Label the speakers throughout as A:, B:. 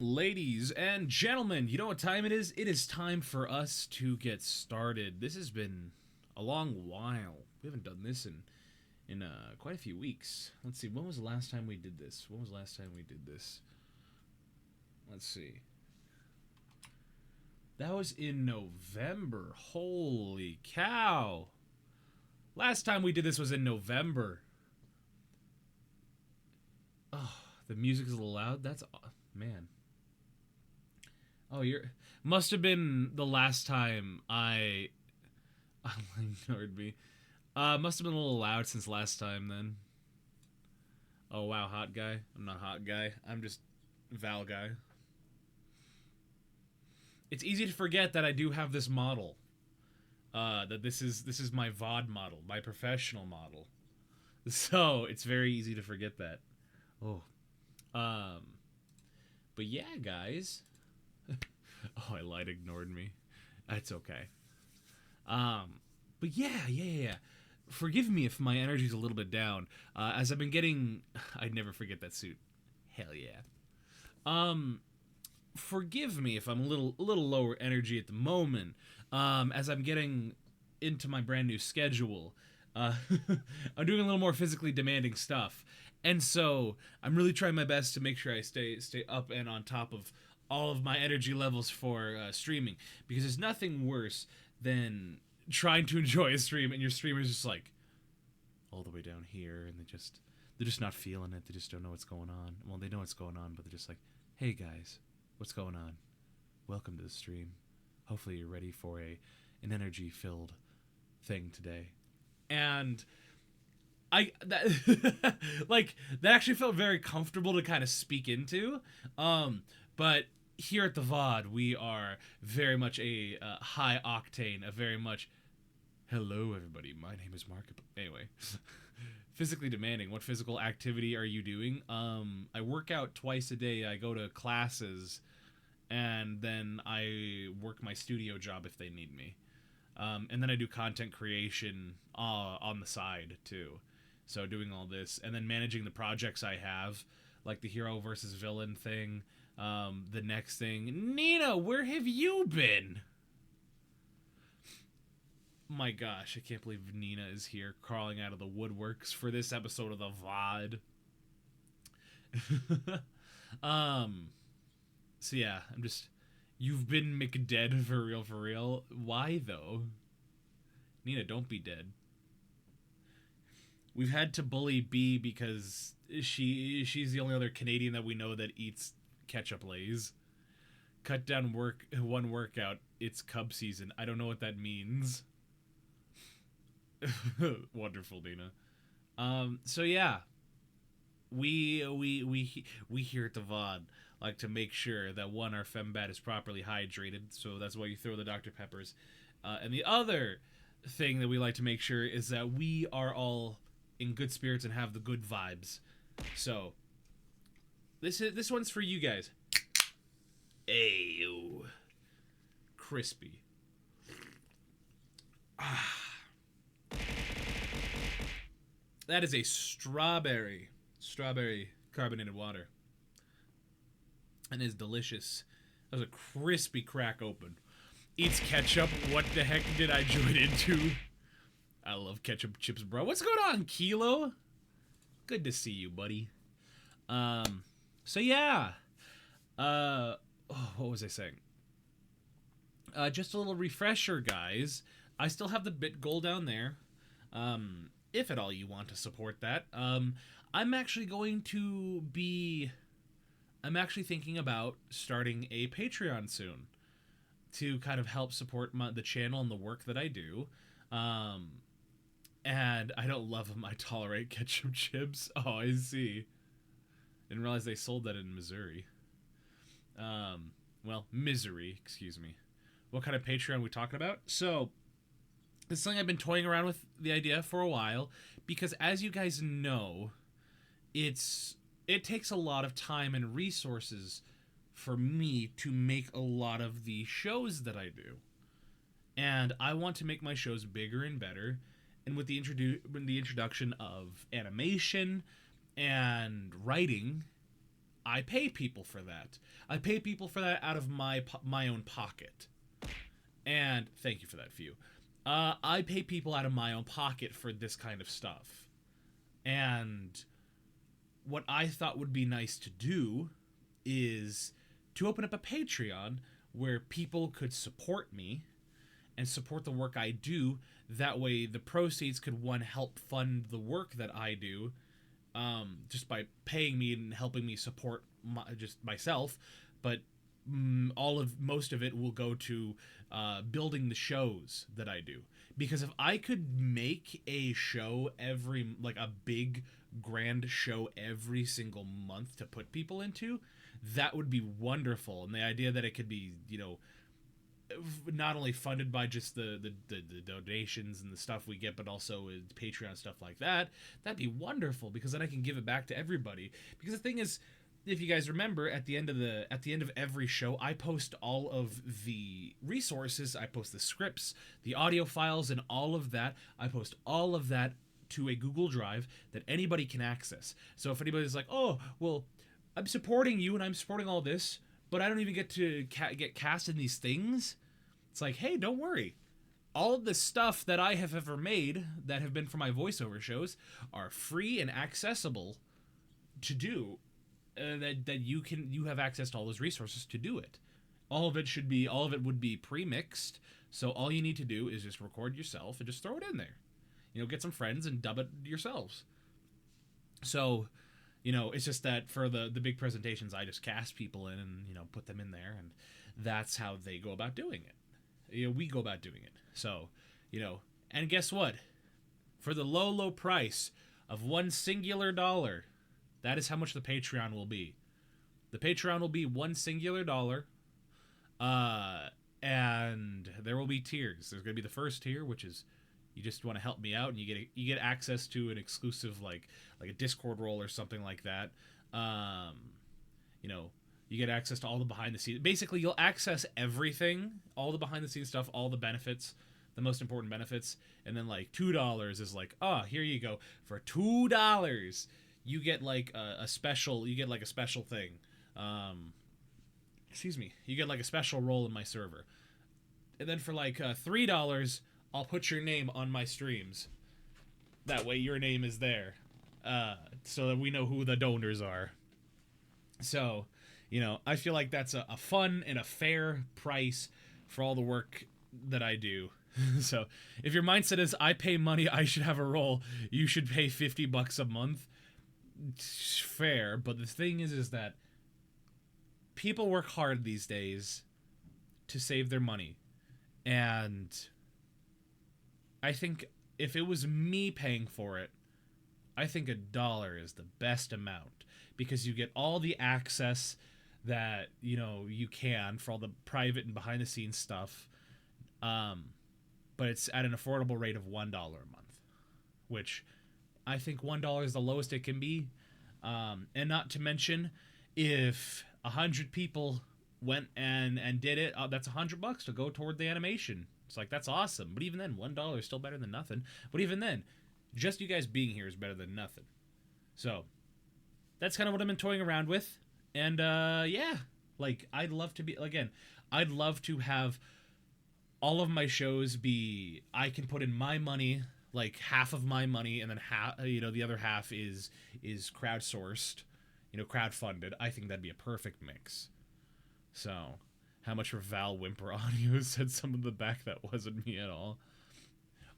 A: Ladies and gentlemen, you know what time it is? It is time for us to get started. This has been a long while. We haven't done this in quite a few weeks. Let's see, when was the last time we did this? Let's see. That was in November. Holy cow. Last time we did this was in November. Oh, the music is a little loud. That's... man. Oh, must have been the last time I ignored me. Must have been a little loud since last time then. Oh wow, hot guy. I'm not hot guy. I'm just Val guy. It's easy to forget that I do have this model. That this is my VOD model, my professional model. So it's very easy to forget that. Oh. But yeah, guys. Oh, I lied, ignored me. That's okay. But yeah. Forgive me if my energy's a little bit down. As I've been getting... I'd never forget that suit. Hell yeah. Forgive me if I'm a little lower energy at the moment. As I'm getting into my brand new schedule. I'm doing a little more physically demanding stuff. And so, I'm really trying my best to make sure I stay up and on top of all of my energy levels for streaming, because there's nothing worse than trying to enjoy a stream and your streamer's just like all the way down here, and they're just not feeling it. They just don't know what's going on. Well, they know what's going on, but they're just like, hey guys, what's going on? Welcome to the stream. Hopefully you're ready for an energy filled thing today. And that actually felt very comfortable to kind of speak into. But here at the VOD, we are very much a high octane, a very much, hello everybody, my name is Mark. Anyway, physically demanding. What physical activity are you doing? I work out twice a day. I go to classes, and then I work my studio job if they need me. And then I do content creation on the side too. So doing all this, and then managing the projects I have, like the hero versus villain thing. The next thing, Nina, where have you been? My gosh, I can't believe Nina is here, crawling out of the woodworks for this episode of the VOD. So yeah, you've been McDead for real. Why though? Nina, don't be dead. We've had to bully B because she's the only other Canadian that we know that eats ketchup Lays. Cut down one workout. It's Cub season. I don't know what that means. Wonderful, Dina. So yeah, we here at the VOD like to make sure that one, our fembat is properly hydrated. So that's why you throw the Dr. Peppers. And the other thing that we like to make sure is that we are all in good spirits and have the good vibes. So this one's for you guys. Ayo. Crispy. That is a strawberry carbonated water. And is delicious. That was a crispy crack open. Eats ketchup. What the heck did I join into? I love ketchup chips, bro. What's going on, Kilo? Good to see you, buddy. So yeah. What was I saying? Just a little refresher, guys. I still have the bit goal down there. If at all you want to support that. I'm actually thinking about starting a Patreon soon to kind of help support the channel and the work that I do. And I don't love them. I tolerate ketchup chips. Oh, I see. Didn't realize they sold that in Missouri. Well, misery, excuse me. What kind of Patreon are we talking about? So, this is something I've been toying around with the idea for a while, because as you guys know, it takes a lot of time and resources for me to make a lot of the shows that I do. And I want to make my shows bigger and better. And with the introduction of animation and writing, I pay people for that. I pay people for that out of my own pocket. And thank you for that, Few. I pay people out of my own pocket for this kind of stuff. And what I thought would be nice to do is to open up a Patreon where people could support me and support the work I do. That way the proceeds could, one, help fund the work that I do, just by paying me and helping me support just myself, but most of it will go to building the shows that I do. Because if I could make a show a big grand show every single month to put people into, that would be wonderful. And the idea that it could be, not only funded by just the donations and the stuff we get, but also Patreon stuff like that, that'd be wonderful, because then I can give it back to everybody. Because the thing is, if you guys remember, at the end of every show, I post all of the resources, I post the scripts, the audio files, and all of that. I post all of that to a Google Drive that anybody can access. So if anybody's like, oh, well, I'm supporting you and I'm supporting all this, but I don't even get to get cast in these things, it's like, hey, don't worry. All of the stuff that I have ever made that have been for my voiceover shows are free and accessible to do. That you have access to all those resources to do it. All of it would be pre-mixed. So all you need to do is just record yourself and just throw it in there. Get some friends and dub it yourselves. So, it's just that for the big presentations, I just cast people in and, put them in there, and that's how they go about doing it. We go about doing it. So, and guess what? For the low, low price of $1 singular, that is how much the Patreon will be. The Patreon will be $1 singular, and there will be tiers. There's going to be the first tier, which is you just want to help me out, and you get access to an exclusive like a Discord role or something like that. You get access to all the behind the scenes. Basically, you'll access everything, all the behind the scenes stuff, all the benefits, the most important benefits, and then like $2 is like, oh, here you go. For $2, you get like a special. You get like a special thing. You get like a special role in my server. And then for like $3, I'll put your name on my streams. That way your name is there, so that we know who the donors are. So, I feel like that's a fun and a fair price for all the work that I do. So if your mindset is, I pay money, I should have a role, you should pay $50 a month. It's fair, but the thing is that people work hard these days to save their money. And I think if it was me paying for it, I think $1 is the best amount, because you get all the access that you can for all the private and behind the scenes stuff, but it's at an affordable rate of $1 a month, which I think $1 is the lowest it can be. And not to mention, if 100 people went and did it, that's $100 to go toward the animation. It's like, that's awesome. But even then, $1 is still better than nothing. But even then, just you guys being here is better than nothing. So that's kind of what I've been toying around with. And yeah, like, I'd love to have all of my shows be, I can put in my money, like half of my money, and then the other half is crowdsourced, crowdfunded. I think that'd be a perfect mix. So, how much for Val Whimper audio said some of the back that wasn't me at all.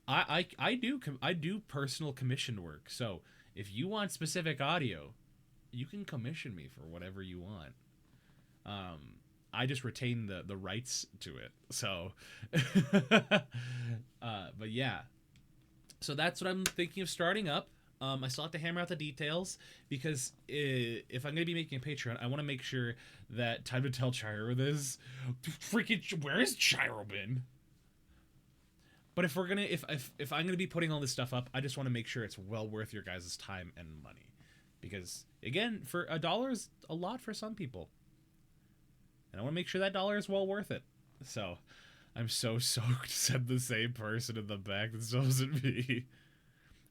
A: I do personal commissioned work. So if you want specific audio, you can commission me for whatever you want. I just retain the rights to it. So, but yeah. So that's what I'm thinking of starting up. I still have to hammer out the details, because if I'm going to be making a Patreon, I want to make sure that Time to Tell Chiro this. Freaking, where is Chiro been? But if I'm gonna be putting all this stuff up, I just want to make sure it's well worth your guys' time and money, because again, for $1 is a lot for some people, and I want to make sure that $1 is well worth it. So, I'm so soaked, said the same person in the back. This wasn't me.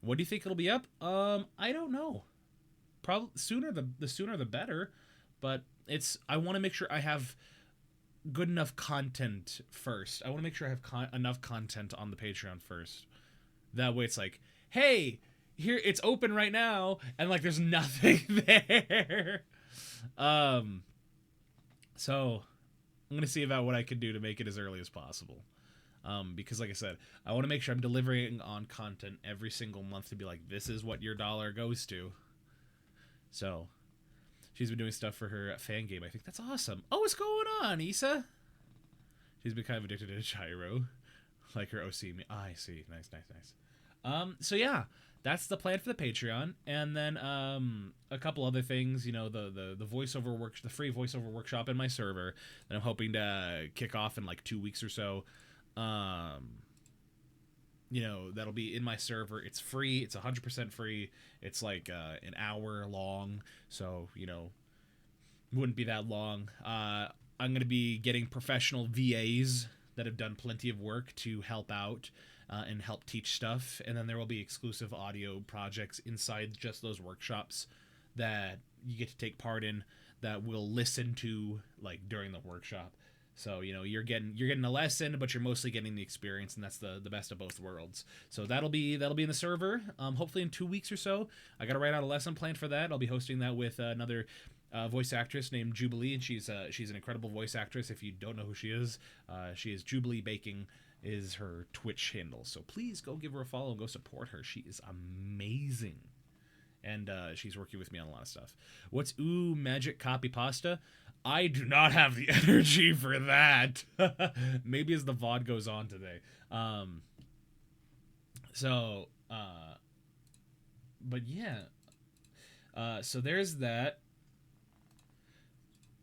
A: What do you think it'll be up? I don't know. Probably sooner the sooner the better. but I want to make sure I have good enough content first. I want to make sure I have enough content on the Patreon first. That way it's like, hey, here, it's open right now, and like there's nothing there. So I'm gonna see about what I can do to make it as early as possible. Because like I said, I want to make sure I'm delivering on content every single month to be like, this is what your dollar goes to. So she's been doing stuff for her fan game. I think that's awesome. Oh, what's going on, Issa? She's been kind of addicted to Gyro, like her OC. I see. Nice. So yeah, that's the plan for the Patreon, and then a couple other things. You know, the voiceover the free voiceover workshop in my server that I'm hoping to kick off in like 2 weeks or so. You know, that'll be in my server. It's free. It's 100% free. It's like an hour long, so you know, wouldn't be that long. I'm gonna be getting professional VAs that have done plenty of work to help out and help teach stuff, and then there will be exclusive audio projects inside just those workshops that you get to take part in that we'll listen to like during the workshop. So, you know, you're getting a lesson, but you're mostly getting the experience, and that's the best of both worlds. So that'll be in the server. Hopefully in 2 weeks or so. I got to write out a lesson plan for that. I'll be hosting that with another voice actress named Jubilee, and she's an incredible voice actress. If you don't know who she is Jubilee Baking is her Twitch handle. So please go give her a follow and go support her. She is amazing. And she's working with me on a lot of stuff. What's magic copy pasta? I do not have the energy for that. Maybe as the VOD goes on today. But yeah. So there's that.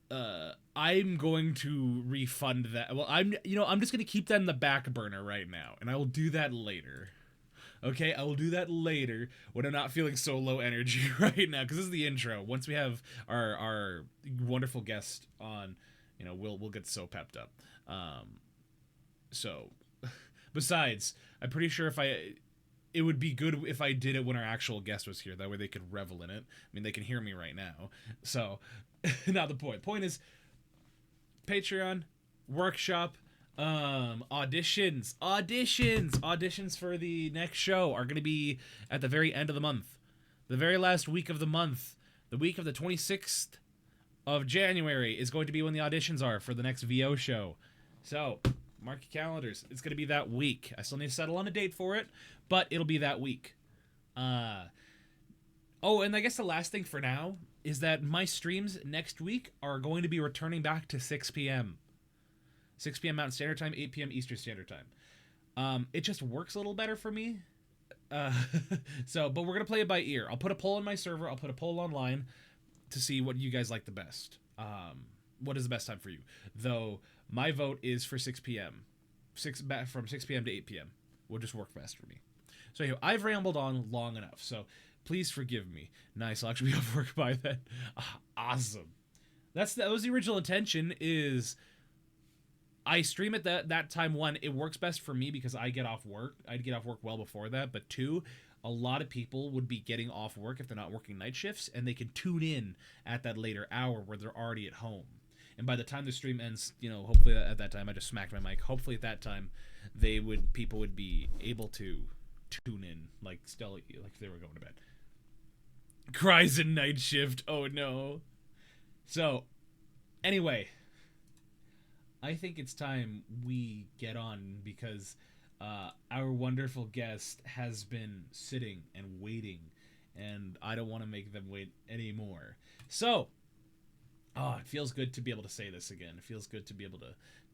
A: I'm going to refund that. Well, I'm just going to keep that in the back burner right now, and I will do that later. Okay, I will do that later when I'm not feeling so low energy right now, because this is the intro. Once we have our wonderful guest on, you know, we'll get so pepped up. So, besides, I'm pretty sure it would be good if I did it when our actual guest was here. That way they could revel in it. I mean, they can hear me right now. So, not the point. Point is, Patreon, workshop, auditions for the next show are going to be at the very end of the month, the very last week of the month. The week of the 26th of January is going to be when the auditions are for the next VO show. So mark your calendars. It's going to be that week. I still need to settle on a date for it, but it'll be that week. And I guess the last thing for now is that my streams next week are going to be returning back to 6 p.m. 6 p.m. Mountain Standard Time, 8 p.m. Eastern Standard Time. It just works a little better for me. But we're going to play it by ear. I'll put a poll on my server. I'll put a poll online to see what you guys like the best. What is the best time for you? Though, my vote is for 6 p.m. From 6 p.m. to 8 p.m. will just work best for me. So anyway, I've rambled on long enough, so please forgive me. Nice, I'll actually be off work by then. Awesome. That was the original intention, is I stream at that time. One, it works best for me because I get off work. I'd get off work well before that. But two, a lot of people would be getting off work if they're not working night shifts, and they can tune in at that later hour where they're already at home. And by the time the stream ends, you know, hopefully at that time, I just smacked my mic. Hopefully at that time, people would be able to tune in, like if they were going to bed. Cries in night shift. Oh no. So, anyway, I think it's time we get on, because our wonderful guest has been sitting and waiting, and I don't want to make them wait anymore. So, it feels good to be able to say this again. It feels good to be able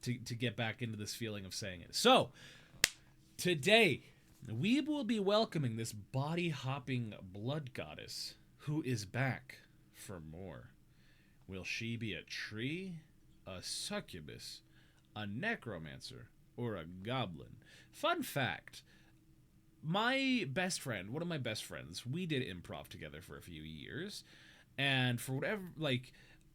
A: to get back into this feeling of saying it. So, today, we will be welcoming this body-hopping blood goddess who is back for more. Will she be a tree, a succubus, a necromancer, or a goblin? Fun fact, my best friend, one of my best friends, we did improv together for a few years, and for whatever,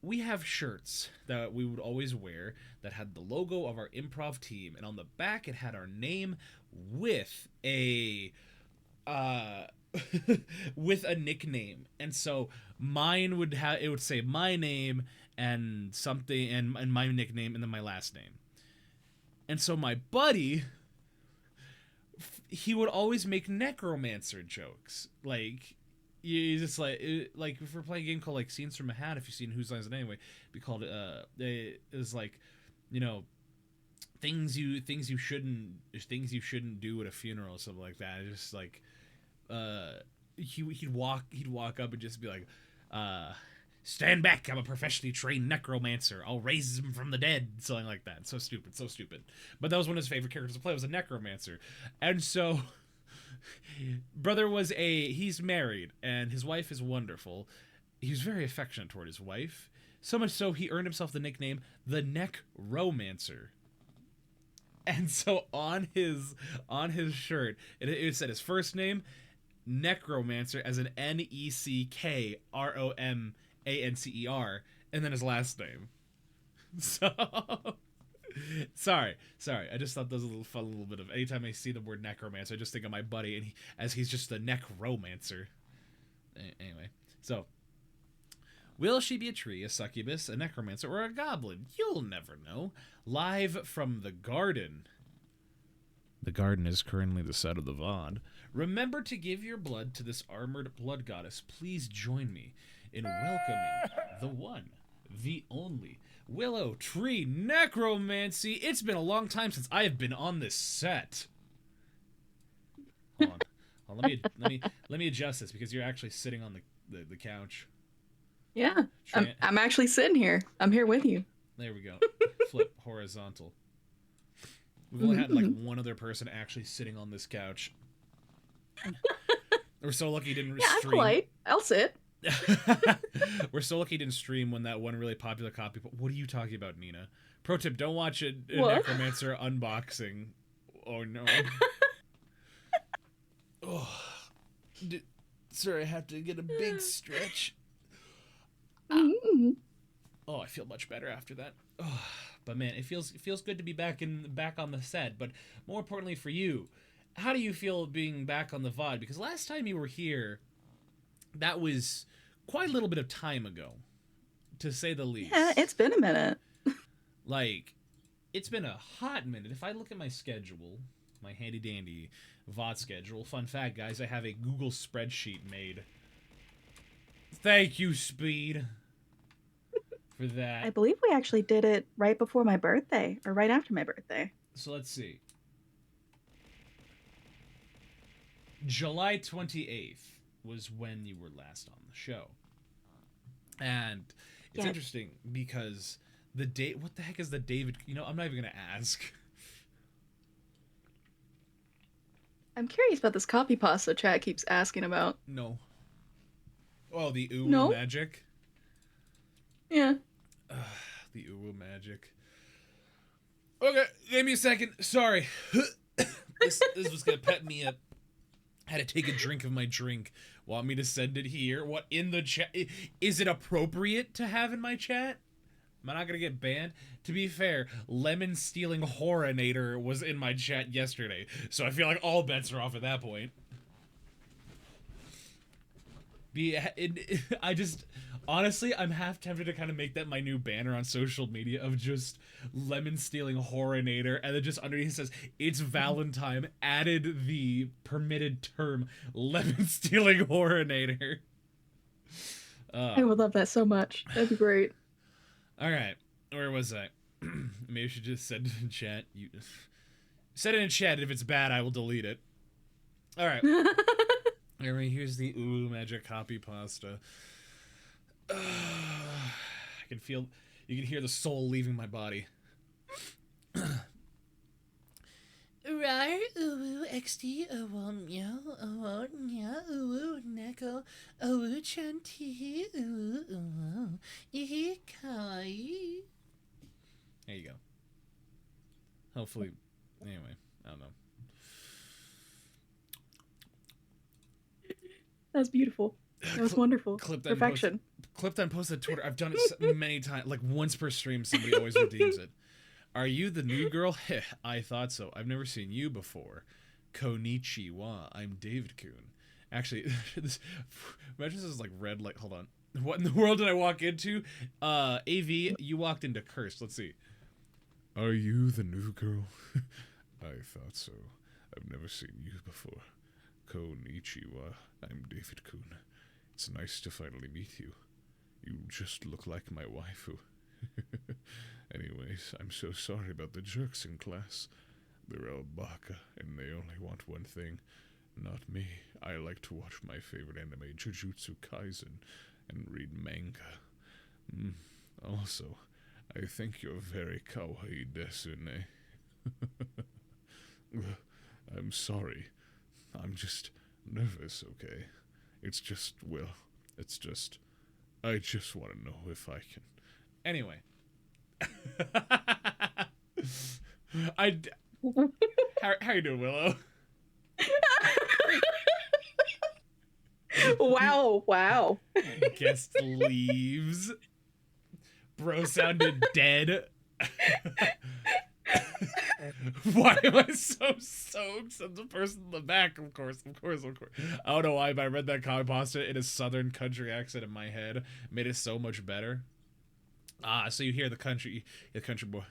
A: we have shirts that we would always wear that had the logo of our improv team, and on the back it had our name with a with a nickname. And so mine would have, it would say my name and something and my nickname and then my last name. And so my buddy, he would always make necromancer jokes. Like, you just like if we're playing a game called like Scenes from a Hat, if you've seen Whose Lines It Anyway, it'd be called it was like, you know, things you shouldn't do at a funeral or something like that. It's just like he'd walk up and just be like, stand back, I'm a professionally trained necromancer, I'll raise him from the dead, something like that. So stupid. But that was one of his favorite characters to play, was a necromancer. And so brother he's married and his wife is wonderful. He's very affectionate toward his wife, so much so he earned himself the nickname the Neckromancer. And so on his shirt, it said his first name, Necromancer, as an Necromancer, and then his last name. So, sorry. I just thought that was a little fun, little bit of. Anytime I see the word necromancer, I just think of my buddy, and he's just a necromancer. Anyway, so will she be a tree, a succubus, a necromancer, or a goblin? You'll never know. Live from the garden. The garden is currently the set of the VOD. Remember to give your blood to this armored blood goddess. Please join me in welcoming the one, the only, Willow Tree Neccromancy. It's been a long time since I have been on this set. Hold on. Let me adjust this because you're actually sitting on the couch.
B: Yeah, I'm actually sitting here. I'm here with you.
A: There we go. Flip horizontal. We've only had like one other person actually sitting on this couch. We're so lucky he didn't stream.
B: I'm polite. I'll sit.
A: We're so lucky he didn't stream when that one really popular copy. What are you talking about, Nina? Pro tip: don't watch a necromancer unboxing. Oh no. Sir, I have to get a big stretch. Oh, I feel much better after that. Oh, but man, it feels good to be back on the set. But more importantly for you, how do you feel being back on the VOD? Because last time you were here, that was quite a little bit of time ago, to say the least.
B: Yeah, it's been a minute.
A: Like, it's been a hot minute. If I look at my schedule, my handy dandy VOD schedule. Fun fact, guys, I have a Google spreadsheet made. Thank you, Speed, for that.
B: I believe we actually did it right before my birthday, or right after my birthday.
A: So let's see. July 28th was when you were last on the show. And it's interesting because the date, what the heck is the David, I'm not even going to ask.
B: I'm curious about this copy pasta chat keeps asking about.
A: No. Oh, the magic?
B: Yeah.
A: The magic. Okay, give me a second. Sorry. This was going to pep me up. I had to take a drink of my drink. Want me to send it here? What, in the chat? Is it appropriate to have in my chat? Am I not going to get banned? To be fair, Lemon Stealing Horrorinator was in my chat yesterday, so I feel like all bets are off at that point. Honestly, I'm half tempted to kind of make that my new banner on social media of just Lemon Stealing Horrorinator, and then just underneath it says, it's Valentine, added the permitted term, Lemon Stealing Horrorinator.
B: I would love that so much. That'd be great.
A: Alright, where was I? Maybe I should just send it in chat. Send it in chat, if it's bad, I will delete it. Alright. Here's the magic copy pasta. I can feel, you can hear the soul leaving my body. Rar, XD, meow, nya, neko, chanti, ikai. There you go. Hopefully, anyway, I don't know.
B: That's beautiful. That was wonderful. Perfection.
A: Clipped and posted to Twitter. I've done it many times. Like once per stream, somebody always redeems it. Are you the new girl? Heh, I thought so. I've never seen you before. Konnichiwa. I'm David Kuhn. Actually, this imagine this is like red. Like, hold on. What in the world did I walk into? AV, you walked into cursed. Let's see. Are you the new girl? I thought so. I've never seen you before. Konnichiwa. I'm David Kuhn. It's nice to finally meet you. You just look like my waifu. Anyways, I'm so sorry about the jerks in class. They're all baka, and they only want one thing. Not me. I like to watch my favorite anime, Jujutsu Kaisen, and read manga. Also, I think you're very kawaii desune. I'm sorry. I'm just nervous, okay? It's just, well, it's just... I just want to know if I can... Anyway. How you doing, Willow?
B: Wow.
A: Guest leaves. Bro sounded dead. Why am I so soaked? Said the person in the back, of course. I don't know why, but I read that comic pasta in a southern country accent in my head. Made it so much better. So you hear the country boy.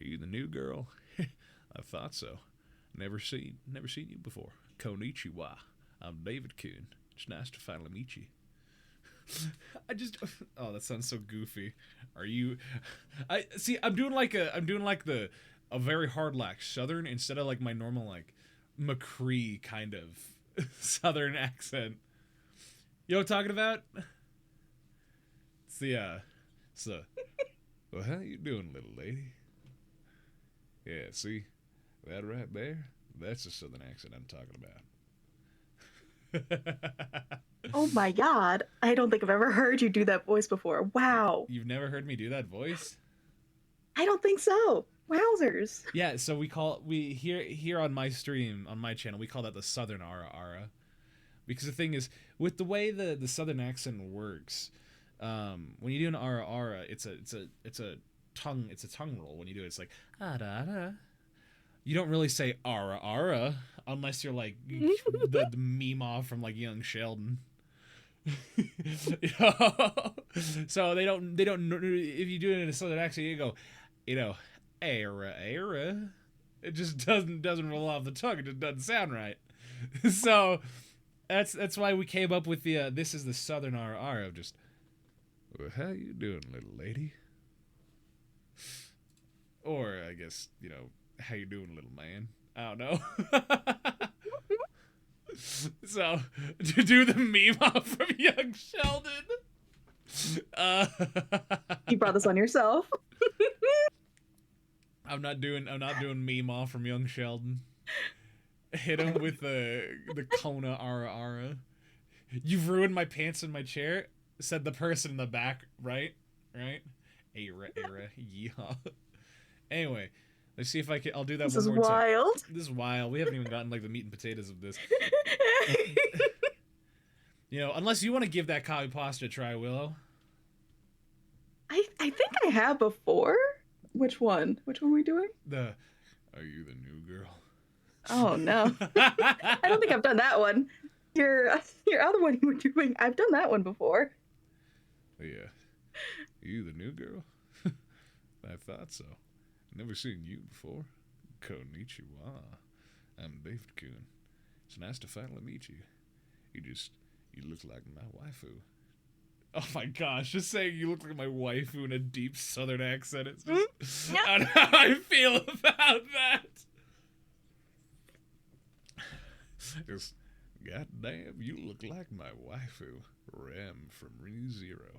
A: Are you the new girl? I thought so. Never seen you before. Konnichiwa. I'm David Kuhn. It's nice to finally meet you. Oh, that sounds so goofy. Are you? I'm doing like a very hard like southern instead of like my normal like McCree kind of southern accent. You know what I'm talking about? Well, how you doing, little lady? Yeah, see that right there? That's the southern accent I'm talking about.
B: Oh my god. I don't think I've ever heard you do that voice before. Wow.
A: You've never heard me do that voice?
B: I don't think so. Wowzers.
A: Yeah, so we here on my stream, on my channel, we call that the southern ara. Because the thing is, with the way the southern accent works, when you do an ara, it's a tongue roll. When you do it, it's like ara. You don't really say ara unless you're like the Meemaw from like Young Sheldon. So they don't if you do it in a southern accent, you go, era. It just doesn't roll off the tongue. It just doesn't sound right. So that's why we came up with the this is the southern RR of just, well, how you doing, little lady? Or I guess, how you doing, little man? I don't know. So to do the meme off from Young Sheldon.
B: You brought this on yourself.
A: I'm not doing meme off from Young Sheldon. Hit him with the Kona Ara. You've ruined my pants in my chair, said the person in the back, right? Era, yeehaw. Anyway, let's see if I'll do that
B: This
A: one
B: is
A: more time.
B: wild.
A: This is wild. We haven't even gotten like the meat and potatoes of this. Unless you want to give that copy pasta a try, Willow.
B: I think I have before. Which one? Which one are we doing?
A: Are you the new girl?
B: Oh no. I don't think I've done that one. Your other one you were doing, I've done that one before.
A: Yeah. Are you the new girl? I thought so. Never seen you before. Konnichiwa. I'm David Kuhn. It's nice to finally meet you. You look like my waifu. Oh my gosh, just saying you look like my waifu in a deep southern accent. It's just I don't know how I feel about that. Just, goddamn, you look like my waifu, Rem from ReZero.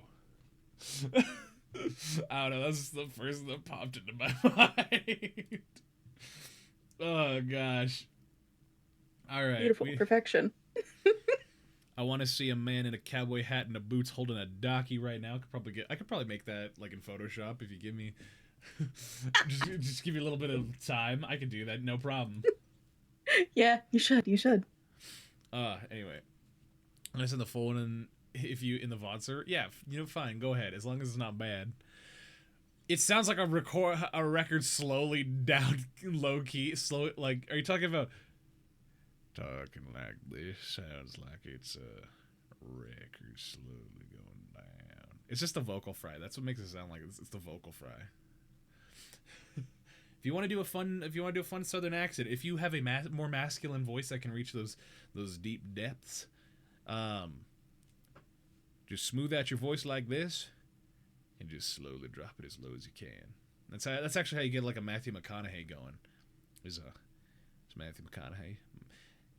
A: I don't know, that's the first thing that popped into my mind. Oh gosh. Alright.
B: Beautiful perfection.
A: I want to see a man in a cowboy hat and a boots holding a docky right now. I could probably make that like in Photoshop if you give me just give you a little bit of time. I could do that, no problem.
B: Yeah, you should.
A: Anyway. I'm gonna send the full one in if you in the VOD server. Yeah, fine, go ahead, as long as it's not bad. It sounds like a record slowly down low key, slow, like, are you talking about Talking like this sounds like it's a record slowly going down. It's just the vocal fry. That's what makes it sound like it's the vocal fry. If you want to do a fun Southern accent, if you have a more masculine voice that can reach those deep depths, just smooth out your voice like this, and just slowly drop it as low as you can. That's actually how you get like a Matthew McConaughey going. It's Matthew McConaughey.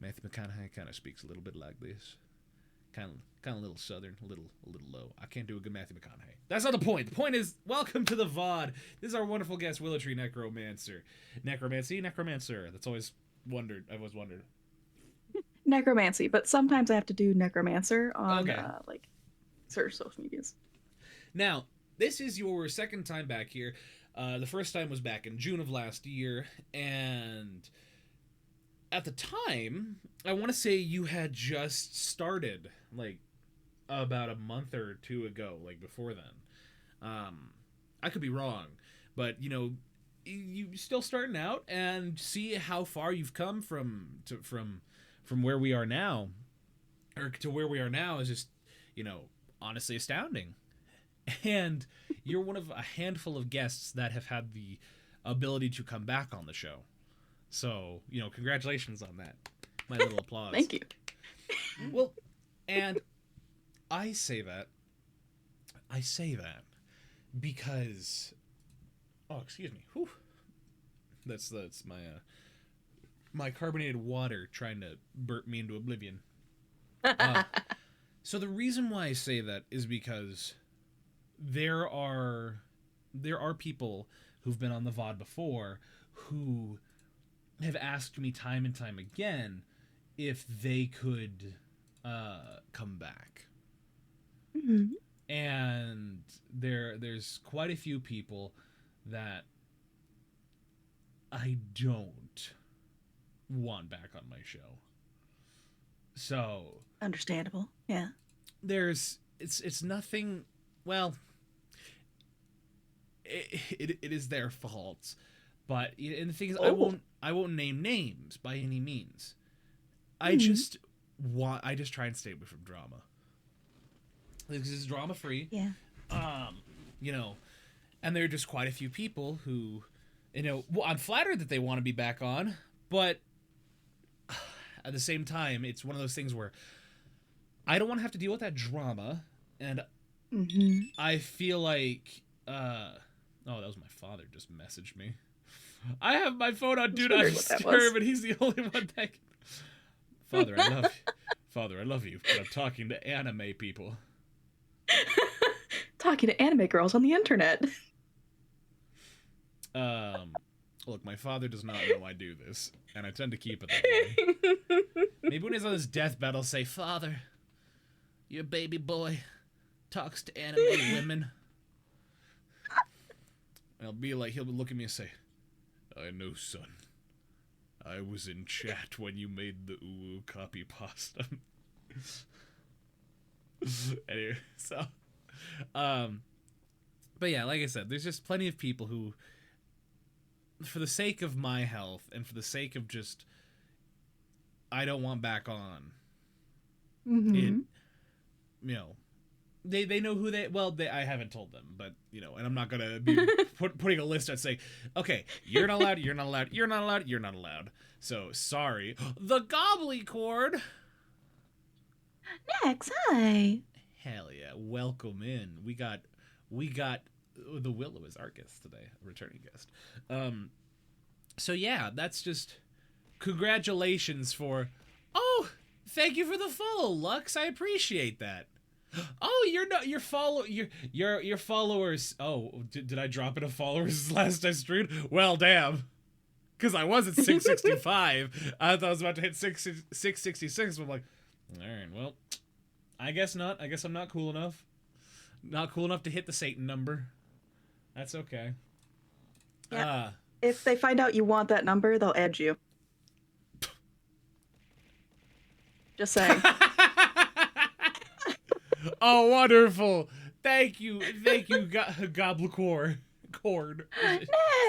A: Matthew McConaughey kind of speaks a little bit like this, kind of a little southern, a little low. I can't do a good Matthew McConaughey. That's not the point. The point is, welcome to the VOD. This is our wonderful guest, Willow Tree Neccromancer. Necromancer. I've always wondered.
B: Necromancy, but sometimes I have to do necromancer on like certain social medias.
A: Now, this is your second time back here. The first time was back in June of last year, and at the time, I want to say you had just started, like, about a month or two ago, like, before then. I could be wrong, but, you know, you still starting out, and see how far you've come from where we are now, or to where we are now is just, you know, honestly astounding. And you're one of a handful of guests that have had the ability to come back on the show. So, you know, congratulations on that. My little applause.
B: Thank you.
A: Well, and I say that because, oh, excuse me. Whew. That's my carbonated water trying to burp me into oblivion. So the reason why I say that is because there are people who've been on the VOD before who have asked me time and time again if they could come back.
B: Mm-hmm.
A: And there's quite a few people that I don't want back on my show. So
B: understandable. Yeah.
A: It's nothing. Well, it is their fault, but and the thing is, I won't name names by any means. I just try and stay away from drama because it's drama free.
B: Yeah.
A: You know, and there are just quite a few people who, you know, well, I'm flattered that they want to be back on, but at the same time, it's one of those things where I don't want to have to deal with that drama, and I feel like, oh, that was my father just messaged me. I have my phone on Do Not Disturb, and he's the only one that can... Father, I love you. Father, I love you, but I'm talking to anime people.
B: Talking to anime girls on the internet.
A: Look, my father does not know I do this, and I tend to keep it that way. Maybe when he's on his deathbed, I'll say, Father, your baby boy talks to anime women. And he'll look at me and say, I know, son. I was in chat when you made the uwu copy pasta. Anyway, so, but yeah, like I said, there's just plenty of people who, for the sake of my health and for the sake of just, I don't want back on. You know, they know who I haven't told them, but, you know, and I'm not gonna be putting a list out saying, okay, you're not allowed, you're not allowed, you're not allowed, you're not allowed. So sorry. The Goblin Cord.
B: Next, hi.
A: Hell yeah, welcome in. We got the Willow as our guest today, a returning guest. So yeah, that's just congratulations for. Oh, thank you for the follow, Lux. I appreciate that. Oh, your followers. Oh, did I drop in a followers last I streamed? Well, damn. Because I was at 665. I thought I was about to hit 666. But I'm like, all right, well, I guess not. I guess I'm not cool enough. Not cool enough to hit the Satan number. That's okay.
B: Yeah. If they find out you want that number, they'll add you. Just saying.
A: Oh, wonderful. Thank you, Goblin Cord.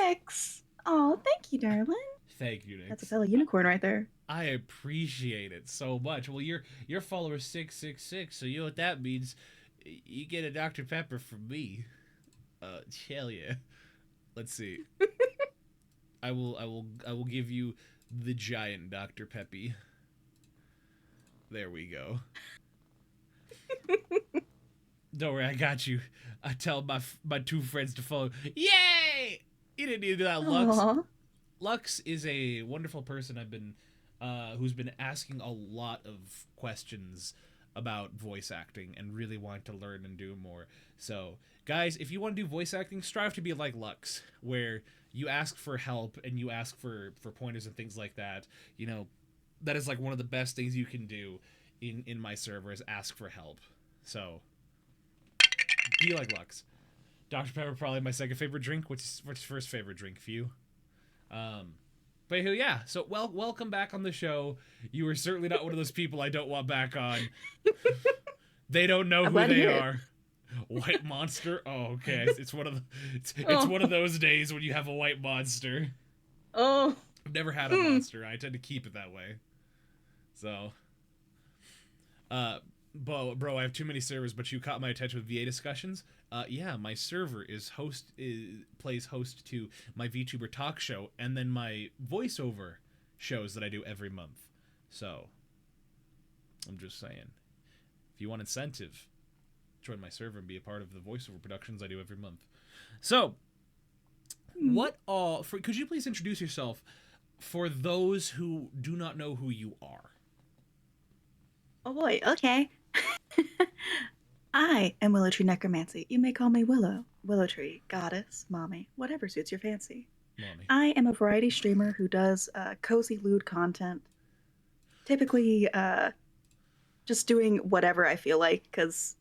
B: Next. Oh, thank you, darling.
A: Thank you, Nix.
B: That's a fellow unicorn right there.
A: I appreciate it so much. Well, your follower 666, so you know what that means. You get a Dr. Pepper from me. Hell yeah. Let's see. I will give you the giant Dr. Peppy. There we go. Don't worry, I got you. I tell my two friends to follow. Yay! You didn't need to do that, Lux.
B: Aww.
A: Lux is a wonderful person who's been asking a lot of questions about voice acting and really want to learn and do more. So, guys, if you want to do voice acting, strive to be like Lux, where you ask for help and you ask for pointers and things like that. You know, that is like one of the best things you can do in my server is ask for help. So, be like Lux. Dr. Pepper probably my second favorite drink. What's your first favorite drink for you? But yeah, so welcome back on the show. You are certainly not one of those people I don't want back on. They don't know who they are. White monster? Oh, okay. It's one of one of those days when you have a white monster.
B: Oh.
A: I've never had a monster. I tend to keep it that way. So, bro, I have too many servers, but you caught my attention with VA discussions. Yeah, my server plays host to my VTuber talk show and then my voiceover shows that I do every month. So, I'm just saying, if you want incentive, join my server and be a part of the voiceover productions I do every month. So, could you please introduce yourself for those who do not know who you are?
B: Oh boy, okay. I am Willow Tree Neccromancy. You may call me Willow, Willow Tree, goddess, mommy, whatever suits your fancy.
A: Mommy.
B: I am a variety streamer who does cozy lewd content. Typically, just doing whatever I feel like, because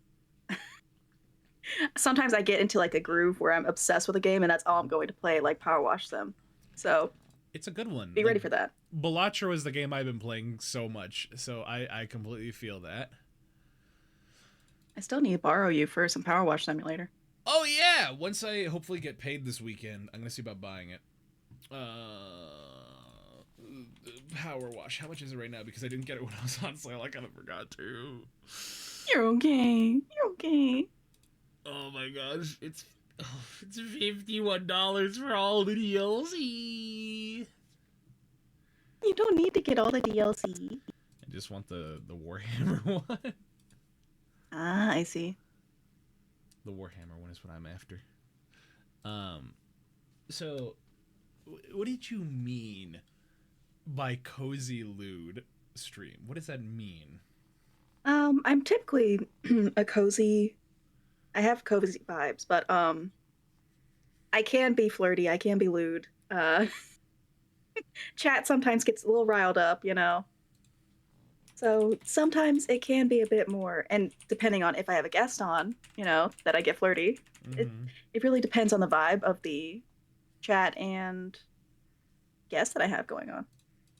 B: sometimes I get into like a groove where I'm obsessed with a game and that's all I'm going to play, like Power Wash them. So
A: it's a good one.
B: Be ready for that.
A: Balatro is the game I've been playing so much, so I completely feel that.
B: I still need to borrow you for some Power Wash Simulator.
A: Oh yeah! Once I hopefully get paid this weekend, I'm gonna see about buying it. Power Wash. How much is it right now? Because I didn't get it when I was on sale. I kind of forgot to.
B: You're okay. You're okay.
A: Oh my gosh! It's $51 for all the DLC.
B: You don't need to get all the DLC.
A: I just want the Warhammer one.
B: Ah, I see.
A: The Warhammer one is what I'm after. So, what did you mean by cozy lewd stream? What does that mean?
B: I'm typically a cozy. I have cozy vibes, but I can be flirty. I can be lewd. Chat sometimes gets a little riled up, you know. So sometimes it can be a bit more, and depending on if I have a guest on, you know, that I get flirty.
A: Mm-hmm.
B: It really depends on the vibe of the chat and guest that I have going on.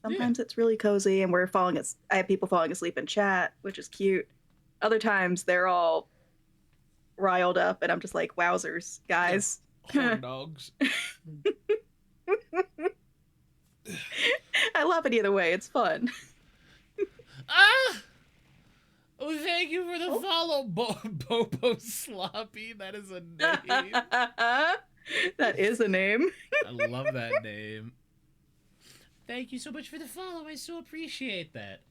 B: Sometimes it's really cozy and I have people falling asleep in chat, which is cute. Other times they're all riled up and I'm just like, wowzers, guys.
A: Horn dogs.
B: I love it either way. It's fun.
A: Oh, thank you for the follow, Bobo Sloppy. That is a name.
B: That is a name.
A: I love that name. Thank you so much for the follow. I so appreciate that.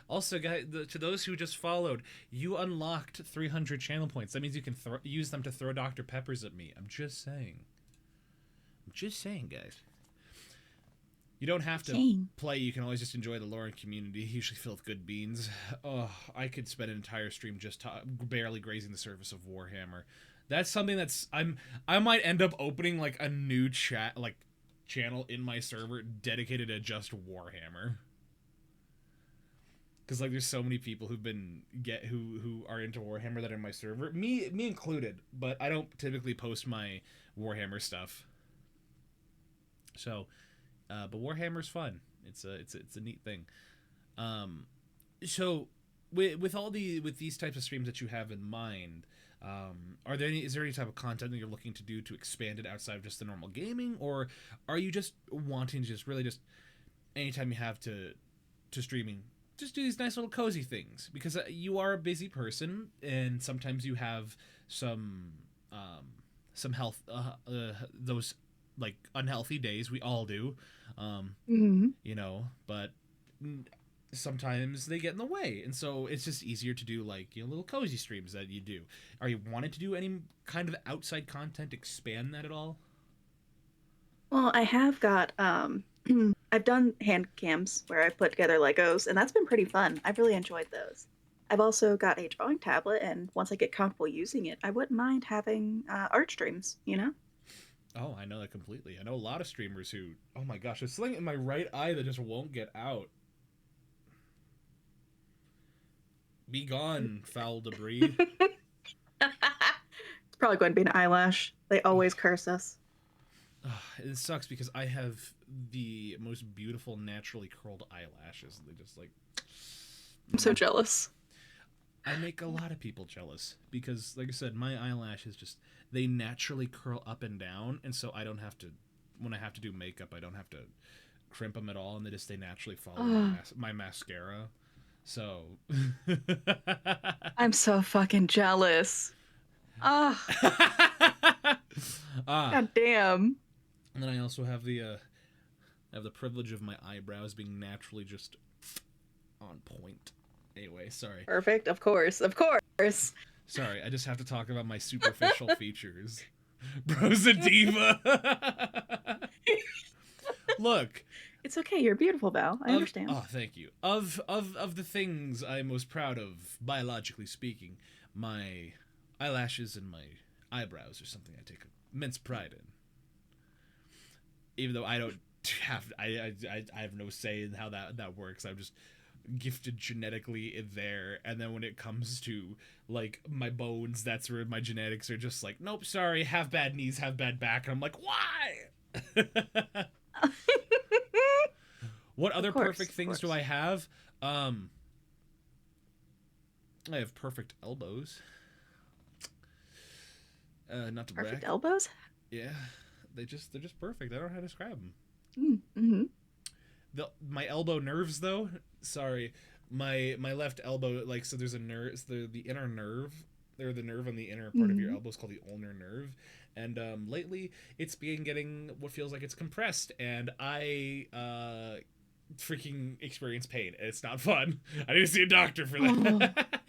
A: Also, guys, to those who just followed, you unlocked 300 channel points. That means you can use them to throw Dr. Peppers at me. I'm just saying. Guys. You don't have to play. You can always just enjoy the lore and community, usually filled with good beans. Oh, I could spend an entire stream just barely grazing the surface of Warhammer. That's something I might end up opening like a new channel in my server dedicated to just Warhammer. Because like there's so many people who are into Warhammer that are in my server, me included. But I don't typically post my Warhammer stuff. So. But Warhammer's fun. It's a neat thing. So with these types of streams that you have in mind, is there any type of content that you're looking to do to expand it outside of just the normal gaming, or are you just wanting to just really just anytime you have to streaming, just do these nice little cozy things, because you are a busy person, and sometimes you have some health those like unhealthy days. We all do, you know, but sometimes they get in the way, and so it's just easier to do like, you know, little cozy streams that you do. Are you wanting to do any kind of outside content, expand that at all?
B: Well, I have got I've done hand cams where I've put together Legos, and that's been pretty fun. I've really enjoyed those. I've also got a drawing tablet, and once I get comfortable using it, I wouldn't mind having art streams, you know?
A: Oh, I know that completely. I know a lot of streamers who, oh my gosh, there's something in my right eye that just won't get out. Be gone, foul debris.
B: It's probably going to be an eyelash. They always curse us.
A: It sucks because I have the most beautiful naturally curled eyelashes. They just like...
B: I'm so jealous.
A: I make a lot of people jealous because, like I said, my eyelashes just, they naturally curl up and down, and so I don't have to, when I have to do makeup, I don't have to crimp them at all, and they naturally follow my mascara. So...
B: I'm so fucking jealous. God damn.
A: And then I also have the privilege of my eyebrows being naturally just on point. Anyway, sorry.
B: Perfect, of course, of course.
A: Sorry, I just have to talk about my superficial features. Bro's a diva. Look.
B: It's okay, you're beautiful, Val. I understand.
A: Oh, thank you. Of the things I'm most proud of, biologically speaking, my eyelashes and my eyebrows are something I take immense pride in. Even though I don't have, I have no say in how that works. I'm just gifted genetically in there, and then when it comes to like my bones, that's where my genetics are just like, nope, sorry, have bad knees, have bad back, and I'm like, why? What other perfect things do I have? I have perfect elbows. Not to brag.
B: Perfect elbows?
A: Yeah, they're just perfect. I don't know how to describe them.
B: Mm-hmm.
A: My elbow nerves, though. Sorry, my left elbow. Like, so there's a nerve. So the inner nerve. They're the nerve on the inner part of your elbow is called the ulnar nerve. And lately, it's been getting what feels like it's compressed, and I freaking experience pain. It's not fun. I need to see a doctor for that.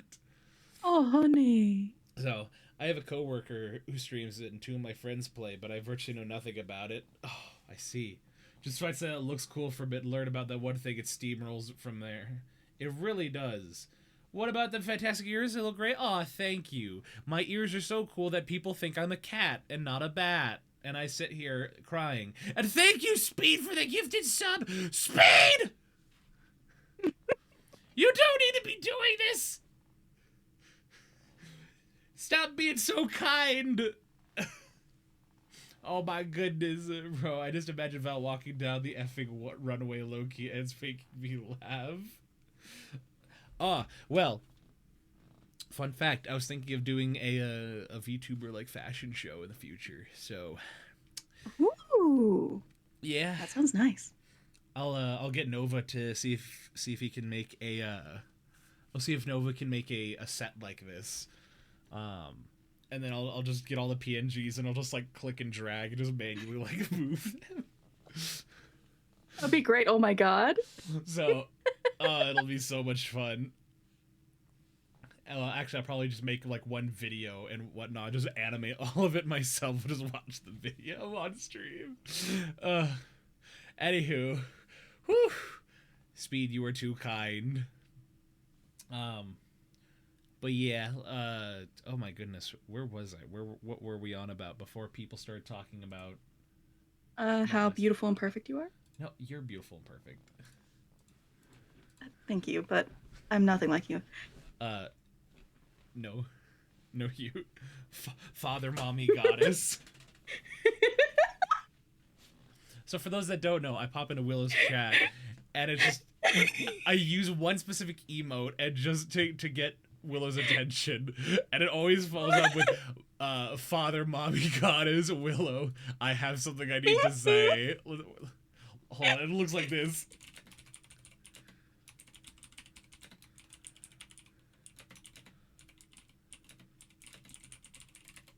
B: Oh, honey.
A: So I have a coworker who streams it, and two of my friends play, but I virtually know nothing about it. Oh, I see. Just try to say it looks cool for a bit, learn about that one thing, it steamrolls from there. It really does. What about the fantastic ears? They look great. Aw, thank you. My ears are so cool that people think I'm a cat and not a bat. And I sit here crying. And thank you, Speed, for the gifted sub. Speed! You don't need to be doing this! Stop being so kind! Oh my goodness, bro. I just imagine Val walking down the effing runway low-key and it's making me laugh. Well, fun fact, I was thinking of doing a VTuber like fashion show in the future. So,
B: ooh,
A: yeah,
B: that sounds nice.
A: I'll get Nova to see if he can make a I'll see if Nova can make a set like this. And then I'll just get all the PNGs and I'll just like click and drag and just manually like move them.
B: That'd be great. Oh my god.
A: So, it'll be so much fun. Actually, I'll probably just make like one video and whatnot, just animate all of it myself, just watch the video on stream. Anywho, whew, Speed, you were too kind. But yeah, oh my goodness, where was I? What were we on about before people started talking about?
B: How beautiful and perfect you are.
A: No, you're beautiful and perfect.
B: Thank you, but I'm nothing like you.
A: No, you, father, mommy, goddess. So for those that don't know, I pop into Willow's chat, and it's just I use one specific emote and just to get Willow's attention, and it always follows up with father, mommy, goddess, Willow. I have something I need to say. Hold on, it looks like this.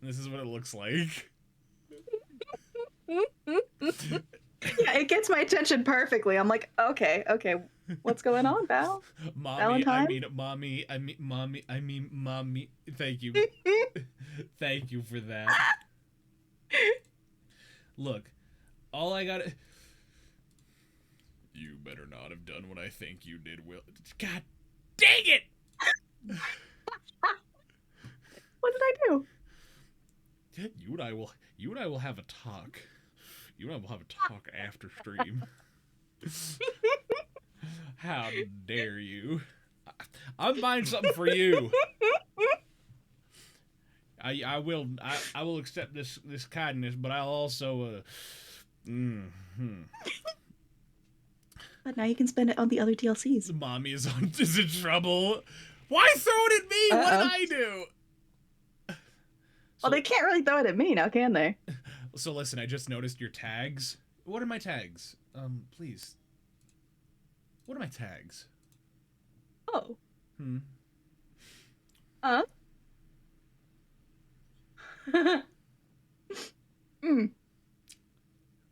A: This is what it looks like.
B: Yeah, it gets my attention perfectly. I'm like, okay, what's going on, Val?
A: Mommy,
B: Valentine?
A: mommy, mommy. Thank you. Thank you for that. Look, all I gotta... You better not have done what I think you did, Will. God dang it!
B: What did I do?
A: You and I will have a talk. You and I will have a talk after stream. How dare you? I'm buying something for you. I will accept this kindness, but I'll also
B: But now you can spend it on the other DLCs.
A: Mommy is in trouble. Why throw it at me? What did I do?
B: Well, they can't really throw it at me now, can they?
A: So listen, I just noticed your tags. What are my tags? Please. What are my tags?
B: Oh.
A: Hmm.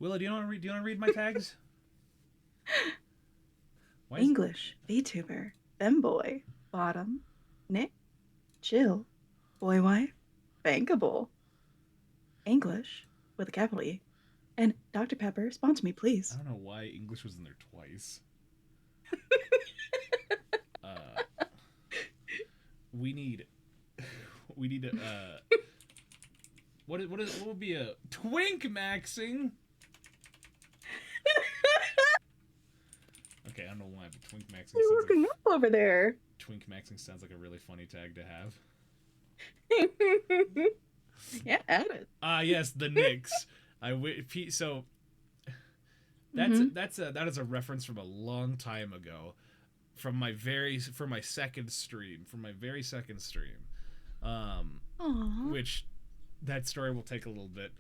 A: Willow, do you want to read my tags?
B: English, VTuber, femboy, bottom, Nick, chill, boy wife, bankable, English with a capital E, and Dr. Pepper, sponsor me, please.
A: I don't know why English was in there twice. We need what would be a twink maxing? Okay, I don't know why, but twink maxing.
B: What are you looking up over there?
A: Twink maxing sounds like a really funny tag to have.
B: Yeah, add it.
A: Yes, the Knicks. So that is a reference from a long time ago, from my very second stream,
B: Aww.
A: which that story will take a little bit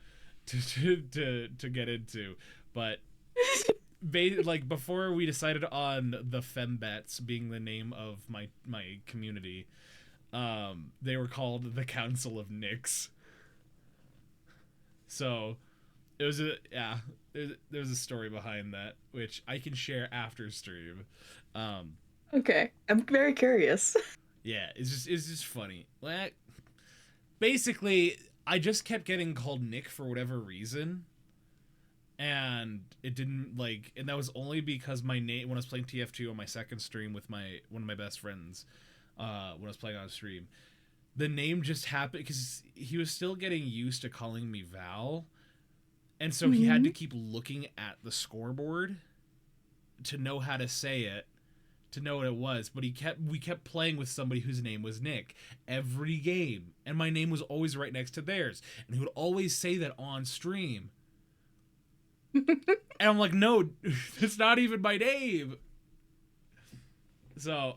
A: to get into, but like before we decided on the Fembats being the name of my community, they were called the Council of Knicks. So it was there was a story behind that, which I can share after stream.
B: Okay, I'm very curious.
A: Yeah, it's just funny. Like, basically, I just kept getting called Nick for whatever reason, and it didn't and that was only because my name, when I was playing TF2 on my second stream with one of my best friends, when I was playing on stream, the name just happened because he was still getting used to calling me Val, and so he had to keep looking at the scoreboard to know how to say it, to know what it was. But we kept playing with somebody whose name was Nick every game, and my name was always right next to theirs, and he would always say that on stream. And I'm like, no, that's not even my name. So,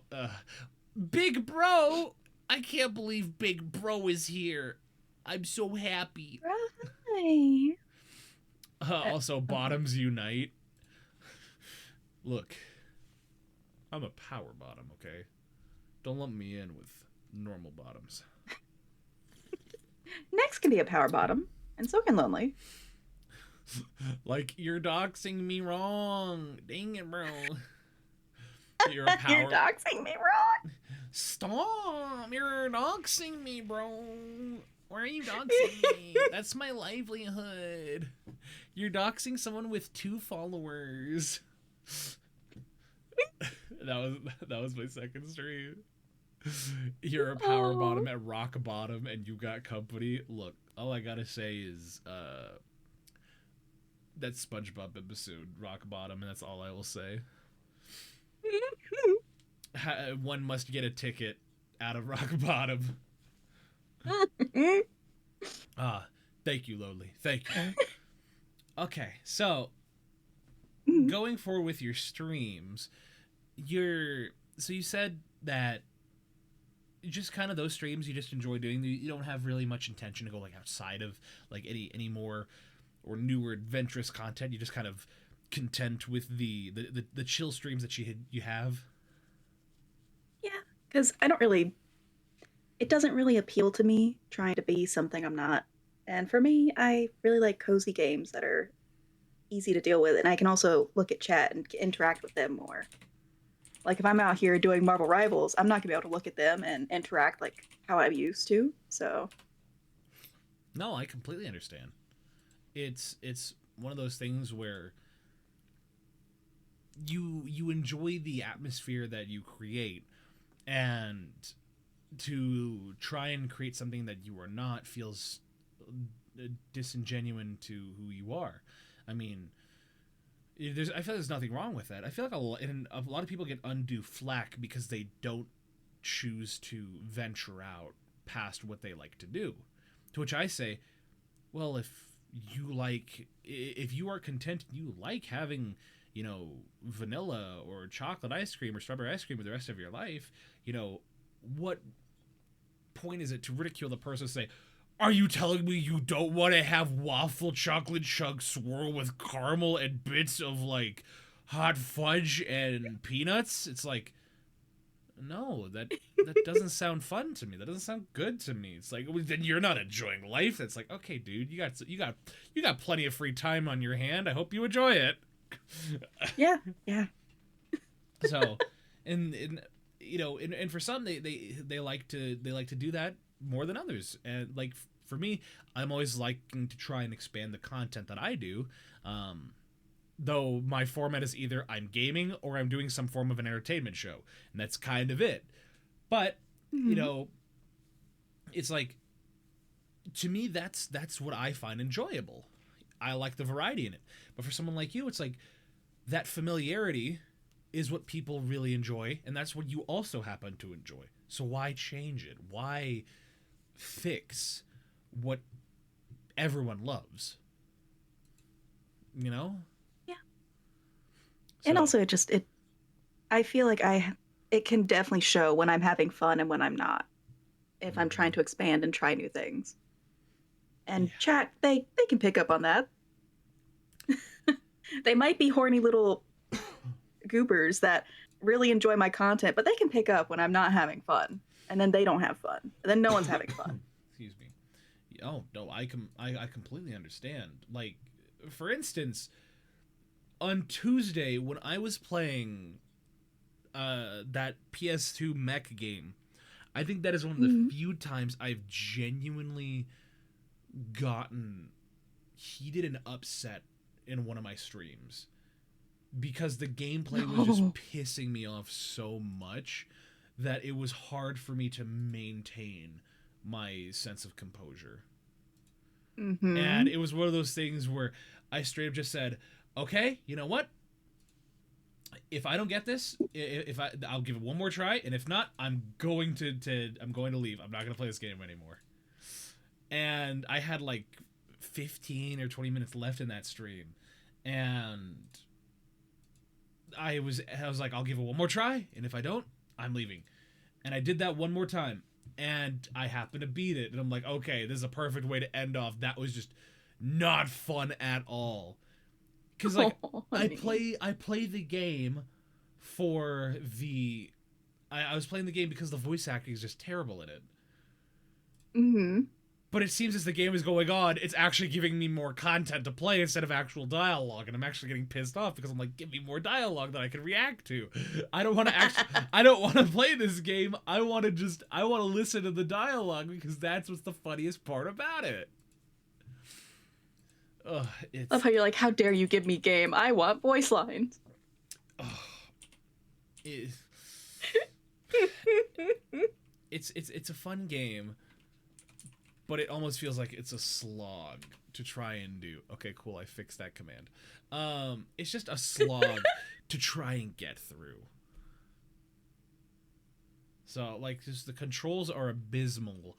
A: Big Bro, I can't believe Big Bro is here. I'm so happy.
B: Right.
A: Also, bottoms unite. Look, I'm a power bottom, okay? Don't lump me in with normal bottoms.
B: Next can be a power bottom, and so can Lonely.
A: Like, you're doxing me wrong. Dang it, bro. You're a power...
B: You're doxing me wrong.
A: Stop! You're doxing me, bro. Why are you doxing me? That's my livelihood. You're doxing someone with 2 followers. That was my second stream. You're a power bottom at rock bottom, and you got company. Look, all I gotta say is that's SpongeBob episode, rock bottom, and that's all I will say. One must get a ticket out of rock bottom. Thank you, Lonely. Thank you. Okay, so going forward with your streams, you said that just kind of those streams you just enjoy doing. You don't have really much intention to go outside of any more or newer adventurous content. You just kind of content with the chill streams that you have.
B: Yeah, because I don't really it doesn't really appeal to me trying to be something I'm not. And for me, I really like cozy games that are easy to deal with, and I can also look at chat and interact with them more. Like if I'm out here doing Marvel Rivals, I'm not gonna be able to look at them and interact like how I'm used to. So
A: No, I completely understand. It's one of those things where you enjoy the atmosphere that you create, and to try and create something that you are not feels disingenuous to who you are. I mean, I feel there's nothing wrong with that. I feel like a lot of people get undue flack because they don't choose to venture out past what they like to do. To which I say, well, if you are content, you like having, vanilla or chocolate ice cream or strawberry ice cream for the rest of your life, what point is it to ridicule the person and say, are you telling me you don't want to have waffle chocolate chunk swirl with caramel and bits of like hot fudge and peanuts? It's like, no, that doesn't sound fun to me. That doesn't sound good to me. It's like, well, then you're not enjoying life. It's like, okay, dude, you got plenty of free time on your hand. I hope you enjoy it.
B: yeah, yeah.
A: So, and and for some they like to do that more than others. And like for me, I'm always liking to try and expand the content that I do. Though my format is either I'm gaming or I'm doing some form of an entertainment show, and that's kind of it. But it's like, to me, that's what I find enjoyable. I like the variety in it. But for someone like you, it's like that familiarity is what people really enjoy, and that's what you also happen to enjoy. So why change it? Why fix what everyone loves?
B: Yeah.
A: So,
B: And also I feel like it can definitely show when I'm having fun and when I'm not. If I'm trying to expand and try new things. And
A: yeah.
B: chat, they can pick up on that. They might be horny little goobers that really enjoy my content, but they can pick up when I'm not having fun. And then they don't have fun. And then no one's having fun.
A: Excuse me. Oh no, I completely understand. Like, for instance, on Tuesday when I was playing that PS2 mech game, I think that is one of the few times I've genuinely gotten heated and upset in one of my streams, because the gameplay was just pissing me off so much that it was hard for me to maintain my sense of composure. And it was one of those things where I straight up just said, okay, you know what? If I don't get this, I'll give it one more try, and if not, I'm going to leave. I'm not going to play this game anymore. And I had like 15 or 20 minutes left in that stream, and I was like, I'll give it one more try, and if I don't, I'm leaving. And I did that one more time, and I happened to beat it, and I'm like, okay, this is a perfect way to end off. That was just not fun at all. Because like I play the game for the I was playing the game because the voice acting is just terrible in it. But it seems as the game is going on, it's actually giving me more content to play instead of actual dialogue, and I'm actually getting pissed off because I'm like, give me more dialogue that I can react to. I don't want to play this game. I want to listen to the dialogue, because that's what's the funniest part about it.
B: Love how you're like, how dare you give me game? I want voice lines.
A: It's a fun game, but it almost feels like it's a slog to try and do. Okay, cool, I fixed that command. It's just a slog to try and get through. So like, just the controls are abysmal.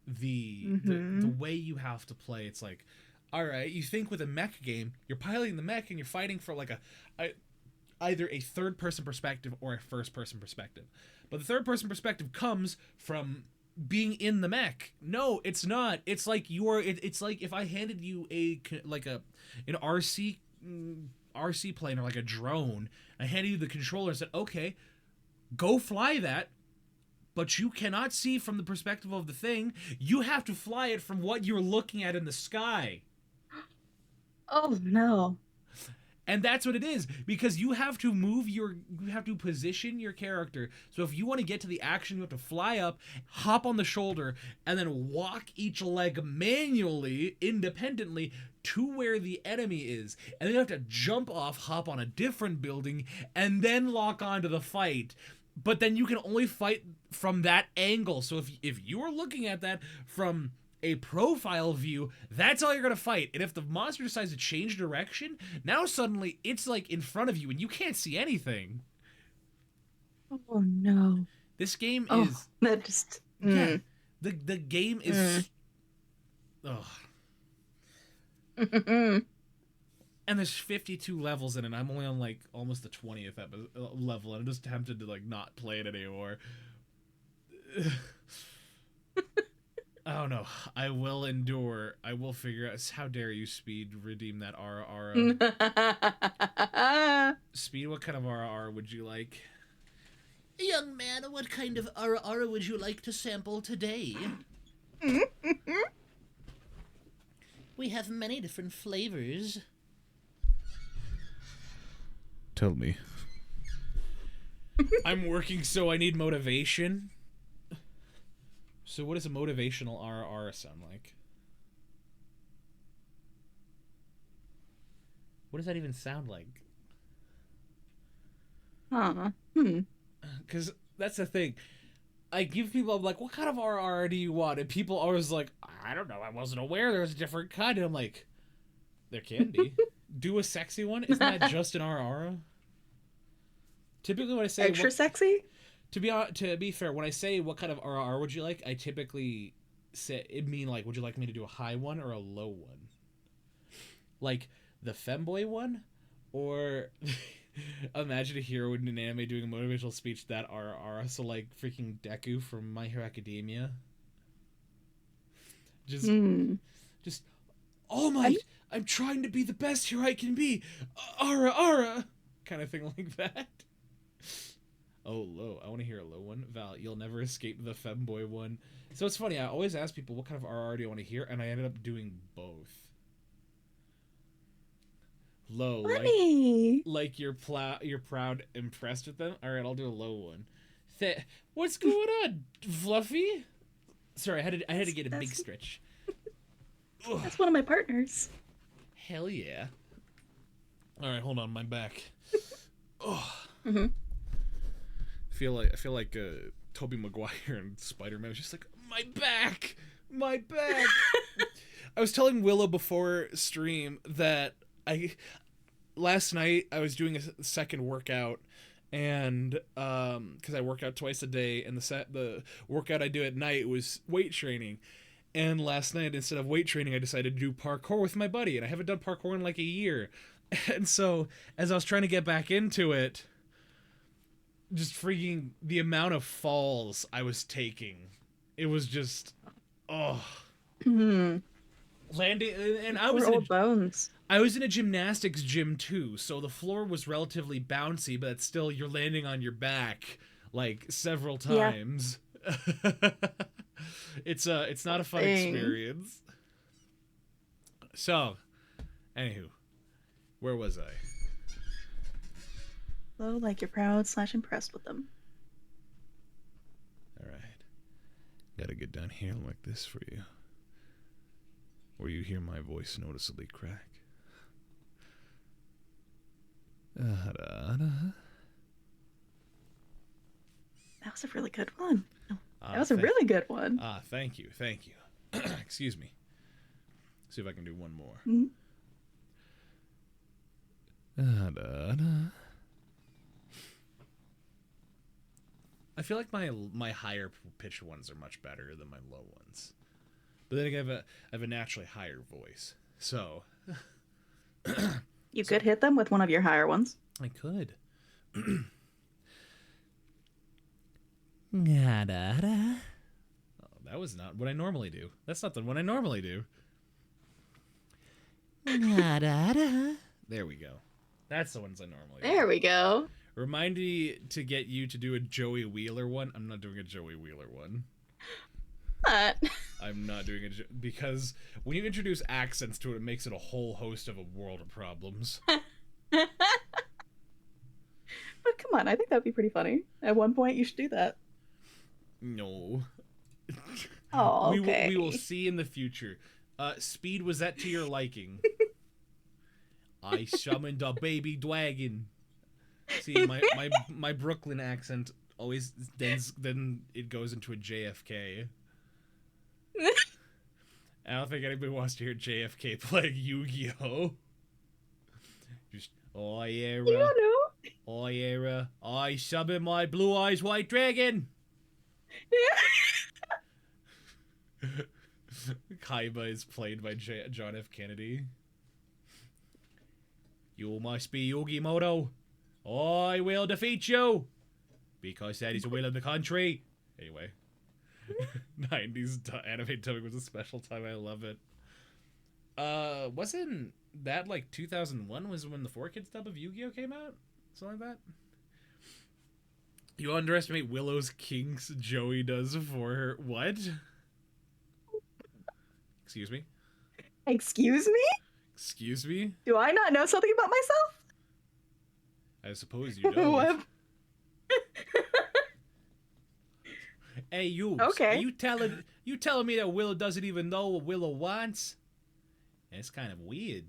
A: The way you have to play, it's like, all right, you think with a mech game, you're piloting the mech and you're fighting for like either a third-person perspective or a first-person perspective. But the third-person perspective comes from being in the mech. No, it's not. It's like it's like if I handed you an RC plane or like a drone, I handed you the controller and said, okay, go fly that, but you cannot see from the perspective of the thing. You have to fly it from what you're looking at in the sky.
B: Oh no.
A: And that's what it is, because you have to position your character. So if you want to get to the action, you have to fly up, hop on the shoulder, and then walk each leg manually, independently, to where the enemy is. And then you have to jump off, hop on a different building, and then lock onto the fight. But then you can only fight from that angle. So if you are looking at that from a profile view, that's all you're gonna fight. And if the monster decides to change direction, now suddenly it's like in front of you and you can't see anything.
B: Oh no.
A: This game
B: Oh,
A: is
B: that just
A: yeah. The game is and there's 52 levels in it. I'm only on like almost the 20th level, and I'm just tempted to like not play it anymore. Oh no, I will endure. I will figure out. How dare you, Speed, redeem that RR. Speed, what kind of RR would you like? Young man, what kind of RR would you like to sample today? We have many different flavors. Tell me. I'm working, so I need motivation. So what does a motivational RR sound like? What does that even sound like? Because that's the thing. I give people, I'm like, what kind of RR do you want? And people always like, I don't know, I wasn't aware there was a different kind. And I'm like, there can be. Do a sexy one? Isn't that just an RR? Typically when I say...
B: Extra sexy?
A: To be fair, when I say what kind of RR would you like, I typically say it mean like, would you like me to do a high one or a low one? Like the femboy one, or imagine a hero in an anime doing a motivational speech that RR. So like freaking Deku from My Hero Academia. Just all might. I'm trying to be the best hero I can be. Ara, kind of thing like that. Oh, low. I want to hear a low one. Val, you'll never escape the femboy one. So it's funny. I always ask people, what kind of RR do you want to hear? And I ended up doing both. Low. Like you're proud, impressed with them? All right, I'll do a low one. What's going on, Fluffy? Sorry, I had to get a big stretch.
B: That's one of my partners.
A: Hell yeah. All right, hold on. My back. Oh. I feel like Tobey Maguire and Spider-Man was just like, my back. I was telling Willow before stream that last night I was doing a second workout, and because I work out twice a day, and the workout I do at night was weight training. And last night, instead of weight training, I decided to do parkour with my buddy, and I haven't done parkour in like a year. And so as I was trying to get back into it, just freaking the amount of falls I was taking, it was just landing. And I was
B: bones.
A: I was in a gymnastics gym too, so the floor was relatively bouncy, but still you're landing on your back like several times. Yeah. It's not a fun experience. So, anywho, where was I?
B: Low, like you're proud / impressed with them.
A: All right. Gotta get down here like this for you, where you hear my voice noticeably crack.
B: That was a really good one. That was a really good one.
A: Thank you. Excuse me. See if I can do one more. I feel like my higher pitched ones are much better than my low ones. But then again, I have a naturally higher voice. So
B: you could hit them with one of your higher ones.
A: I could. Oh, that was not what I normally do. That's not the one I normally do. There we go. That's the ones I normally do.
B: There we go.
A: Remind me to get you to do a Joey Wheeler one. I'm not doing a Joey Wheeler one.
B: What?
A: I'm not doing it because when you introduce accents to it, it makes it a whole host of a world of problems.
B: But come on, I think that'd be pretty funny. At one point, you should do that.
A: No.
B: Oh, okay.
A: We will see in the future. Speed, was that to your liking? I summoned a baby dragon. See, my Brooklyn accent always then it goes into a JFK. I don't think anybody wants to hear JFK playing Yu-Gi-Oh! Just, oh yeah,
B: You don't know.
A: oh yeah, I summon my blue eyes white dragon.
B: Yeah.
A: Kaiba is played by John F. Kennedy. You must be Yugimoto. I will defeat you because that is the will of the country. Anyway. 90s anime dubbing was a special time. I love it. Wasn't that like 2001 was when the 4Kids dub of Yu-Gi-Oh came out? Something like that? You underestimate Willow's kinks Joey does for her. What? Excuse me?
B: Excuse me?
A: Excuse me?
B: Do I not know something about myself?
A: I suppose you don't. Hey, you.
B: Okay.
A: Are you telling me that Willow doesn't even know what Willow wants? It's kind of weird.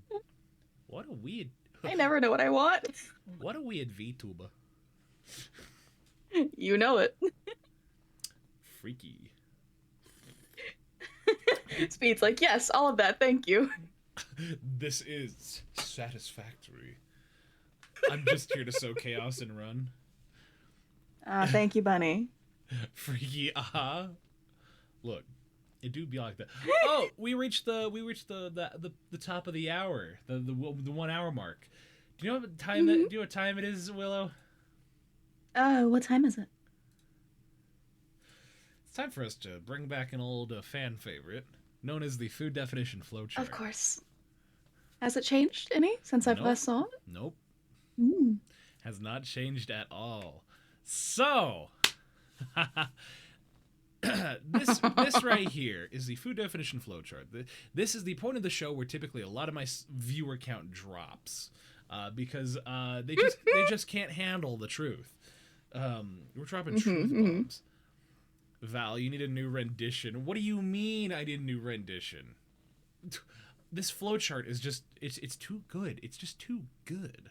A: What a weird.
B: I never know what I want.
A: What a weird VTuber.
B: You know it.
A: Freaky.
B: Speed's like, yes, all of that, thank you.
A: This is satisfactory. I'm just here to sow chaos and run.
B: Thank you, Bunny.
A: Freaky, Look, it do be like that. Oh, we reached the top of the hour, the 1 hour mark. Do you know what time? Do you know what time it is, Willow?
B: What time is it?
A: It's time for us to bring back an old fan favorite, known as the food definition flowchart.
B: Of course. Has it changed any since I've last saw it?
A: Nope.
B: Mm.
A: Has not changed at all. So, this right here is the food definition flowchart. This is the point of the show where typically a lot of my viewer count drops because they just can't handle the truth. We're dropping truth bombs. Val, you need a new rendition. What do you mean I need a new rendition? This flowchart is just it's too good. It's just too good.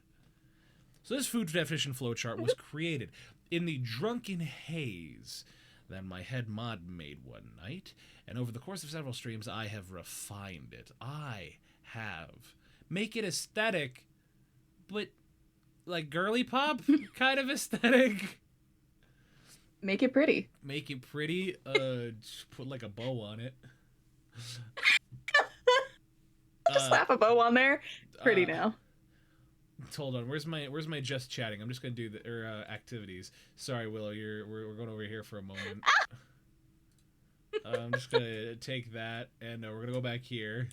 A: So this food definition flowchart was created in the drunken haze that my head mod made one night, and over the course of several streams I have refined it. I have make it aesthetic, but like girly pop kind of aesthetic.
B: Make it pretty.
A: Make it pretty. Just put like a bow on it.
B: Just slap a bow on there. Pretty now.
A: Hold on. Where's my just chatting? I'm just gonna do the activities. Sorry, Willow. We're going over here for a moment. I'm just gonna take that and we're gonna go back here.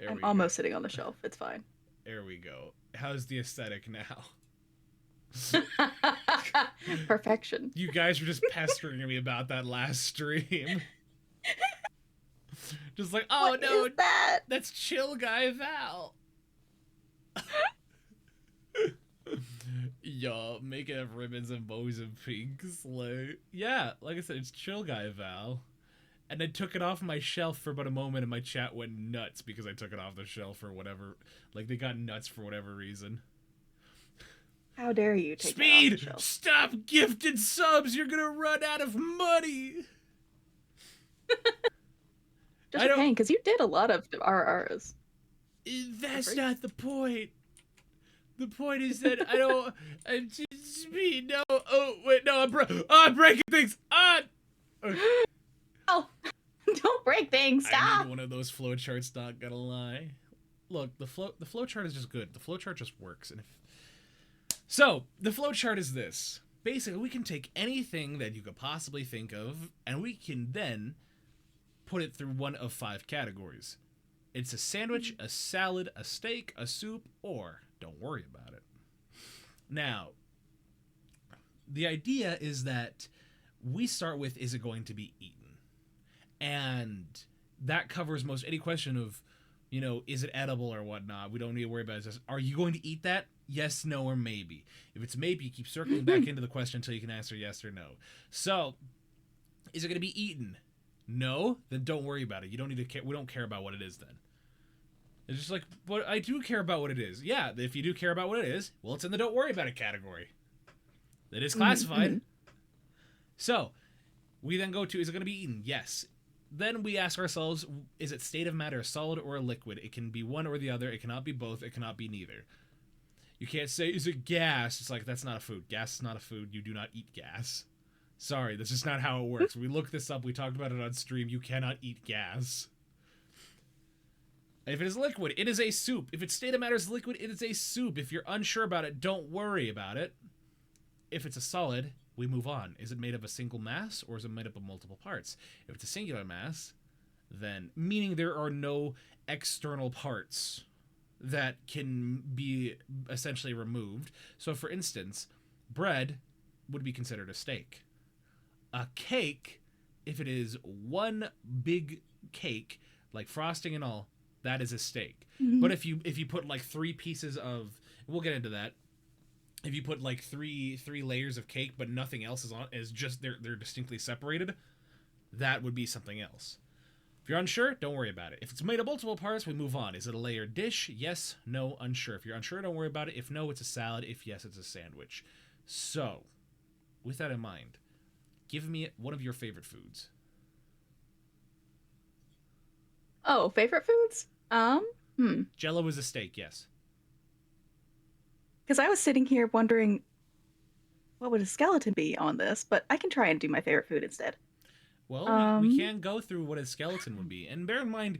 B: I'm almost sitting on the shelf. It's fine.
A: There we go. How's the aesthetic now?
B: Perfection.
A: You guys were just pestering me about that last stream. Just like, oh
B: what
A: no,
B: is that?
A: That's chill guy Val. Yo, make it have ribbons and bows and pinks. Like, yeah, like I said, it's chill guy Val. And I took it off my shelf for about a moment, and my chat went nuts because I took it off the shelf or whatever. Like, they got nuts for whatever reason.
B: How dare you take
A: Speed!
B: that off the shelf?
A: Stop gifted subs! You're gonna run out of money!
B: Just for paying, because you did a lot of RRs.
A: That's not the point. The point is that I don't... Speed, no. Oh, wait, no, I'm breaking things!
B: Oh, don't break things. Stop.
A: I need one of those flowcharts, not gonna lie. Look, the flowchart is just good. The flowchart just works. And so, the flowchart is this. Basically, we can take anything that you could possibly think of, and we can then put it through one of 5 categories. It's a sandwich, a salad, a steak, a soup, or don't worry about it. Now, the idea is that we start with, is it going to be eaten? And that covers most any question of, is it edible or whatnot. We don't need to worry about it. It's just, are you going to eat that? Yes, no, or maybe. If it's maybe, you keep circling back into the question until you can answer yes or no. So, is it going to be eaten? No? Then don't worry about it. You don't need to care. We don't care about what it is then. It's just like, but I do care about what it is. Yeah, if you do care about what it is, well, it's in the don't worry about it category. It is classified. Mm-hmm. So, we then go to, is it going to be eaten? Yes. Then we ask ourselves, is it state of matter, a solid or a liquid? It can be one or the other. It cannot be both. It cannot be neither. You can't say, is it gas? It's like, that's not a food. Gas is not a food. You do not eat gas. Sorry, that's just not how it works. We looked this up. We talked about it on stream. You cannot eat gas. If it is liquid, it is a soup. If its state of matter is liquid, it is a soup. If you're unsure about it, don't worry about it. If it's a solid, we move on. Is it made of a single mass, or is it made up of multiple parts? If it's a singular mass, then meaning there are no external parts that can be essentially removed. So for instance, bread would be considered a steak. A cake, if it is one big cake, like frosting and all, that is a steak. Mm-hmm. But if you put like 3 pieces of, we'll get into that. If you put like three layers of cake, but nothing else is just they're distinctly separated, that would be something else. If you're unsure, don't worry about it. If it's made of multiple parts, we move on. Is it a layered dish? Yes, no, unsure. If you're unsure, don't worry about it. If no, it's a salad. If yes, it's a sandwich. So, with that in mind, give me one of your favorite foods.
B: Oh, favorite foods?
A: Jello is a steak, yes.
B: Because I was sitting here wondering, what would a skeleton be on this? But I can try and do my favorite food instead.
A: Well, we can go through what a skeleton would be. And bear in mind,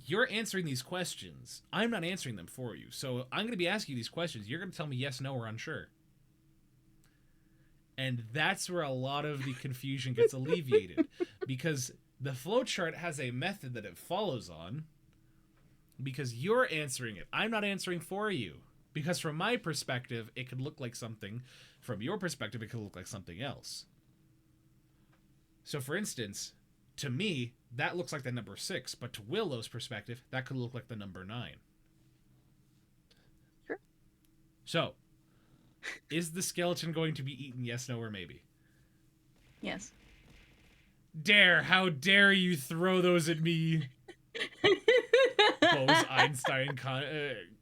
A: you're answering these questions. I'm not answering them for you. So I'm going to be asking you these questions. You're going to tell me yes, no, or unsure. And that's where a lot of the confusion gets alleviated. Because the flowchart has a method that it follows on. Because you're answering it. I'm not answering for you. Because from my perspective, it could look like something. From your perspective, it could look like something else. So, for instance, to me, that looks like the number 6. But to Willow's perspective, that could look like the number 9.
B: Sure.
A: So, is the skeleton going to be eaten? Yes, no, or maybe?
B: Yes.
A: How dare you throw those at me? Bose-Einstein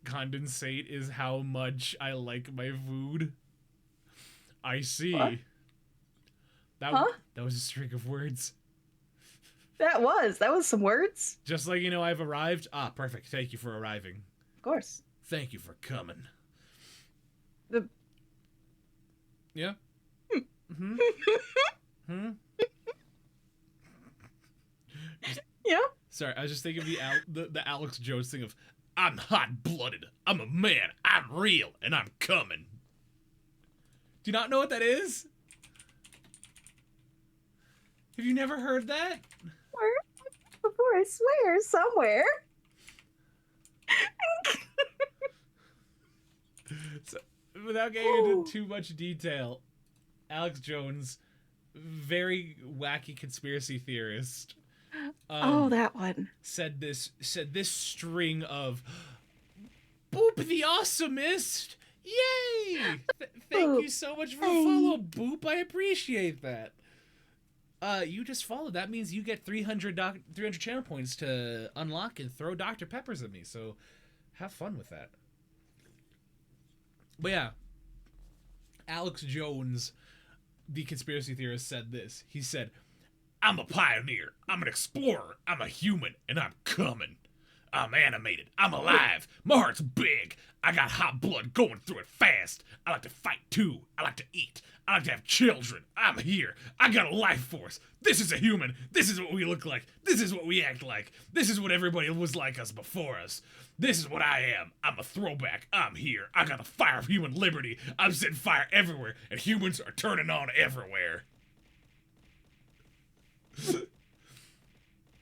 A: condensate is how much I like my food. I see.
B: What?
A: That was a string of words.
B: That was some words.
A: Just like, I've arrived. Ah, perfect. Thank you for arriving.
B: Of course.
A: Thank you for coming. Yeah? Hmm?
B: Yeah?
A: Sorry, I was just thinking of the Alex Jones thing of, I'm hot-blooded, I'm a man, I'm real, and I'm coming. Do you not know what that is? Have you never heard that?
B: Before, I swear, somewhere.
A: So, without getting into too much detail, Alex Jones, very wacky conspiracy theorist.
B: That one.
A: Said this string of Boop the Awesomest. Yay! Thank you so much for the follow, Boop. I appreciate that. You just followed. That means you get 300 channel points to unlock and throw Dr. Peppers at me. So have fun with that. But yeah, Alex Jones, the conspiracy theorist, said this. He said, I'm a pioneer, I'm an explorer, I'm a human, and I'm coming. I'm animated, I'm alive, my heart's big, I got hot blood going through it fast. I like to fight too, I like to eat, I like to have children, I'm here, I got a life force. This is a human, this is what we look like, this is what we act like, this is what everybody was like us before us. This is what I am, I'm a throwback, I'm here, I got the fire of human liberty, I'm setting fire everywhere, and humans are turning on everywhere.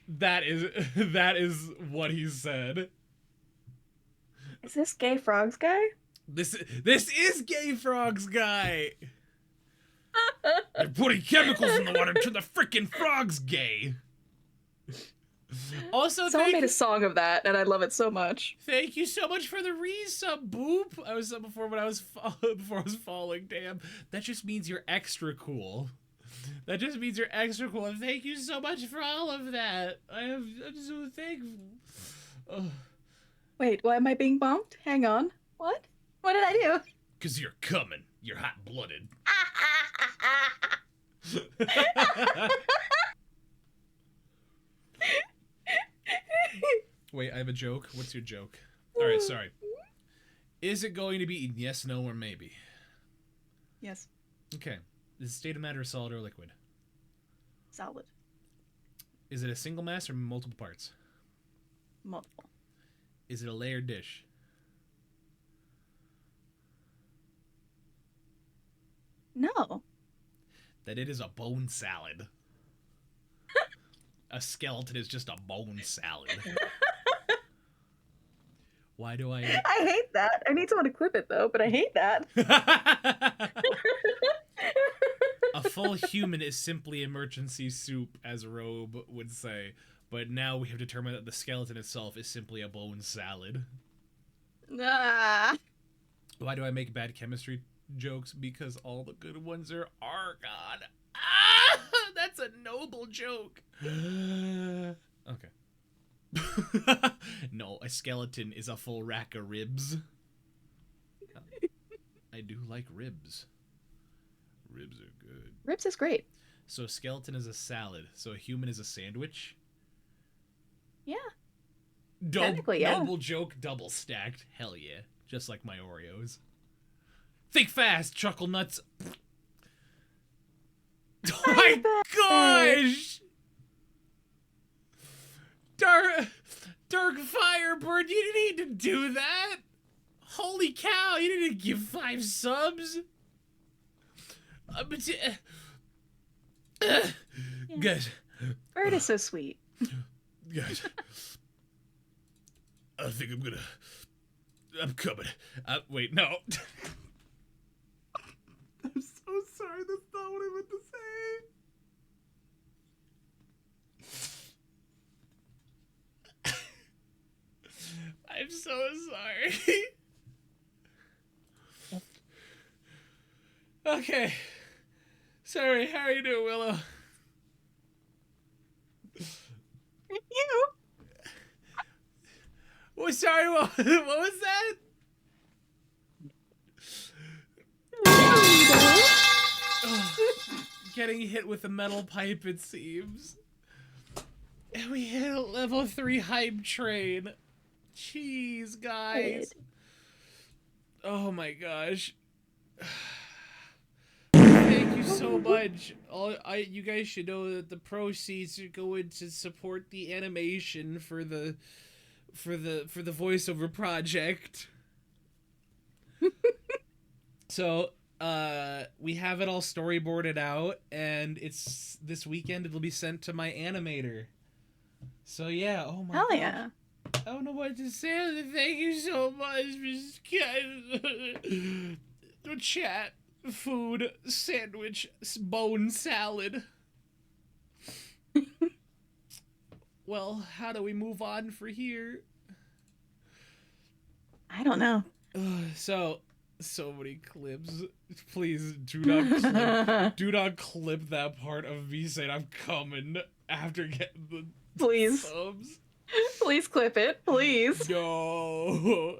A: That is what he said.
B: Is this Gay Frogs guy?
A: This is Gay Frogs guy. They're putting chemicals in the water to the frickin' frogs gay. Also,
B: Someone made a song of that, and I love it so much.
A: Thank you so much for the resub, Boop. I was up before when I was before I was falling. Damn, that just means you're extra cool. That just means you're extra cool. And thank you so much for all of that. I'm so thankful. Ugh.
B: Wait, why am I being bumped? Hang on. What? What did I do?
A: 'Cause you're coming. You're hot-blooded. Wait, I have a joke. What's your joke? All right, sorry. Is it going to be eaten? Yes, no, or maybe?
B: Yes.
A: Okay. Is the state of matter solid or liquid?
B: Solid.
A: Is it a single mass or multiple parts?
B: Multiple.
A: Is it a layered dish?
B: No.
A: That it is a bone salad. A skeleton is just a bone salad. Why do I...
B: I hate that. I need someone to clip it, though, but I hate that.
A: A full human is simply emergency soup, as Robe would say. But now we have determined that the skeleton itself is simply a bone salad.
B: Ah.
A: Why do I make bad chemistry jokes? Because all the good ones are argon. Ah! That's a noble joke. Okay. No, a skeleton is a full rack of ribs. I do like ribs. Ribs are good.
B: Ribs is great.
A: So a skeleton is a salad. So a human is a sandwich?
B: Yeah.
A: Technically,
B: yeah.
A: Noble joke, double stacked. Hell yeah. Just like my Oreos. Think fast, chuckle nuts. Oh my gosh! Dark Firebird, you didn't need to do that! Holy cow, you didn't give 5 subs! Good.
B: Bird is so sweet.
A: Good. I think I'm coming. Wait, no. I'm so sorry, that's not what I meant to say. I'm so sorry. Okay. Sorry, how are you doing, Willow?
B: You?
A: Oh, sorry, what was that? Getting hit with a metal pipe, it seems. And we hit a level 3 hype train. Jeez, guys. Oh my gosh. Thank you so much. You guys should know that the proceeds are going to support the animation for the voiceover project. So, we have it all storyboarded out, and it's this weekend. It'll be sent to my animator. So yeah, oh my god.
B: Hell yeah.
A: I don't know what to say. Thank you so much, the chat, food, sandwich, bone salad. Well, how do we move on for here?
B: I don't know.
A: So many clips. Please do not clip that part of me saying I'm coming after getting the
B: Please.
A: subs.
B: Please clip it. Please.
A: No.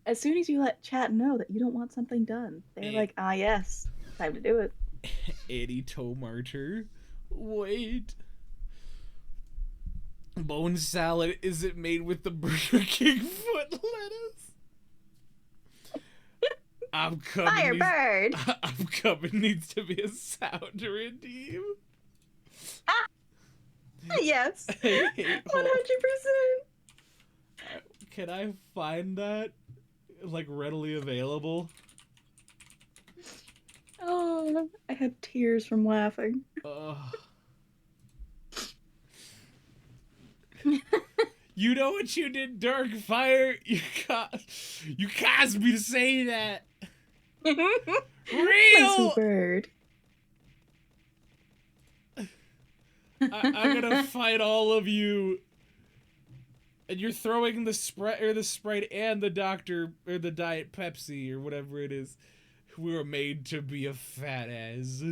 B: As soon as you let chat know that you don't want something done, they're like, ah, yes, time to do it.
A: Eddie Tomarter. Wait. Bone salad, is it made with the Burger King foot lettuce? I'm coming.
B: Firebird.
A: I'm coming needs to be a sound to redeem.
B: Yes. 100%.
A: Can I find that, like, readily available?
B: Oh, I had tears from laughing.
A: You know what you did, Darkfire? You caused me to say that.
B: My sweet
A: Real.
B: bird.
A: I'm gonna fight all of you. And you're throwing the Sprite and the Dr. or the Diet Pepsi or whatever it is. We were made to be a fat ass.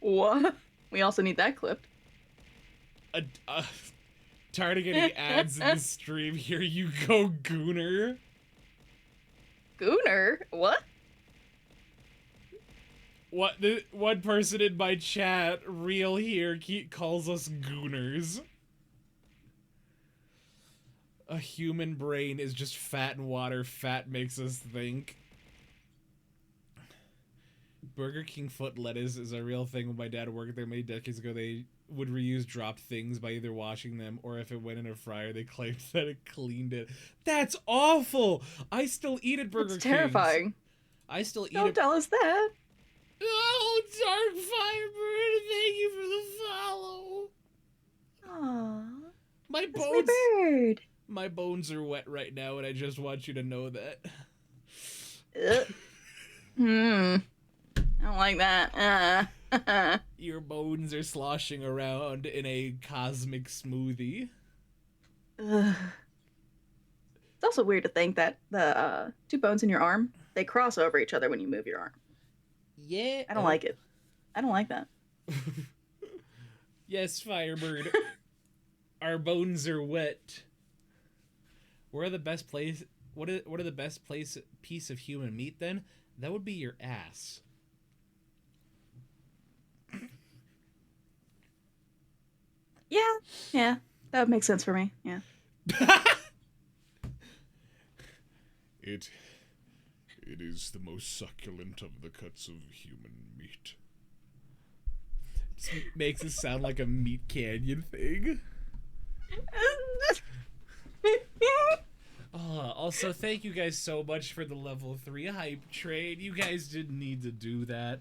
B: What? We also need that clipped.
A: Tired of getting ads in the stream. Here you go, Gooner.
B: Gooner? What?
A: What? One person in my chat, real here, calls us Gooners. A human brain is just fat and water. Fat makes us think. Burger King foot lettuce is a real thing. When my dad worked there many decades ago, they would reuse dropped things by either washing them or if it went in a fryer, they claimed that it cleaned it. That's awful! I still eat at Burger King.
B: It's terrifying.
A: I still eat it.
B: Don't tell us that.
A: Oh, Dark Firebird, thank you for the follow.
B: Aww.
A: My
B: That's
A: bones.
B: my bird.
A: My bones are wet right now, and I just want you to know that.
B: I don't like that.
A: Your bones are sloshing around in a cosmic smoothie.
B: Ugh. It's also weird to think that the two bones in your arm, they cross over each other when you move your arm.
A: Yeah.
B: I don't like it. I don't like that.
A: Yes, Firebird. Our bones are wet. Where are the best place? What are the best piece of human meat then? That would be your ass.
B: Yeah, that would make sense for me. Yeah.
C: It is the most succulent of the cuts of human meat.
A: Just makes it sound like a Meat Canyon thing. Also, thank you guys so much for the level 3 hype train. You guys didn't need to do that.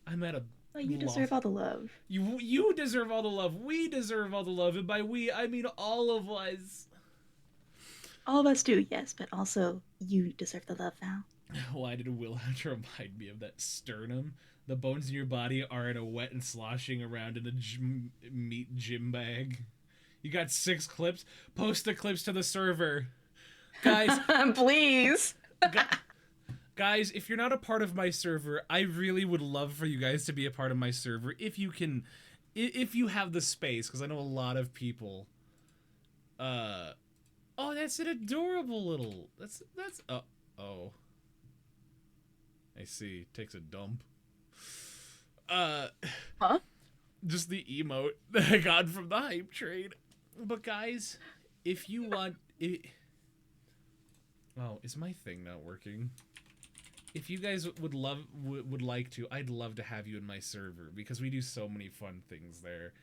A: I'm at a...
B: Well, you deserve all the love.
A: You deserve all the love. We deserve all the love. And by we, I mean all of us.
B: All of us do, yes, but also you deserve the love now.
A: Why did Will have to remind me of that sternum? The bones in your body are in a wet and sloshing around in a meat gym bag. You got 6 clips? Post the clips to the server. Guys.
B: Please.
A: Guys, if you're not a part of my server, I really would love for you guys to be a part of my server. If you can, if you have the space, because I know a lot of people. Oh, that's an adorable little. That's. Oh. I see. Takes a dump.
B: Huh?
A: Just the emote that I got from the hype train. But guys, if you want it. Oh, is my thing not working? If you guys would like to, I'd love to have you in my server because we do so many fun things there,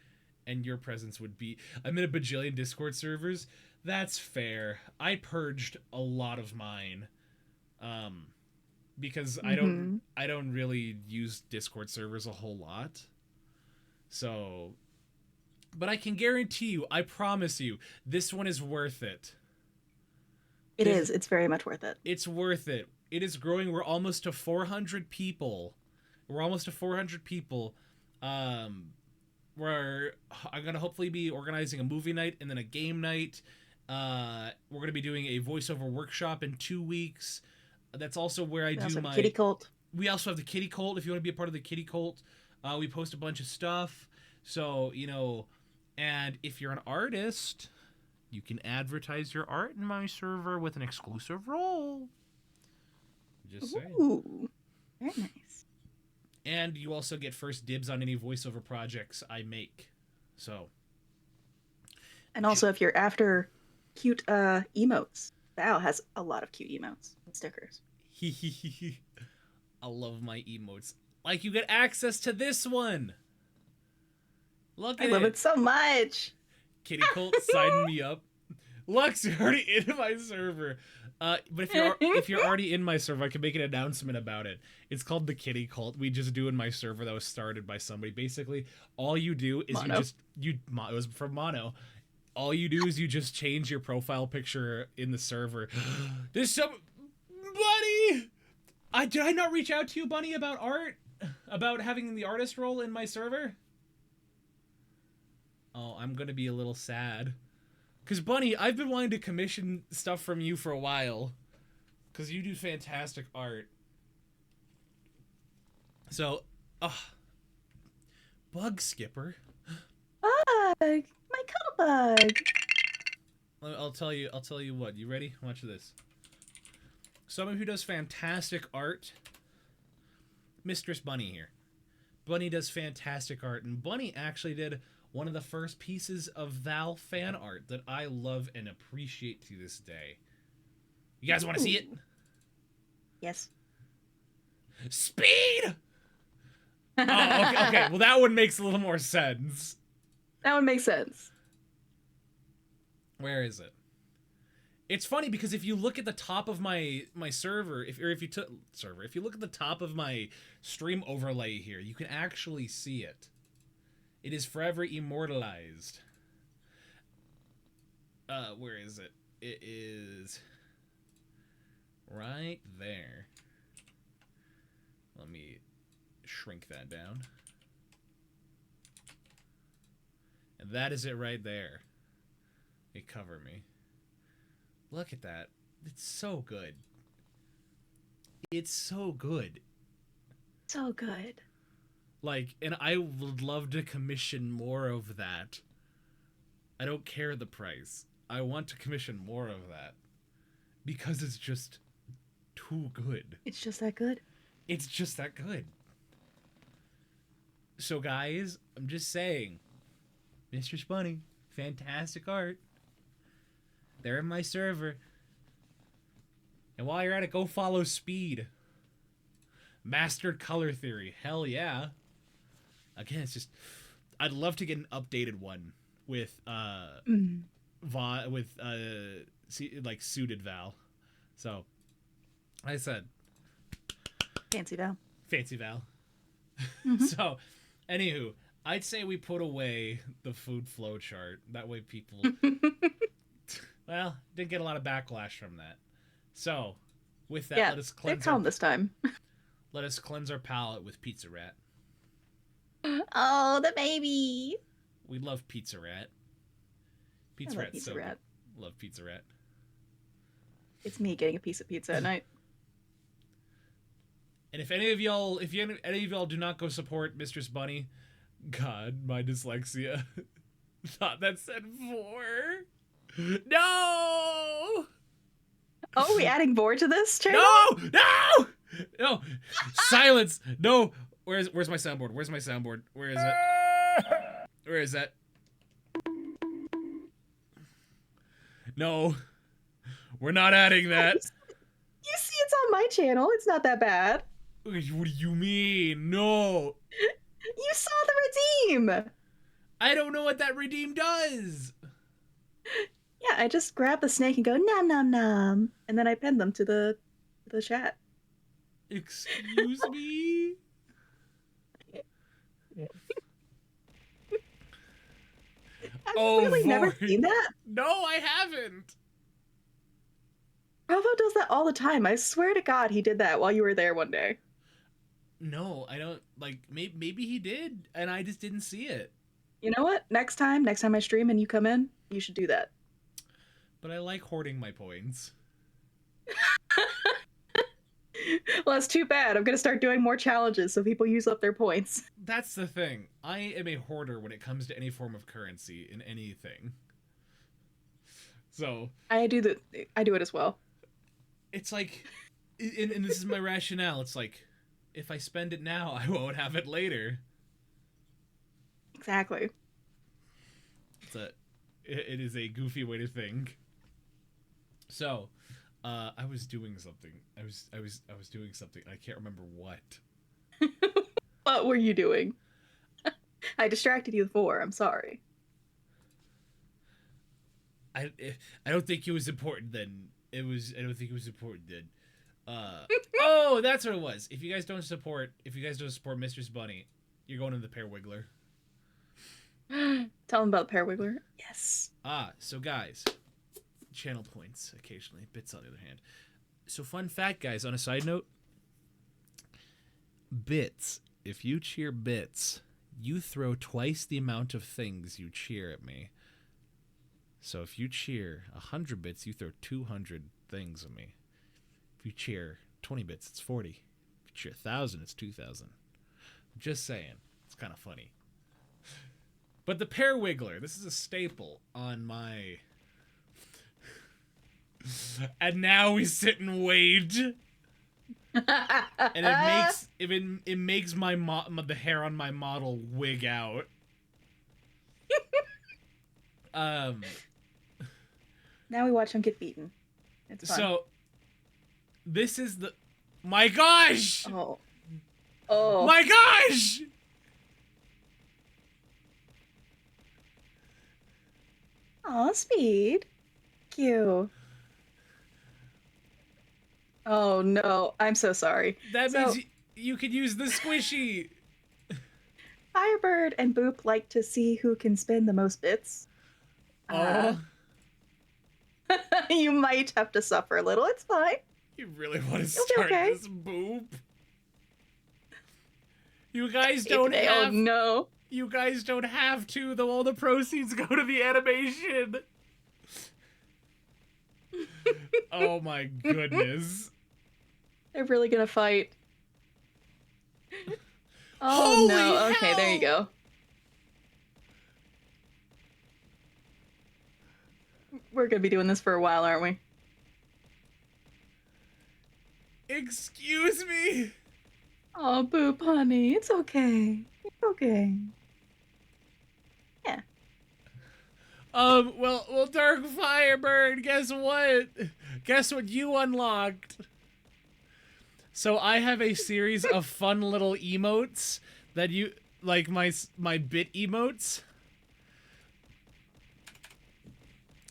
A: and your presence would be. I'm in a bajillion Discord servers. That's fair. I purged a lot of mine, because I don't really use Discord servers a whole lot. So, but I can guarantee you, I promise you, this one is worth it.
B: It is. It's very much worth it.
A: It's worth it. It is growing. We're almost to 400 people. Where I'm going to hopefully be organizing a movie night and then a game night. We're going to be doing a voiceover workshop in 2 weeks. That's also where I do my...
B: Kitty Cult.
A: We also have the Kitty Cult. If you want to be a part of the Kitty Cult, we post a bunch of stuff. So, and if you're an artist, you can advertise your art in my server with an exclusive role. Just saying.
B: Ooh, very nice.
A: And you also get first dibs on any voiceover projects I make. So.
B: And also, if you're after cute emotes, Val has a lot of cute emotes and stickers.
A: I love my emotes. Like, you get access to this one. Look at it.
B: I love it so much.
A: Kitty Cult, sign me up. Lux, you're already in my server. But if you're already in my server, I can make an announcement about it. It's called the Kitty Cult. We just do in my server that was started by somebody. Basically, all you do is
B: Mono.
A: it was from Mono. All you do is you just change your profile picture in the server. There's somebody. Did I not reach out to you, Bunny, about art? About having the artist role in my server? Oh, I'm gonna be a little sad. Because, Bunny, I've been wanting to commission stuff from you for a while. Because you do fantastic art. So, Bug Skipper.
B: Bug! My cuddle bug!
A: I'll tell you what. You ready? Watch this. Someone who does fantastic art. Mistress Bunny here. Bunny does fantastic art. And Bunny actually did one of the first pieces of Val fan art that I love and appreciate to this day. You guys want to see it?
B: Yes.
A: Speed! Oh, okay. Well, that one makes a little more sense.
B: That one makes sense.
A: Where is it? It's funny because if you look at the top of my server, if you look at the top of my stream overlay here, you can actually see it. It is forever immortalized. Where is it? It is right there. Let me shrink that down. And that is it right there. They cover me. Look at that. It's so good. It's so good.
B: So good.
A: Like, and I would love to commission more of that. I don't care the price. I want to commission more of that. Because it's just too good.
B: It's just that good.
A: It's just that good. So guys, I'm just saying. Mr. Bunny, fantastic art. They're in my server. And while you're at it, go follow Speed. Mastered Color Theory. Hell yeah. Again, it's just... I'd love to get an updated one with, like, suited Val. So, like I said...
B: Fancy Val.
A: Fancy Val.
B: Mm-hmm.
A: So, anywho, I'd say we put away the food flow chart. That way people... Well, didn't get a lot of backlash from that. So, with that,
B: Yeah,
A: let us
B: they're
A: cleanse
B: calm this time.
A: let us cleanse our palate with Pizza Rat.
B: Oh, the baby.
A: We love Pizza Rat. Pizza
B: I love
A: Rat's
B: Pizza
A: so
B: Rat.
A: good. Love Pizza Rat.
B: It's me getting a piece of pizza at night.
A: And if any of y'all do not go support Mistress Bunny, God, my dyslexia. Thought that said 4. No!
B: Oh, we adding board to this channel?
A: No! Silence! No! Where's my soundboard? Where's my soundboard? Where is it? Where is that? No. We're not adding that.
B: You see it's on my channel. It's not that bad.
A: What do you mean? No.
B: You saw the redeem.
A: I don't know what that redeem does.
B: Yeah, I just grab the snake and go nom nom nom, and then I pin them to the chat.
A: Excuse me?
B: Have you really never seen that?
A: No, I haven't.
B: Bravo does that all the time. I swear to God, he did that while you were there one day.
A: No, I don't. Like, maybe he did, and I just didn't see it.
B: You know what? Next time I stream and you come in, you should do that.
A: But I like hoarding my points.
B: Well, that's too bad. I'm gonna start doing more challenges so people use up their points.
A: That's the thing. I am a hoarder when it comes to any form of currency in anything. So
B: I do it as well.
A: it's like, and this is my rationale. It's like, if I spend it now, I won't have it later.
B: Exactly.
A: It is a goofy way to think. So, I was doing something. I was doing something. I can't remember what.
B: What were you doing? I distracted you before. I'm sorry.
A: I don't think it was important then. I don't think it was important then. Oh, that's what it was. If you guys don't support Mistress Bunny, you're going to the Pear Wiggler.
B: Tell them about the Pear Wiggler. Yes.
A: So guys, channel points occasionally, bits on the other hand. So fun fact, guys, on a side note, bits. If you cheer bits, you throw twice the amount of things you cheer at me. So if you cheer 100 bits, you throw 200 things at me. If you cheer 20 bits, it's 40. If you cheer 1,000, it's 2,000. I'm just saying. It's kind of funny. But the pear wiggler, this is a staple on my... And now we sit and wait. And it makes my the hair on my model wig out.
B: Now we watch him get beaten. It's fun.
A: So this is the... My gosh!
B: Oh.
A: My gosh!
B: Aw, Speed. Cute. Oh no, I'm so sorry.
A: That means you could use the squishy.
B: Firebird and Boop like to see who can spin the most bits.
A: Oh.
B: You might have to suffer a little. It's fine.
A: You really want to
B: You'll be
A: start
B: okay.
A: this, Boop? You guys don't have...
B: Oh no.
A: You guys don't have to, though all the proceeds go to the animation. Oh my goodness.
B: They're really gonna fight. Oh
A: Holy
B: no. Okay,
A: hell!
B: there you go. We're gonna be doing this for a while, aren't we?
A: Excuse me?
B: Oh, Boop, honey. It's okay. It's okay. Yeah.
A: Well, Dark Firebird, guess what? Guess what you unlocked? So I have a series of fun little emotes that you... Like, my bit emotes.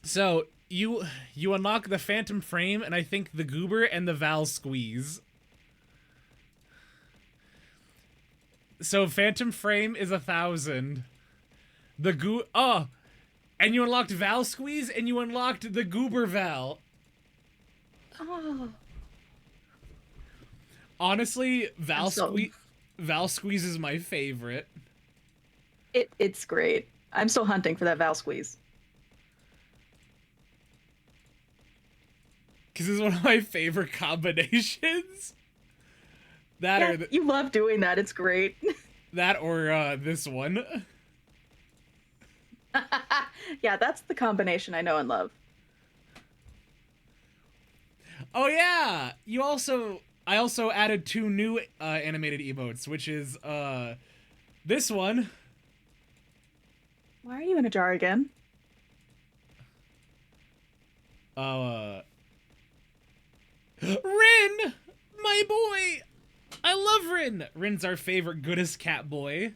A: So, you unlock the Phantom Frame, and I think the Goober and the Val Squeeze. So, Phantom Frame is 1,000. And you unlocked Val Squeeze, and you unlocked the Goober Val.
B: Oh.
A: Honestly, Val Squeeze is my favorite.
B: It's great. I'm still hunting for that Val Squeeze.
A: Because it's one of my favorite combinations.
B: You love doing that. It's great.
A: That or this one.
B: Yeah, that's the combination I know and love.
A: Oh yeah! I also added 2 new animated emotes, which is this one.
B: Why are you in a jar again?
A: Rin! My boy! I love Rin! Rin's our favorite goodest cat boy.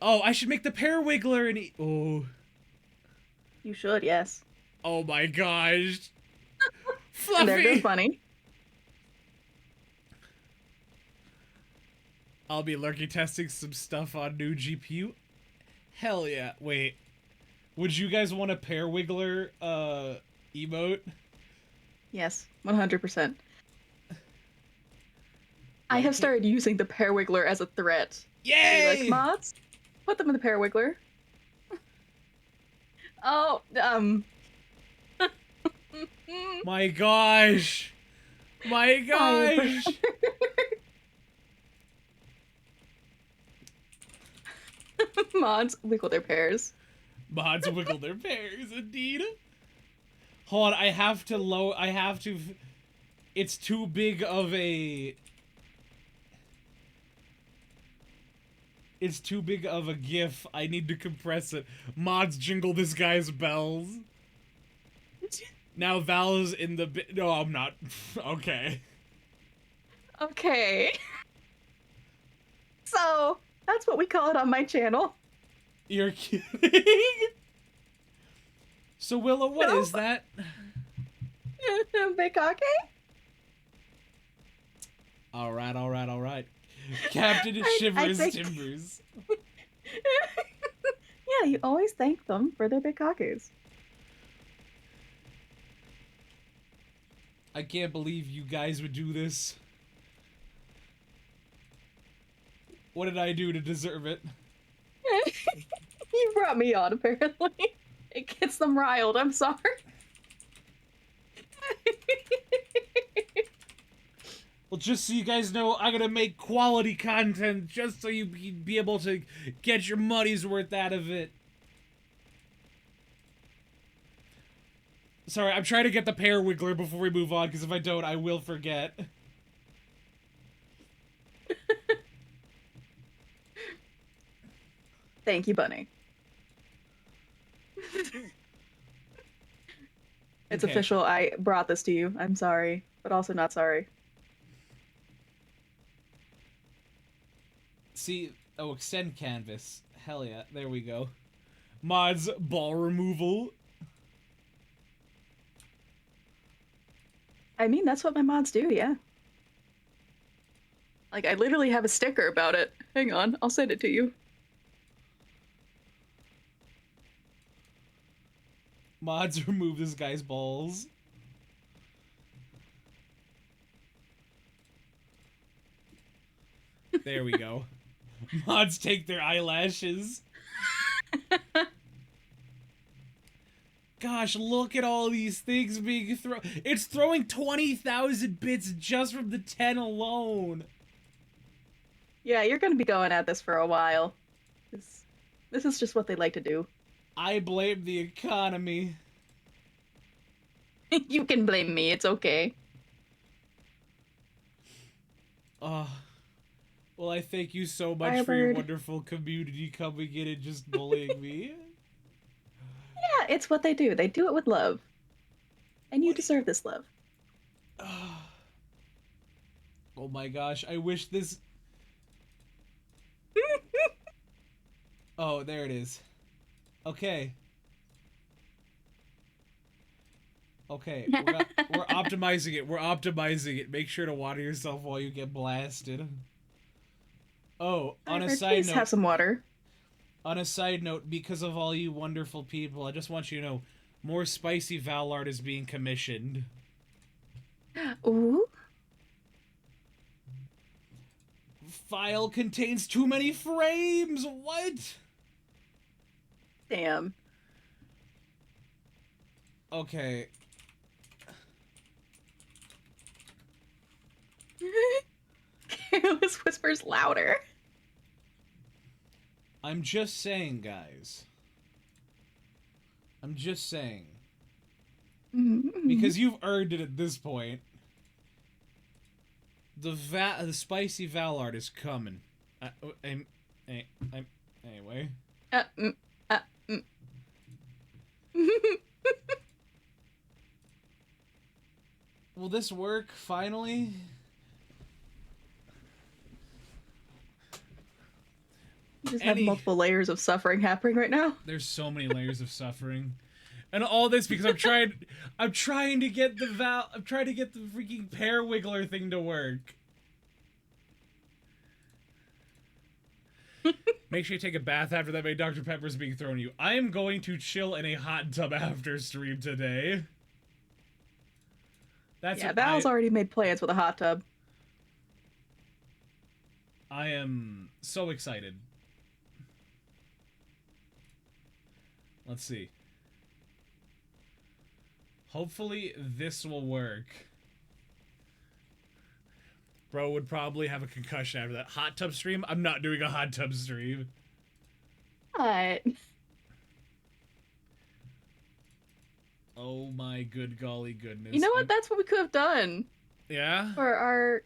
A: Oh, I should make the pear wiggler and oh.
B: You should, yes.
A: Oh my gosh. Fluffy!
B: And there goes Bunny.
A: I'll be lurky testing some stuff on new GPU. Hell yeah. Wait. Would you guys want a pear wiggler emote?
B: Yes, 100%. I have started using the pear wiggler as a threat.
A: Yay!
B: Like, mods, put them in the pear wiggler. Oh,
A: My gosh! My gosh!
B: Mods wiggle their pears.
A: Mods wiggle their pears, indeed. Hold on, I have to... It's too big of a... It's too big of a GIF. I need to compress it. Mods jingle this guy's bells. Now Val's in the... No, I'm not. Okay.
B: Okay. So, that's what we call it on my channel.
A: You're kidding? So, Willow, what is that?
B: Bikake?
A: Alright. Captain Shivers Timbers.
B: Yeah, you always thank them for their bikakes.
A: I can't believe you guys would do this. What did I do to deserve it?
B: You brought me on, apparently. It gets them riled. I'm sorry.
A: Well, just so you guys know, I'm gonna make quality content just so you be able to get your money's worth out of it. Sorry, I'm trying to get the pear wiggler before we move on, because if I don't, I will forget.
B: Thank you, Bunny. It's
A: Okay.
B: official. I brought this to you. I'm sorry, but also not sorry.
A: See, oh, extend canvas. Hell yeah, there we go. Mods, ball removal.
B: I mean, that's what my mods do, yeah. Like, I literally have a sticker about it. Hang on, I'll send it to you.
A: Mods, remove this guy's balls. There we go. Mods, take their eyelashes. Gosh, look at all these things being thrown. It's throwing 20,000 bits just from the 10 alone.
B: Yeah, you're gonna be going at this for a while. This is just what they like to do.
A: I blame the economy.
B: You can blame me, it's okay.
A: Well, I thank you so much for your
B: Firebird.
A: wonderful community coming in and just bullying me.
B: Yeah, it's what they do. They do it with love. And you deserve this love.
A: Oh my gosh, I wish this... Oh, there it is. Okay. Okay, we're optimizing it. We're optimizing it. Make sure to water yourself while you get blasted. Oh, on a
B: Firebird,
A: side
B: please
A: note...
B: have some water.
A: On a side note, because of all you wonderful people, I just want you to know, more spicy Val art is being commissioned.
B: Ooh.
A: File contains too many frames! What?
B: Damn.
A: Okay.
B: Careless whispers louder.
A: I'm just saying, guys. I'm just saying. Because you've earned it at this point. The spicy Val art is coming. Anyway. Will this work, finally?
B: You just have multiple layers of suffering happening right now.
A: There's so many layers of suffering. And all this because I'm trying to get the freaking pear wiggler thing to work. Make sure you take a bath after that. My Dr. Pepper's being thrown at you. I am going to chill in a hot tub after stream today.
B: Val's already made plans with a hot tub.
A: I am so excited. Let's see. Hopefully this will work. Bro would probably have a concussion after that. Hot tub stream? I'm not doing a hot tub stream.
B: What?
A: Oh my good golly goodness.
B: You know what? That's what we could have done.
A: Yeah?
B: For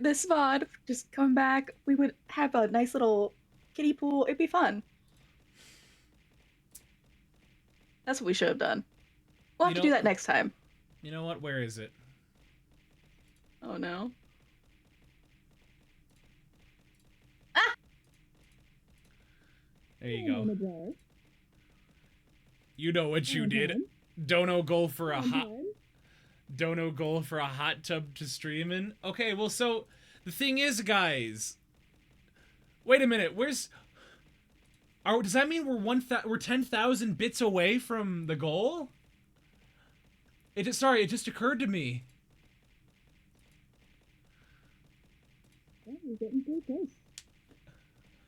B: this VOD, just come back. We would have a nice little kiddie pool. It'd be fun. That's what we should have done. We'll have to do that next time.
A: You know what? Where is it?
B: Oh no.
A: There you go. You know what you did. Dono goal for a hot tub to stream in. Okay, well, so the thing is, guys. Wait a minute. Does that mean we're 10,000 bits away from the goal? It just occurred to me.
B: Oh, you're getting pretty close.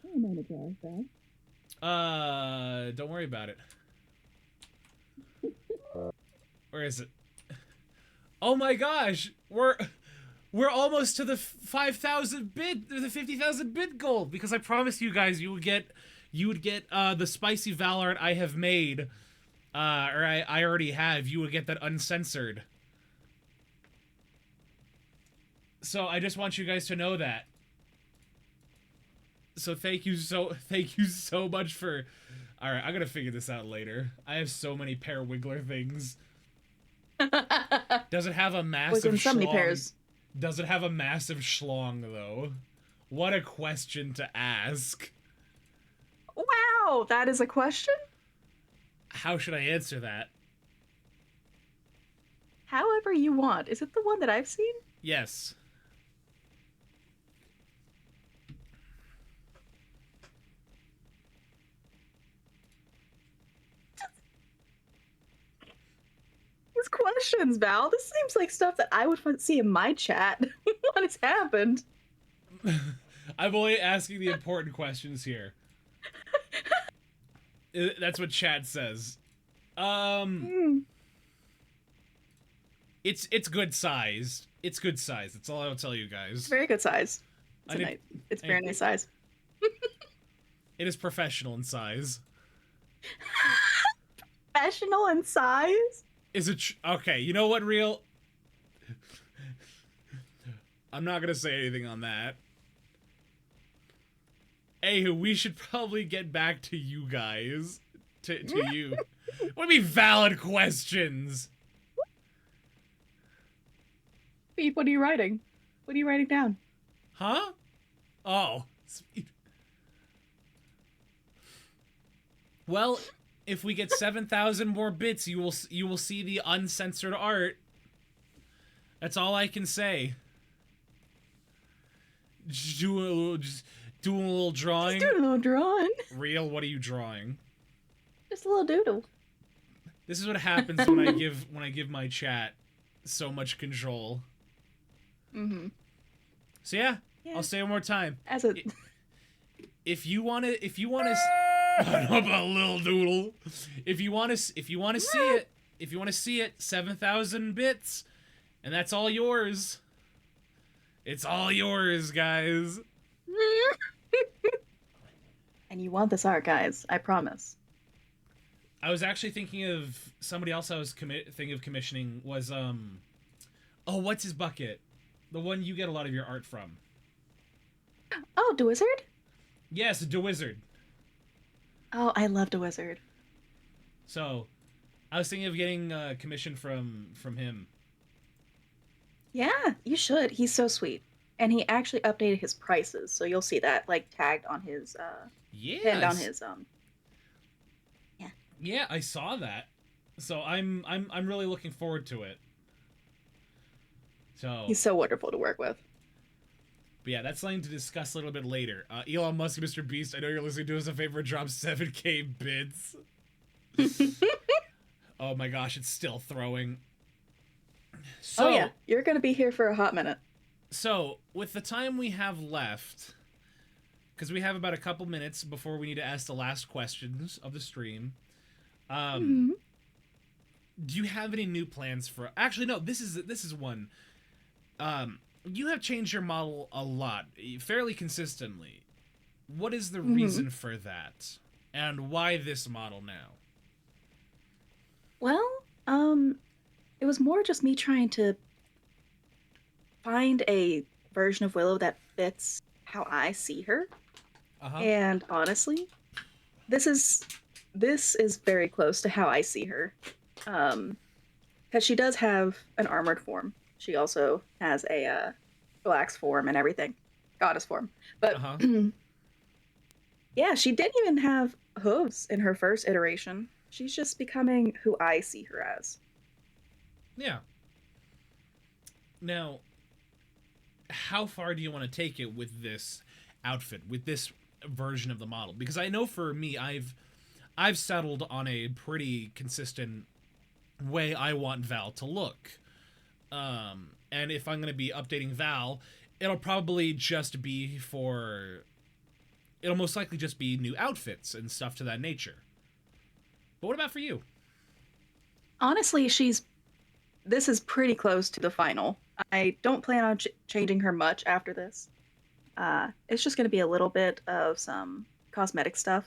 B: Oh, I'm on a jar, Val.
A: Don't worry about it. Where is it? Oh my gosh, we're almost to the 5,000 bit, the 50,000 bit goal, because I promised you guys you would get the spicy Valorant I have made, or I already have. You would get that uncensored. So I just want you guys to know that. So thank you so much for. All right, I'm gonna figure this out later. I have so many pair wiggler things. Does it have a massive
B: Wiggling so many
A: schlong?
B: pairs.
A: Does it have a massive schlong though? What a question to ask.
B: Wow, that is a question?
A: How should I answer that?
B: However you want. Is it the one that I've seen?
A: Yes.
B: These questions, Val. This seems like stuff that I would see in my chat. What has happened?
A: I'm only asking the important questions here. That's what chat says. It's good size. It's good size. That's all I'll tell you guys.
B: It's very good size. It's very nice size.
A: It is professional in size.
B: Professional in size?
A: Is it okay? You know what, Real? I'm not gonna say anything on that. Anywho, we should probably get back to you guys. To you. What do you mean valid questions?
B: Pete, what are you writing? What are you writing down?
A: Huh? Oh, sweet. Well, if we get 7,000 more bits, you will see the uncensored art. That's all I can say. Just doing a little drawing.
B: Just doing a little drawing.
A: Real, what are you drawing?
B: Just a little doodle.
A: This is what happens when I give my chat so much control.
B: Mm-hmm.
A: So yeah, I'll say it one more time. If you wanna a little doodle. If you wanna see it, 7,000 bits, and that's all yours. It's all yours, guys.
B: And you want this art, guys. I promise.
A: I was actually thinking of somebody else I was thinking of commissioning was oh, what's his bucket? The one you get a lot of your art from.
B: Oh, the wizard?
A: Yes, the wizard.
B: Oh, I loved a wizard.
A: So, I was thinking of getting a commission from him.
B: Yeah, you should. He's so sweet. And he actually updated his prices, so you'll see that like tagged on his pinned on his Yeah.
A: Yeah, I saw that. So I'm really looking forward to it. So
B: he's so wonderful to work with.
A: But yeah, that's something to discuss a little bit later. Elon Musk, Mr. Beast, I know you're listening to us a favor, drop 7K bits. Oh my gosh, it's still throwing. So,
B: oh yeah, you're gonna be here for a hot minute.
A: So, with the time we have left, because we have about a couple minutes before we need to ask the last questions of the stream, do you have any new plans for... Actually, no, this is one. You have changed your model a lot, fairly consistently. What is the reason for that? And why this model now?
B: Well, it was more just me trying to find a version of Willow that fits how I see her. And honestly, this is very close to how I see her. Because she does have an armored form. She also has a relaxed form and everything. Goddess form. But yeah, she didn't even have hooves in her first iteration. She's just becoming who I see her as.
A: Yeah. Now, how far do you want to take it with this outfit, with this version of the model? Because I know for me, I've settled on a pretty consistent way I want Val to look. And if I'm going to be updating Val, it'll probably just be it'll most likely just be new outfits and stuff to that nature. But what about for you?
B: Honestly, this is pretty close to the final. I don't plan on changing her much after this. It's just going to be a little bit of some cosmetic stuff,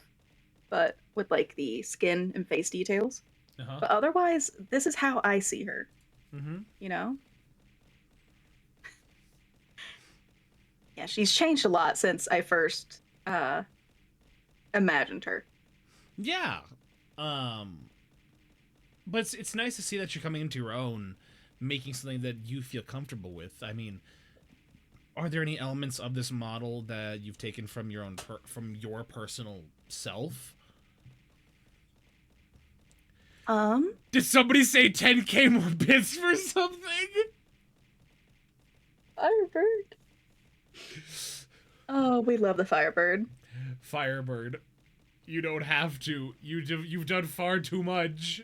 B: but with like the skin and face details. But otherwise, this is how I see her. You know? Yeah, she's changed a lot since I first imagined her.
A: Yeah. But it's nice to see that you're coming into your own, making something that you feel comfortable with. I mean, are there any elements of this model that you've taken from your own from your personal self? Did somebody say 10K more bits for something?
B: Firebird. Oh, we love the Firebird.
A: Firebird, you don't have to. You've done far too much.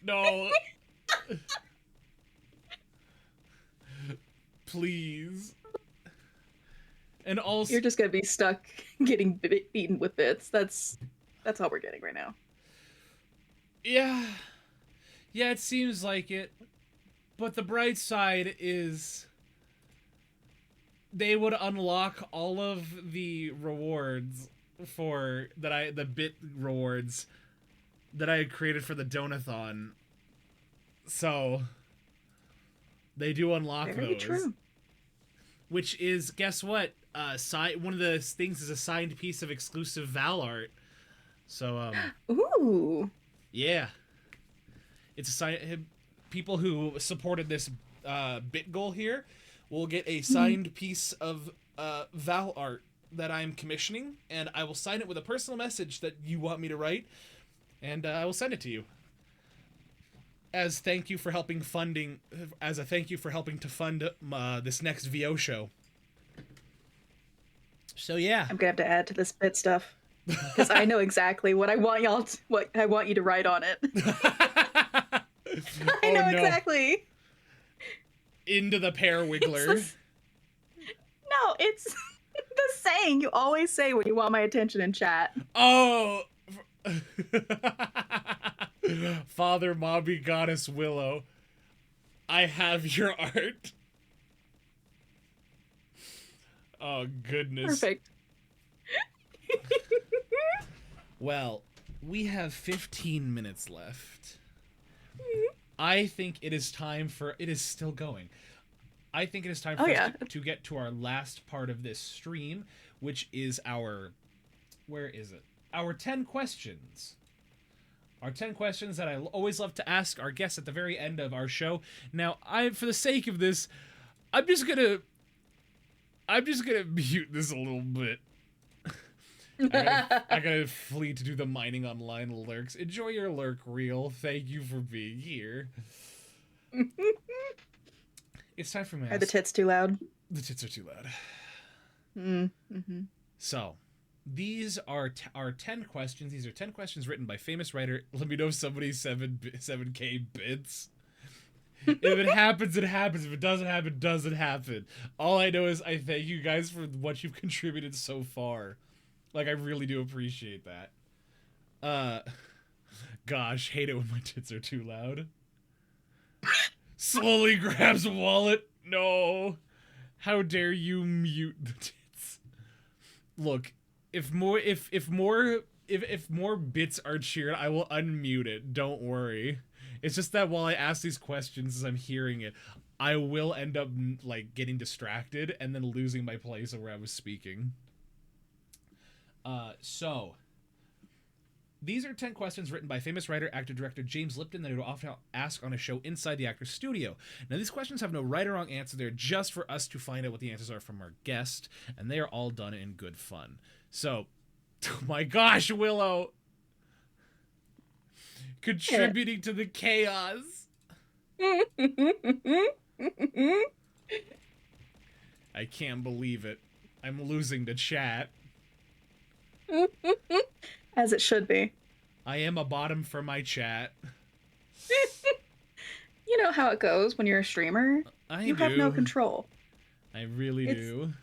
A: No. Please. And also,
B: you're just gonna be stuck getting beaten with bits. That's all we're getting right now.
A: Yeah, it seems like it. But the bright side is they would unlock all of the rewards the bit rewards that I had created for the Donathon. So they do unlock
B: Very
A: those.
B: true.
A: Which is, guess what? One of the things is a signed piece of exclusive Val art. So
B: ooh.
A: Yeah. It's a sign. People who supported this bit goal here will get a signed piece of Val art that I'm commissioning, and I will sign it with a personal message that you want me to write, and I will send it to you. As a thank you for helping to fund this next VO show. So yeah,
B: I'm gonna have to add to this bit stuff because I know exactly what I want what I want you to write on it. I know exactly.
A: Into the pear wiggler.
B: No, it's the saying you always say when you want my attention in chat.
A: Oh. Father, Mommy, Goddess, Willow, I have your art. Oh, goodness.
B: Perfect.
A: Well, we have 15 minutes left. I think it is time for... It is still going. I think it is time for us to get to our last part of this stream, which is our... Where is it? Our 10 questions. Our 10 questions that I always love to ask our guests at the very end of our show. Now, for the sake of this, I'm just gonna mute this a little bit. I gotta flee to do the mining online lurks. Enjoy your lurk reel. Thank you for being here. It's time for me.
B: Are the tits too loud?
A: The tits are too loud.
B: Mm-hmm.
A: So, these are our 10 questions. These are 10 questions written by famous writer. Let me know if somebody's 7K bits. If it happens, it happens. If it doesn't happen, it doesn't happen. All I know is I thank you guys for what you've contributed so far. Like, I really do appreciate that. Gosh, hate it when my tits are too loud. Slowly grabs a wallet. No. How dare you mute the tits? Look, if more bits are cheered, I will unmute it. Don't worry. It's just that while I ask these questions as I'm hearing it, I will end up like getting distracted and then losing my place of where I was speaking. So these are 10 questions written by famous writer, actor, director James Lipton that he would often ask on a show inside the actor's studio. Now, these questions have no right or wrong answer. They're just for us to find out what the answers are from our guest, and they are all done in good fun. So, oh my gosh, Willow! Contributing to the chaos! I can't believe it. I'm losing to chat.
B: As it should be.
A: I am a bottom for my chat.
B: You know how it goes when you're a streamer. You have no control.
A: I really do.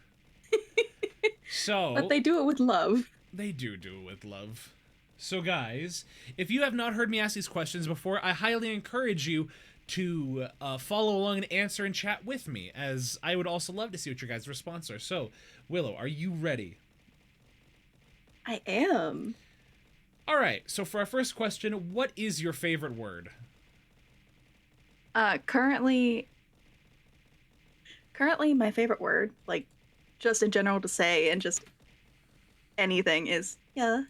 A: So,
B: but they do it with love.
A: They do it with love. So guys, if you have not heard me ask these questions before, I highly encourage you to follow along and answer in chat with me, as I would also love to see what your guys' response are. So, Willow, are you ready?
B: I am.
A: All right, so for our first question, what is your favorite word?
B: Currently my favorite word, like, just in general to say and just anything, is yeah.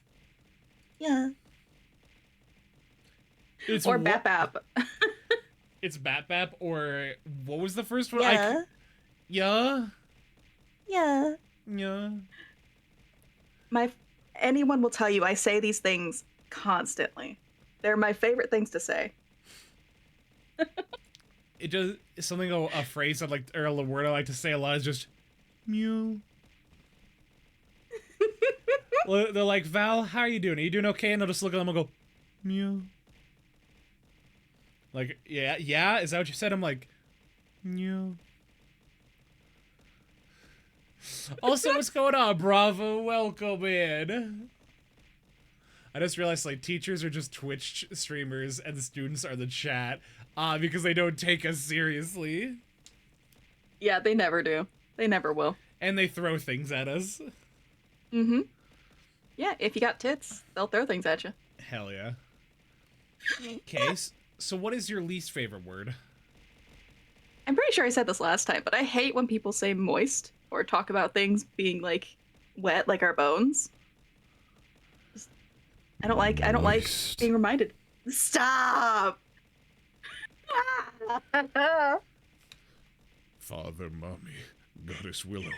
A: It's
B: or bap bap.
A: It's bap bap, or what was the first one?
B: Yeah.
A: Yeah.
B: Anyone will tell you I say these things constantly. They're my favorite things to say.
A: It does something, a phrase I like, or a word I like to say a lot is just mew. Well, they're like, Val, how are you doing? Are you doing okay? And I'll just look at them and go, mew. Like, yeah, is that what you said? I'm like, mew. Also, what's going on, Bravo? Welcome in. I just realized, like, teachers are just Twitch streamers and the students are the chat, because they don't take us seriously.
B: Yeah, they never do. They never will.
A: And they throw things at us.
B: Mm-hmm. Yeah, if you got tits, they'll throw things at you.
A: Hell yeah. Okay, so what is your least favorite word?
B: I'm pretty sure I said this last time, but I hate when people say moist or talk about things being, like, wet, like our bones. I don't like being reminded. Stop!
C: Father, Mommy, Goddess Willow,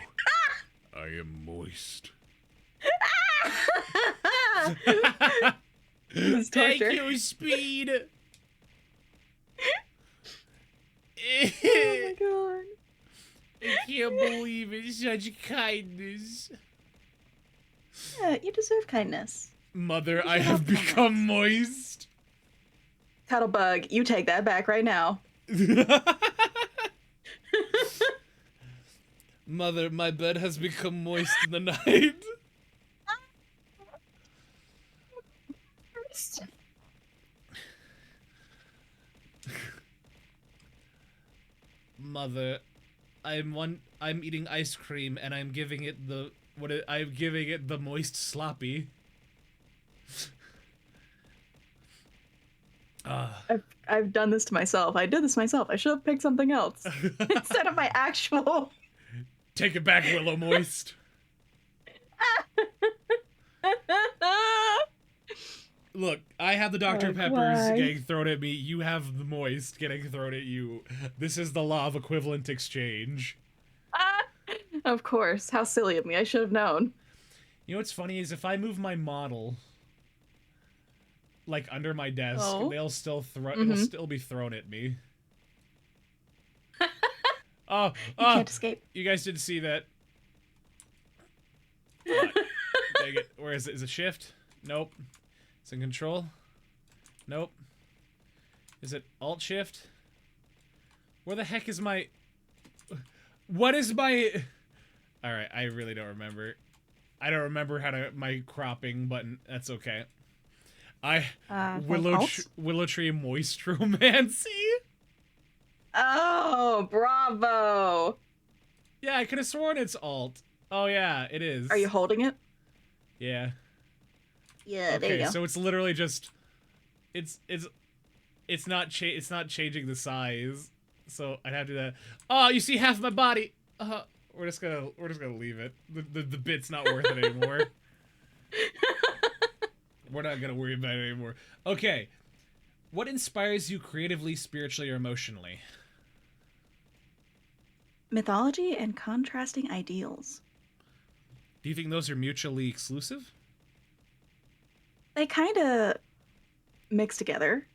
C: I am moist.
B: This is
A: Thank
B: torture.
A: you, Speed!
B: Oh my god.
A: I can't believe it. Such kindness.
B: Yeah, you deserve kindness.
A: Mother, I have become moist.
B: Cuddlebug, you take that back right now.
A: Mother, my bed has become moist in the night. Mother, I'm eating ice cream and I'm giving it the moist sloppy.
B: I've done this to myself. I did this myself. I should have picked something else instead of my actual.
A: Take it back, Willow Moist. Look, I have the Dr. Peppers getting thrown at me. You have the Moist getting thrown at you. This is the law of equivalent exchange.
B: Of course. How silly of me. I should have known.
A: You know what's funny is if I move my model, like, under my desk, they'll still it'll still be thrown at me.
B: You can't escape.
A: You guys didn't see that. Dang it. Where is it? Is it shift? Nope. It's in control? Nope. Is it alt shift? Where the heck is my... What is my... Alright, I really don't remember. I don't remember how to... my cropping button. That's okay. Willow Tree Neccromancy?
B: Oh, bravo!
A: Yeah, I could have sworn it's alt. Oh yeah, it is.
B: Are you holding it?
A: Yeah.
B: Yeah,
A: Okay,
B: there you go.
A: so it's literally just... It's not changing the size. So I'd have to do that. Oh, you see half my body! We're just gonna leave it. The bit's not worth it anymore. We're not gonna worry about it anymore. Okay. What inspires you creatively, spiritually, or emotionally?
B: Mythology and contrasting ideals.
A: Do you think those are mutually exclusive?
B: They kind of mix together.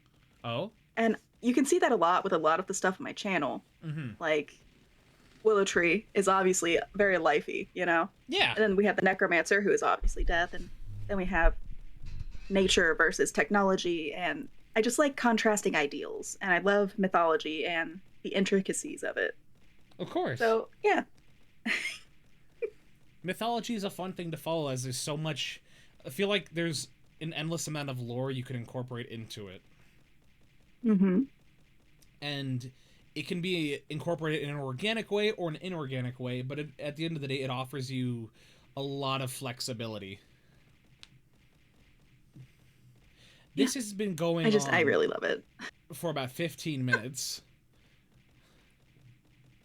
A: Oh?
B: And you can see that a lot with a lot of the stuff on my channel.
A: Mm-hmm.
B: Like, Willow Tree is obviously very lifey, you know?
A: Yeah.
B: And then we have the necromancer, who is obviously death, and then we have nature versus technology, and I just like contrasting ideals, and I love mythology and the intricacies of it.
A: Of course.
B: So yeah.
A: Mythology is a fun thing to follow, as there's so much. I feel like there's an endless amount of lore you can incorporate into it.
B: Mm-hmm.
A: And it can be incorporated in an organic way or an inorganic way, but at the end of the day, it offers you a lot of flexibility. This has been going on.
B: I really love it.
A: For about 15 minutes.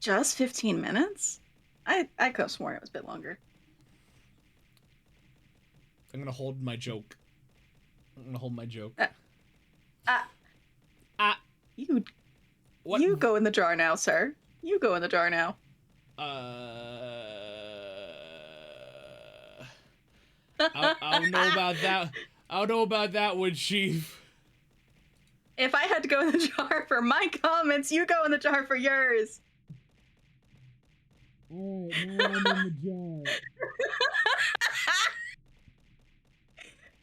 B: Just 15 minutes? I could have sworn it was a bit longer.
A: I'm gonna hold my joke.
B: You go in the jar now, sir. You go in the jar now.
A: I don't know about that. I don't know about that one, Chief.
B: If I had to go in the jar for my comments, you go in the jar for yours.
A: Alright, now I'm in the jar.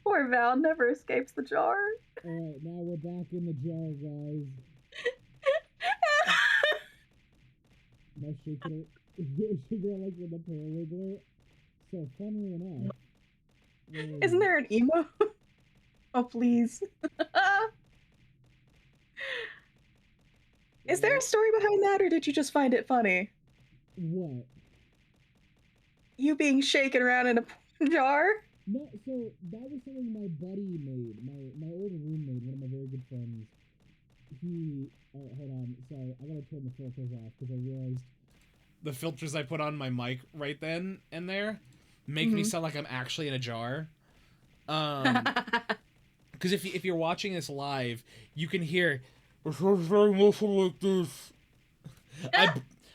B: Poor Val never escapes the jar.
A: Alright, now we're back in the jar, guys. Now shake it like with the pearl wiggler. So, funnily enough...
B: Isn't there an emo? Oh, please. Is there a story behind that, or did you just find it funny?
A: What?
B: You being shaken around in a jar?
A: No, so that was something my buddy made. My old roommate, one of my very good friends. He... Oh, hold on. Sorry, I gotta turn the filters off, because I realized... The filters I put on my mic right then and there make me sound like I'm actually in a jar. Because if you're watching this live, you can hear... like this.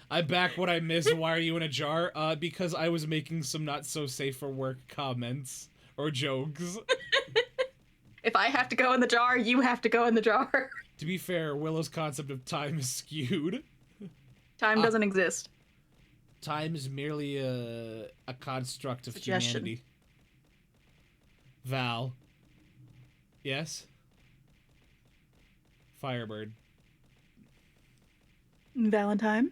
A: I back what I missed. Why are you in a jar? Because I was making some not so safe for work comments or jokes.
B: If I have to go in the jar, you have to go in the jar.
A: To be fair, Willow's concept of time is skewed.
B: Time doesn't exist.
A: Time is merely a construct of
B: Suggestion.
A: humanity. Val. Yes? Firebird.
B: Valentine?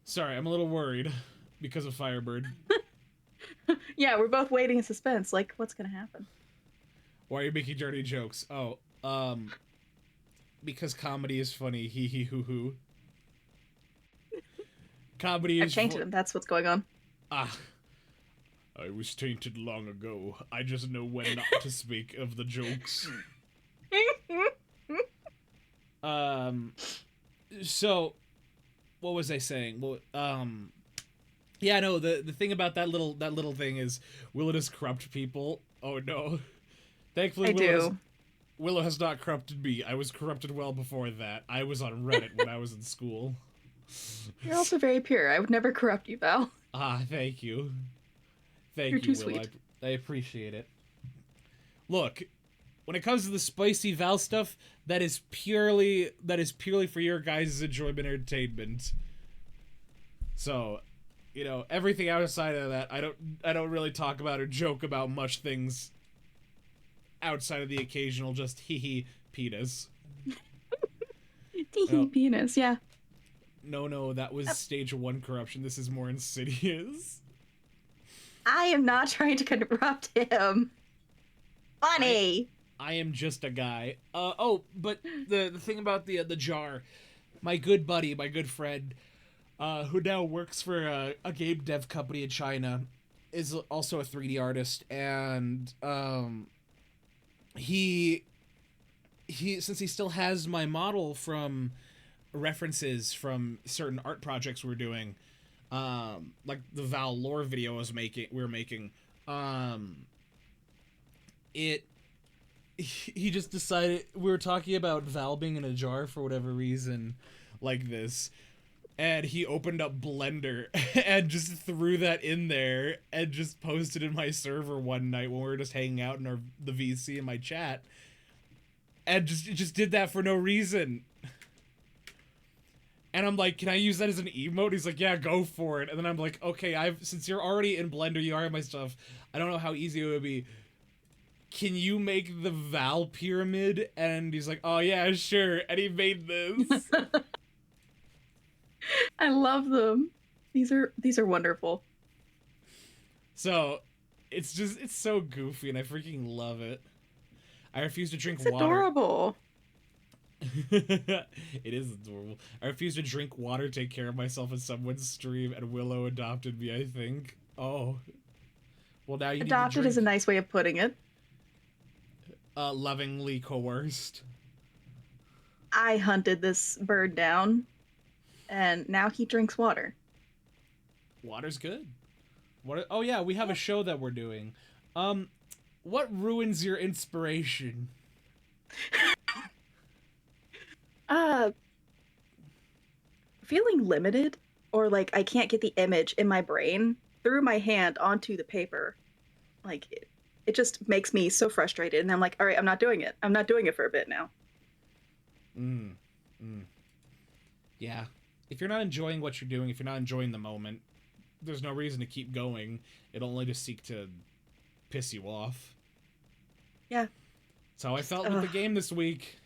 A: Sorry, I'm a little worried because of Firebird.
B: Yeah, we're both waiting in suspense. Like, what's gonna happen?
A: Why are you making dirty jokes? Oh, because comedy is funny. Hee hee hoo hoo. Comedy is...
B: I've tainted him. That's what's going on.
A: Ah. I was tainted long ago. I just know when not to speak of the jokes. So, what was I saying? Well, yeah, no, the thing about that little thing is, will it just corrupt people? Oh no. Thankfully, Willow has not corrupted me. I was corrupted well before that. I was on Reddit when I was in school.
B: You're also very pure. I would never corrupt you, Val.
A: Ah, thank you. Thank
B: You're
A: you,
B: too
A: Will.
B: sweet.
A: I appreciate it. Look, when it comes to the spicy Val stuff, that is purely for your guys' enjoyment and entertainment. So, you know, everything outside of that, I don't really talk about or joke about much things outside of the occasional just hee penis.
B: Tee penis, yeah.
A: No, that was stage 1 corruption. This is more insidious.
B: I am not trying to corrupt him. Funny.
A: I am just a guy. But the thing about the jar, my good buddy, my good friend, who now works for a game dev company in China, is also a 3D artist, and he since he still has my model from references from certain art projects we're doing, like the Val lore video we're making, he just decided, we were talking about Val being in a jar for whatever reason like this, and he opened up Blender and just threw that in there and just posted in my server one night when we were just hanging out in the VC in my chat, and just did that for no reason. And I'm like, can I use that as an emote? He's like, yeah, go for it. And then I'm like, okay, since you're already in Blender, you already have my stuff. I don't know how easy it would be. Can you make the Val pyramid? And he's like, oh yeah, sure. And he made this.
B: I love them. These are wonderful.
A: So, it's so goofy, and I freaking love it. I refuse to drink
B: It's
A: water.
B: adorable.
A: It is adorable. I refuse to drink water, take care of myself in someone's stream, and Willow adopted me, I think. Oh. Well, now you
B: Adopted
A: need to
B: is a nice way of putting it.
A: lovingly coerced.
B: I hunted this bird down, and now he drinks water.
A: Water's good. Oh yeah, we have a show that we're doing. What ruins your inspiration?
B: Feeling limited, or like I can't get the image in my brain through my hand onto the paper. Like it just makes me so frustrated, and I'm like, all right, I'm not doing it. I'm not doing it for a bit now.
A: Yeah. If you're not enjoying what you're doing, if you're not enjoying the moment, there's no reason to keep going. It'll only just seek to piss you off.
B: Yeah.
A: That's how I felt with the game this week.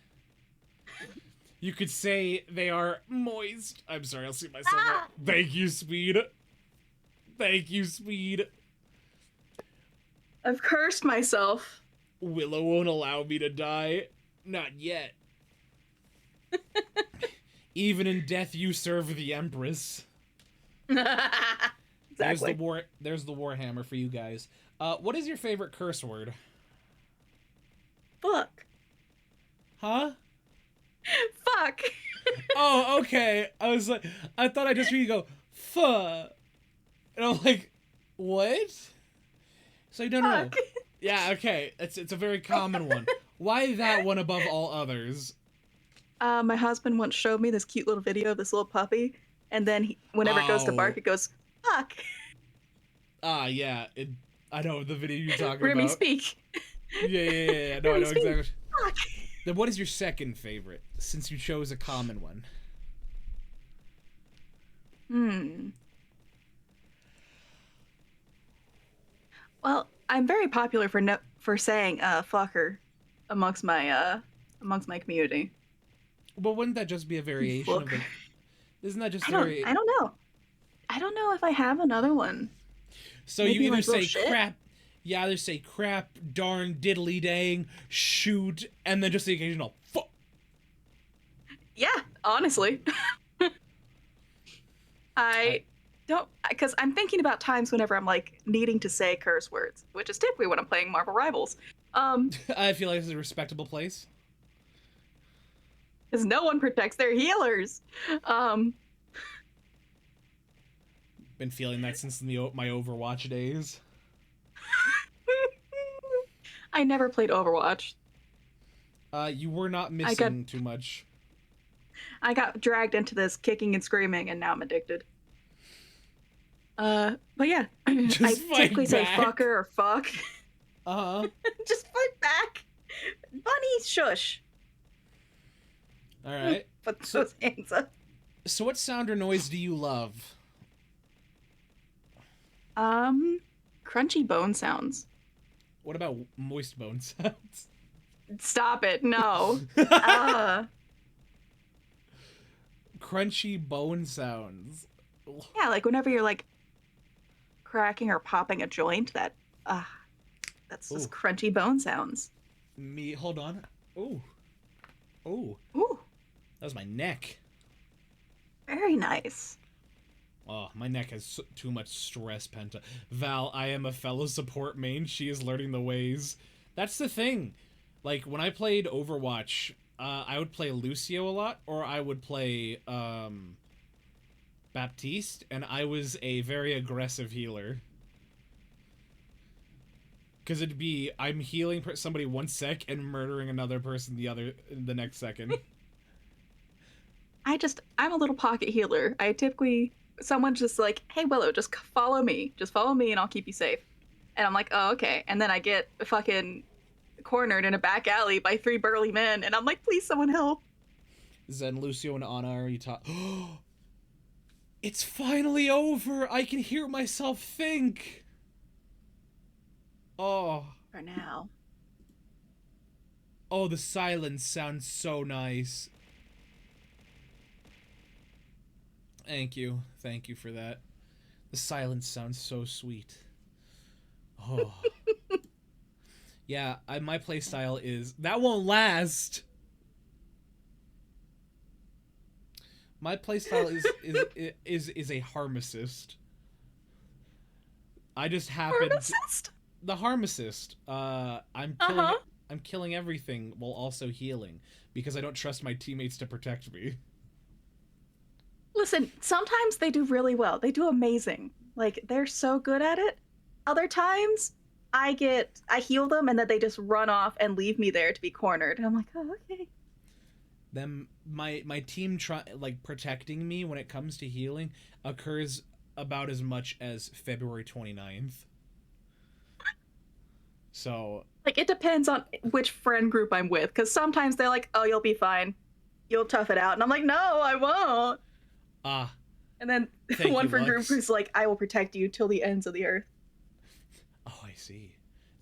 A: You could say they are moist. I'm sorry, I'll see myself out. Thank you, Speed. Thank you, Speed.
B: I've cursed myself.
A: Willow won't allow me to die. Not yet. Even in death, you serve the Empress.
B: Exactly.
A: There's the Warhammer for you guys. What is your favorite curse word?
B: Fuck.
A: Huh?
B: Fuck.
A: Oh, okay. I thought I just heard you go, fuck. And I'm like, what? So no.
B: Fuck.
A: Yeah, okay. It's a very common one. Why that one above all others?
B: My husband once showed me this cute little video of this little puppy, and then whenever it goes to bark, it goes, fuck.
A: Yeah. I know the video you're talking
B: Remy,
A: about.
B: speak.
A: Yeah. No, I know exactly.
B: Fuck.
A: Then what is your second favorite, since you chose a common one?
B: Well, I'm very popular for saying fucker amongst my community.
A: But wouldn't that just be a variation of it? Isn't that just
B: I don't know. I don't know if I have another one.
A: So
B: Maybe
A: you either
B: like
A: say crap, you either say crap, darn, diddly dang, shoot, and then just the occasional fuck.
B: Yeah, honestly. I don't, because I'm thinking about times whenever I'm like needing to say curse words, which is typically when I'm playing Marvel Rivals.
A: I feel like it's a respectable place.
B: Because no one protects their healers.
A: Been feeling that since my Overwatch days.
B: I never played Overwatch.
A: You were not missing too much.
B: I got dragged into this kicking and screaming, and now I'm addicted. But yeah, I typically say fucker or fuck. Just fight back. Bunny, shush.
A: All right.
B: Put those hands up.
A: So what sound or noise do you love?
B: Crunchy bone sounds.
A: What about moist bone sounds?
B: Stop it, no.
A: Crunchy bone sounds.
B: Yeah, like whenever you're like cracking or popping a joint, that's just crunchy bone sounds.
A: Hold on. Ooh. That was my neck.
B: Very nice.
A: Oh, my neck has too much stress pent up. Val, I am a fellow support main. She is learning the ways. That's the thing. Like, when I played Overwatch, I would play Lucio a lot, or I would play, Baptiste, and I was a very aggressive healer. Because it'd be, I'm healing somebody 1 sec and murdering another person the next second.
B: I'm a little pocket healer. Someone's just like, hey, Willow, just follow me. Just follow me and I'll keep you safe. And I'm like, oh, okay. And then I get fucking cornered in a back alley by 3 burly men, and I'm like, please, someone help.
A: Zen, Lucio, and Anna, are you It's finally over! I can hear myself think! Oh.
B: For now.
A: Oh, the silence sounds so nice. Thank you. Thank you for that. The silence sounds so sweet. Oh. Yeah, my playstyle is... That won't last! My playstyle is a harmacist. I just happen
B: Pharmacist?
A: the harmacist. I'm killing everything while also healing because I don't trust my teammates to protect me.
B: Listen, sometimes they do really well. They do amazing. Like, they're so good at it. Other times, I heal them and then they just run off and leave me there to be cornered. And I'm like, oh, okay.
A: My team protecting me when it comes to healing occurs about as much as February 29th. So,
B: like, it depends on which friend group I'm with, because sometimes they're like, oh, you'll be fine, you'll tough it out, and I'm like, no, I won't. And then one friend group is like, I will protect you till the ends of the earth.
A: Oh, I see.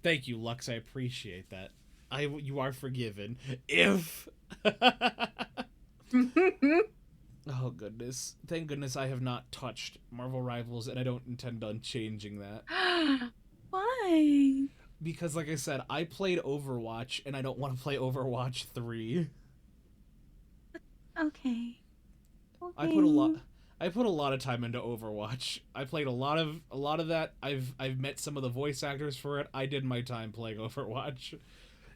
A: Thank you, Lux. I appreciate that. You are forgiven. If oh goodness, thank goodness I have not touched Marvel Rivals, and I don't intend on changing that.
B: Why?
A: Because, like I said, I played Overwatch, and I don't want to play Overwatch 3.
B: Okay.
A: I put a lot of time into Overwatch. I played a lot of that. I've met some of the voice actors for it. I did my time playing Overwatch.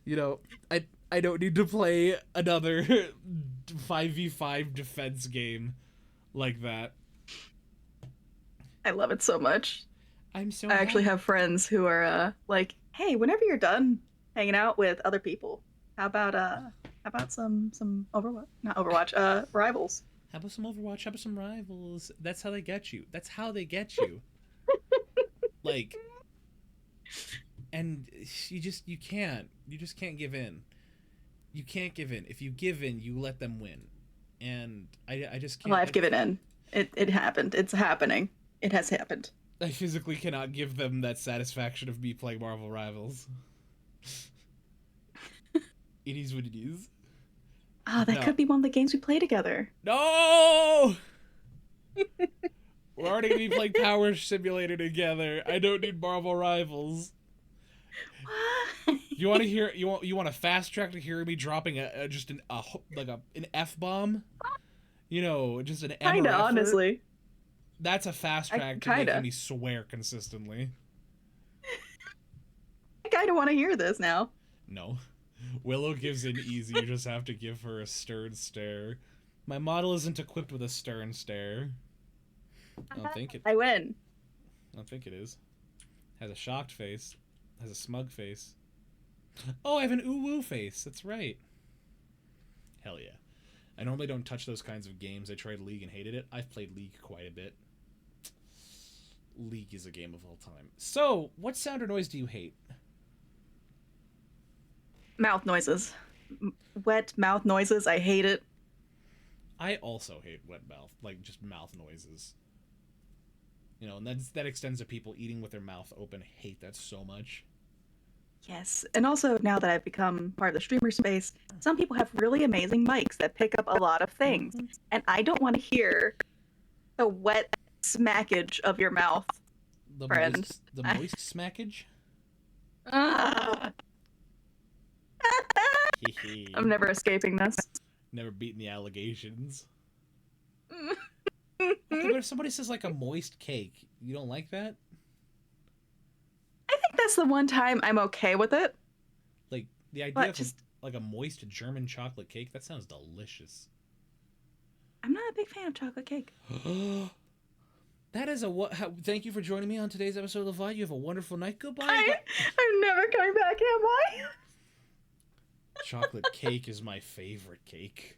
A: You know, I don't need to play another 5v5 defense game like that.
B: I love it so much.
A: I
B: actually have friends who are like, hey, whenever you're done hanging out with other people, how about some Overwatch? Not Overwatch, Rivals.
A: How about some Overwatch? How about some Rivals? That's how they get you. That's how they get you. Like, and you just can't give in. You can't give in. If you give in, you let them win. And I just can't.
B: Well, I've given in. It happened. It's happening. It has happened.
A: I physically cannot give them that satisfaction of me playing Marvel Rivals. It is what it is.
B: Ah, that could be one of the games we play together.
A: No! We're already going to be playing Power Simulator together. I don't need Marvel Rivals.
B: What?
A: You want to hear? You want a fast track to hear me dropping an F-bomb? You know, just an M.
B: Kinda, honestly.
A: That's a fast track to making me swear consistently.
B: I kinda want to hear this now.
A: No. Willow gives in easy, you just have to give her a stern stare. My model isn't equipped with a stern stare. I don't think it...
B: I win.
A: I don't think it is. Has a shocked face. Has a smug face. Oh, I have an ooh-woo face. That's right. Hell yeah. I normally don't touch those kinds of games. I tried League and hated it. I've played League quite a bit. League is a game of all time. So, what sound or noise do you hate?
B: Mouth noises. Wet mouth noises. I hate it.
A: I also hate wet mouth, like just mouth noises. You know, and that extends to people eating with their mouth open. I hate that so much.
B: Yes, and also now that I've become part of the streamer space, some people have really amazing mics that pick up a lot of things, and I don't want to hear the wet smackage of your mouth, friend.
A: The moist smackage?
B: I'm never escaping this.
A: Never beaten the allegations. Okay, but if somebody says like a moist cake, you don't like that?
B: I think that's the one time I'm okay with it.
A: Like the idea of like a moist German chocolate cake, that sounds delicious.
B: I'm not a big fan of chocolate cake.
A: That is thank you for joining me on today's episode of the VOD. You have a wonderful night. Goodbye.
B: I'm never coming back, am I?
A: Chocolate cake is my favorite cake.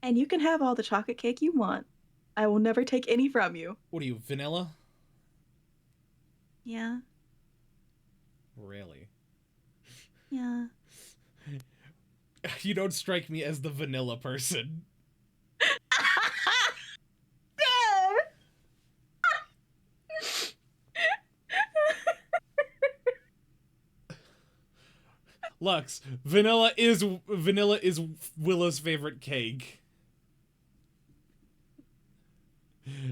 B: And you can have all the chocolate cake you want. I will never take any from you.
A: What are you, vanilla?
B: Yeah.
A: Really?
B: Yeah.
A: You don't strike me as the vanilla person.
B: Damn!
A: Lux, vanilla is Willow's favorite cake.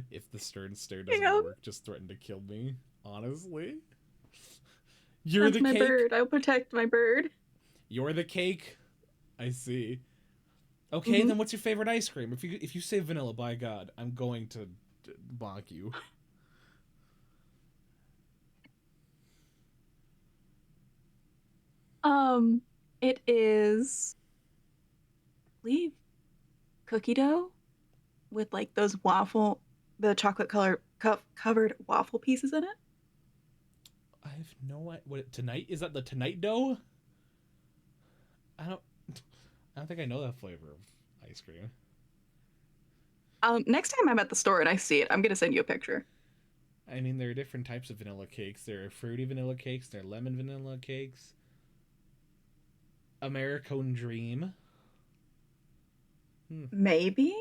A: If the stern stare doesn't
B: Damn.
A: work, just threaten to kill me. Honestly, you're
B: That's
A: the
B: my
A: cake.
B: bird. I'll protect my bird.
A: You're the cake. I see. Okay,
B: Mhm.
A: then what's your favorite ice cream? If you say vanilla, by God, I'm going to bonk you.
B: It is, I believe, cookie dough with like those the chocolate color covered waffle pieces in it.
A: I have no idea. What tonight is that? The tonight dough? I don't. I don't think I know that flavor of ice cream.
B: Next time I'm at the store and I see it, I'm gonna send you a picture.
A: I mean, there are different types of vanilla cakes. There are fruity vanilla cakes. There are lemon vanilla cakes. Americone Dream.
B: Maybe?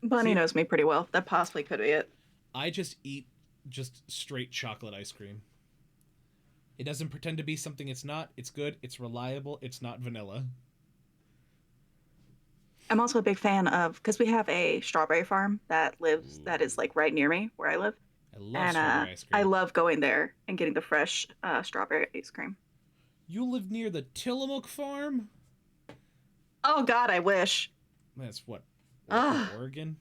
B: Bunny
A: See,
B: knows me pretty well. That possibly could be it.
A: I just eat just straight chocolate ice cream. It doesn't pretend to be something it's not. It's good. It's reliable. It's not vanilla.
B: I'm also a big fan of, because we have a strawberry farm that is like right near me where I live.
A: I love
B: And
A: strawberry ice cream.
B: I love going there and getting the fresh strawberry ice cream.
A: You live near the Tillamook farm?
B: Oh God, I wish.
A: That's what?
B: Ugh.
A: Oregon?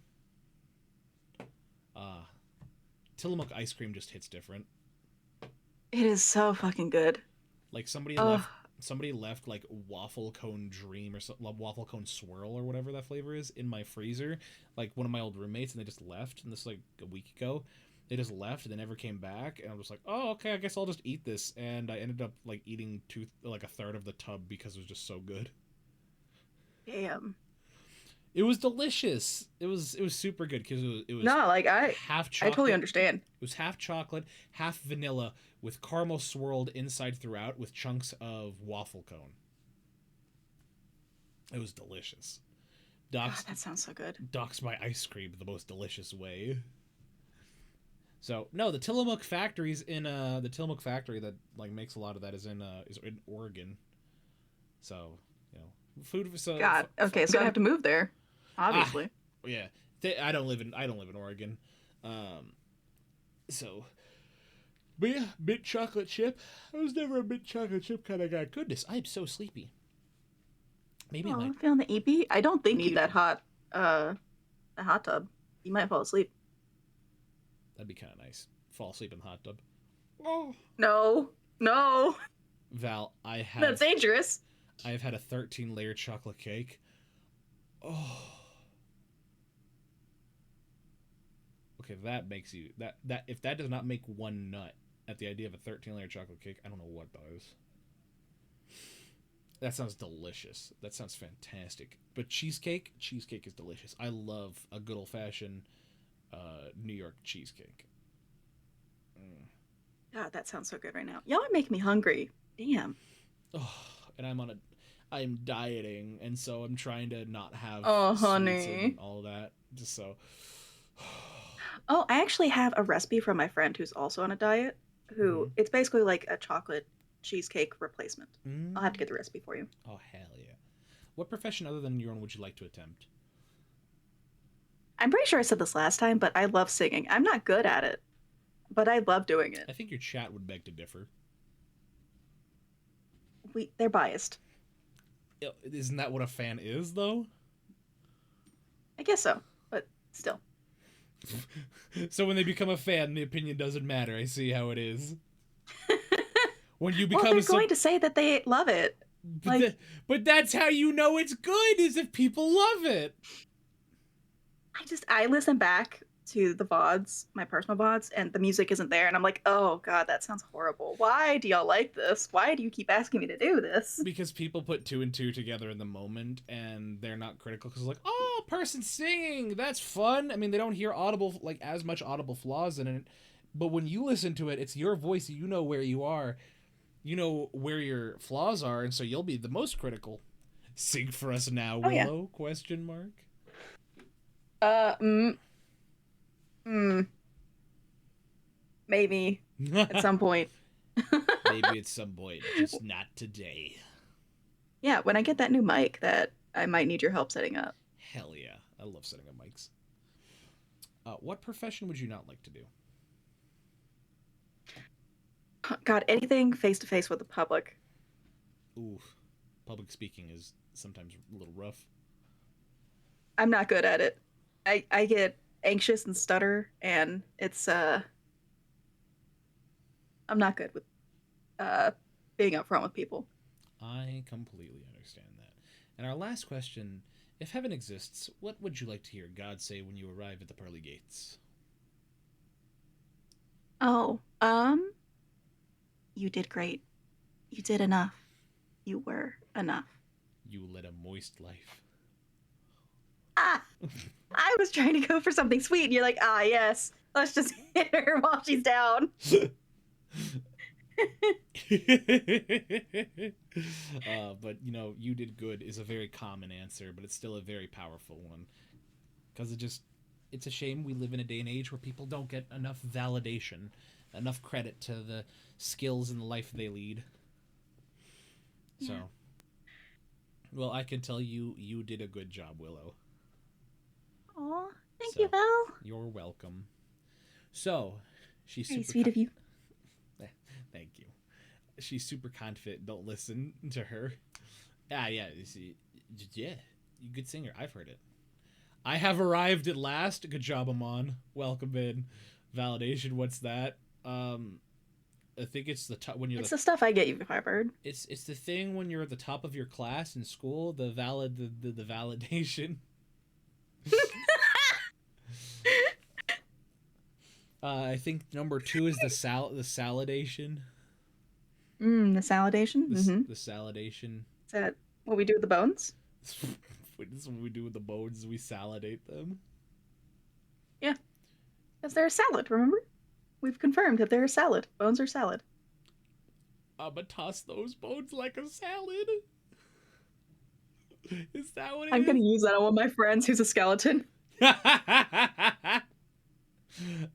A: Tillamook ice cream just hits different.
B: It is so fucking good.
A: Like somebody
B: Ugh.
A: left like waffle cone dream or waffle cone swirl or whatever that flavor is in my freezer. Like one of my old roommates, and they just left. And this was like a week ago. They just left and they never came back. And I was like, oh, okay, I guess I'll just eat this. And I ended up like eating a third of the tub because it was just so good.
B: Damn.
A: It was delicious. It was super good because it was
B: No, like
A: half
B: I
A: chocolate.
B: totally understand.
A: It was half chocolate, half vanilla, with caramel swirled inside throughout with chunks of waffle cone. It was delicious.
B: God, that sounds so good.
A: Docks my ice cream the most delicious way. So no, the Tillamook factory's in the Tillamook factory that like makes a lot of that is in Oregon. So you know, food. So
B: God. Okay, so I have to move there. Obviously.
A: Yeah, I don't live in Oregon. So, but yeah, mint chocolate chip. I was never a mint chocolate chip kind of guy. Goodness, I'm so sleepy. Maybe
B: Oh,
A: I
B: I'm
A: might.
B: feeling the EP. I don't think you need that hot tub. You might fall asleep.
A: That'd be kind of nice. Fall asleep in the hot tub.
B: Oh. No.
A: Val,
B: That's dangerous.
A: I have had a 13-layer chocolate cake. Oh. Okay, that makes you that if that does not make one nut at the idea of a 13-layer chocolate cake, I don't know what does. That sounds delicious. That sounds fantastic. But cheesecake is delicious. I love a good old-fashioned New York cheesecake.
B: God, that sounds so good right now. Y'all are making me hungry. Damn.
A: Oh, and I'm dieting, and so I'm trying to not have
B: Oh,
A: sweets
B: honey.
A: and all that. Just so.
B: Oh, I actually have a recipe from my friend who's also on a diet. Who it's basically like a chocolate cheesecake replacement. I'll have to get the recipe for you.
A: Oh, hell yeah. What profession other than your own would you like to attempt?
B: I'm pretty sure I said this last time, but I love singing. I'm not good at it, but I love doing it.
A: I think your chat would beg to differ.
B: They're biased.
A: Isn't that what a fan is, though?
B: I guess so, but still.
A: So when they become a fan, the opinion doesn't matter. I see how it is. When you become
B: Well, they're going to say that they love it.
A: But that's how you know it's good, is if people love it.
B: I listen back to the VODs, my personal VODs, and the music isn't there, and I'm like, oh God, that sounds horrible. Why do y'all like this? Why do you keep asking me to do this?
A: Because people put two and two together in the moment, and they're not critical, because like, oh, person singing, that's fun. I mean, they don't hear as much audible flaws in it, but when you listen to it, it's your voice, you know where you are, you know where your flaws are, and so you'll be the most critical. Sing for us now,
B: Oh, yeah.
A: Willow? Question mark.
B: Maybe at some point.
A: Maybe at some point, just not today.
B: Yeah, when I get that new mic that I might need your help setting up.
A: Hell yeah. I love setting up mics. What profession would you not like to do?
B: God, anything face to face with the public.
A: Ooh, public speaking is sometimes a little rough.
B: I'm not good at it. I get anxious and stutter, and it's I'm not good with being upfront with people.
A: I completely understand that. And our last question, if heaven exists, what would you like to hear God say when you arrive at the pearly gates?
B: Oh, you did great. You did enough. You were enough.
A: You led a moist life.
B: Ah, I was trying to go for something sweet, and you're like, ah, yes. Let's just hit her while she's down.
A: But you know, you did good is a very common answer, but it's still a very powerful one. Because it's a shame we live in a day and age where people don't get enough validation, enough credit to the skills and the life they lead.
B: Yeah.
A: So, well, I can tell you, you did a good job, Willow.
B: Aw, thank
A: So,
B: you, Val.
A: You're welcome. So, she's
B: Very
A: super
B: sweet of you.
A: Thank you. She's super confident. Don't listen to her. Yeah. You see, yeah, you good singer. I've heard it. I have arrived at last. Good job, Amon. Welcome in. Validation. What's that? I think it's the top when you're.
B: It's the stuff I get you, Firebird.
A: It's the thing when you're at the top of your class in school. The validation. I think number 2 is the saladation.
B: The salidation?
A: The saladation.
B: Is that what we do with the bones?
A: This is what we do with the bones. We salidate them.
B: Yeah. Because they're a salad, remember? We've confirmed that they're a salad. Bones are salad.
A: I'ma toss those bones like a salad. Is that what it
B: I'm
A: is?
B: going to use that on one of my friends who's a skeleton.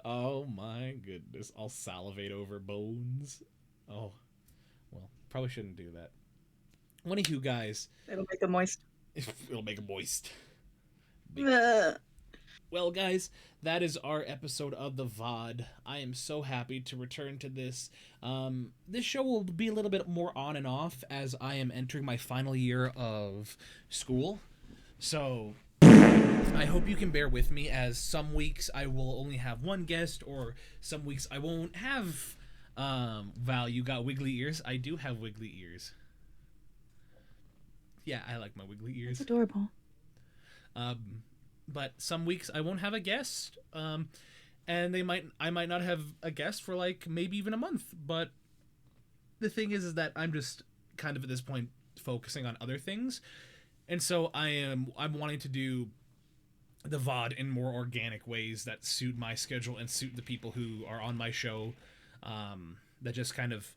A: Oh my goodness. I'll salivate over bones. Oh. Well, probably shouldn't do that. One of you guys.
B: It'll make them moist.
A: It'll make them moist.
B: Ugh.
A: Well, guys, that is our episode of the VOD. I am so happy to return to this. This show will be a little bit more on and off as I am entering my final year of school. So I hope you can bear with me, as some weeks I will only have one guest, or some weeks I won't have. Val, you got wiggly ears? I do have wiggly ears. Yeah, I like my wiggly ears.
B: It's adorable.
A: But some weeks I won't have a guest, and I might not have a guest for like maybe even a month. But the thing is that I'm just kind of at this point focusing on other things, and so I'm wanting to do the VOD in more organic ways that suit my schedule and suit the people who are on my show. That just kind of,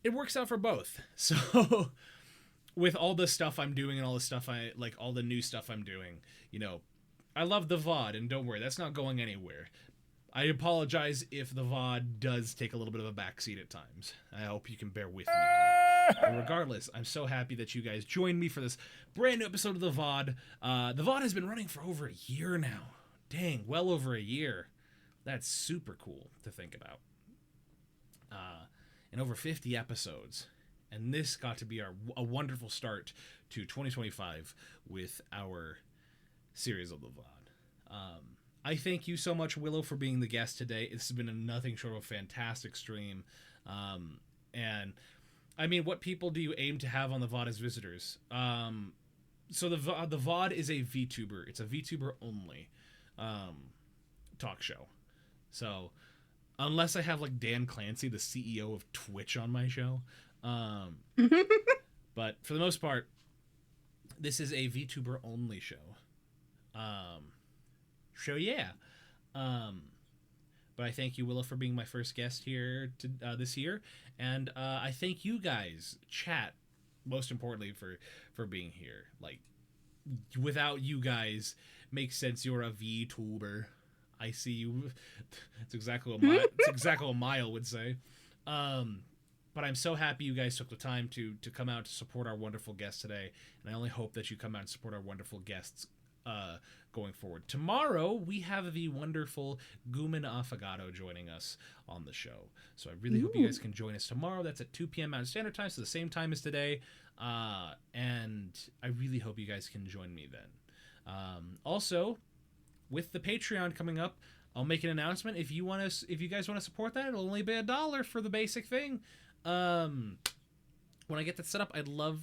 A: it works out for both. So with all the stuff I'm doing and all the stuff all the new stuff I'm doing, you know, I love the VOD, and don't worry, that's not going anywhere. I apologize if the VOD does take a little bit of a backseat at times. I hope you can bear with me on that. But regardless, I'm so happy that you guys joined me for this brand new episode of the VOD. The VOD has been running for over a year now. Dang, well over a year. That's super cool to think about. And over 50 episodes. And this got to be a wonderful start to 2025 with our series of the VOD. I thank you so much, Willow, for being the guest today. This has been a nothing short of a fantastic stream. And I mean, what people do you aim to have on the VOD as visitors? So the VOD is a VTuber. It's a VTuber only talk show. So unless I have like Dan Clancy, the CEO of Twitch, on my show. But for the most part, this is a VTuber only show. Yeah. But I thank you, Willow, for being my first guest here this year. And I thank you guys, chat, most importantly for being here. Like, without you guys, makes sense. You're a VTuber. I see you. It's exactly what Mile would say. But I'm so happy you guys took the time to come out to support our wonderful guests today, and I only hope that you come out and support our wonderful guests going forward. Tomorrow we have the wonderful Guman Affogato joining us on the show, so I really hope you guys can join us tomorrow. That's at 2 p.m. Mountain Standard Time, so the same time as today, and I really hope you guys can join me then. Also, with the Patreon coming up, I'll make an announcement. If you guys want to support that, it'll only be $1 for the basic thing. When I get that set up, I'd love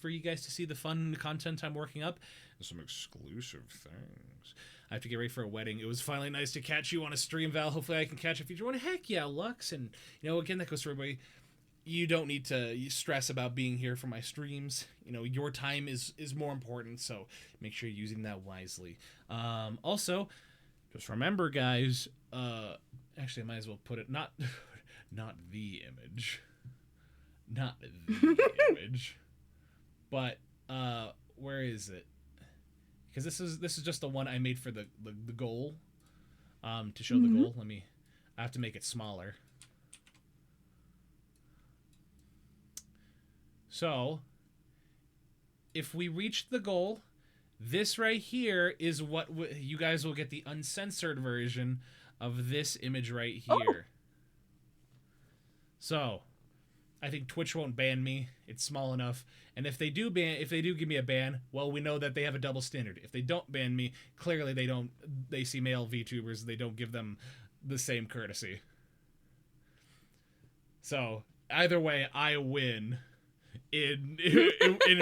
A: for you guys to see the fun content I'm working up and some exclusive things. I have to get ready for a wedding. It was finally nice to catch you on a stream, Val. Hopefully I can catch a future one. Heck yeah, Lux. And, again, that goes for everybody. You don't need to stress about being here for my streams. Your time is more important, so make sure you're using that wisely. Also, just remember, guys, actually, I might as well put it, not the image. Not the image. But, where is it? Because this is just the one I made for the goal, to show the goal. I have to make it smaller. So, if we reach the goal, this right here is what you guys will get, the uncensored version of this image right here. Oh. So, I think Twitch won't ban me. It's small enough. And if they do give me a ban, well, we know that they have a double standard. If they don't ban me, clearly they see male VTubers, they don't give them the same courtesy. So, either way, I win in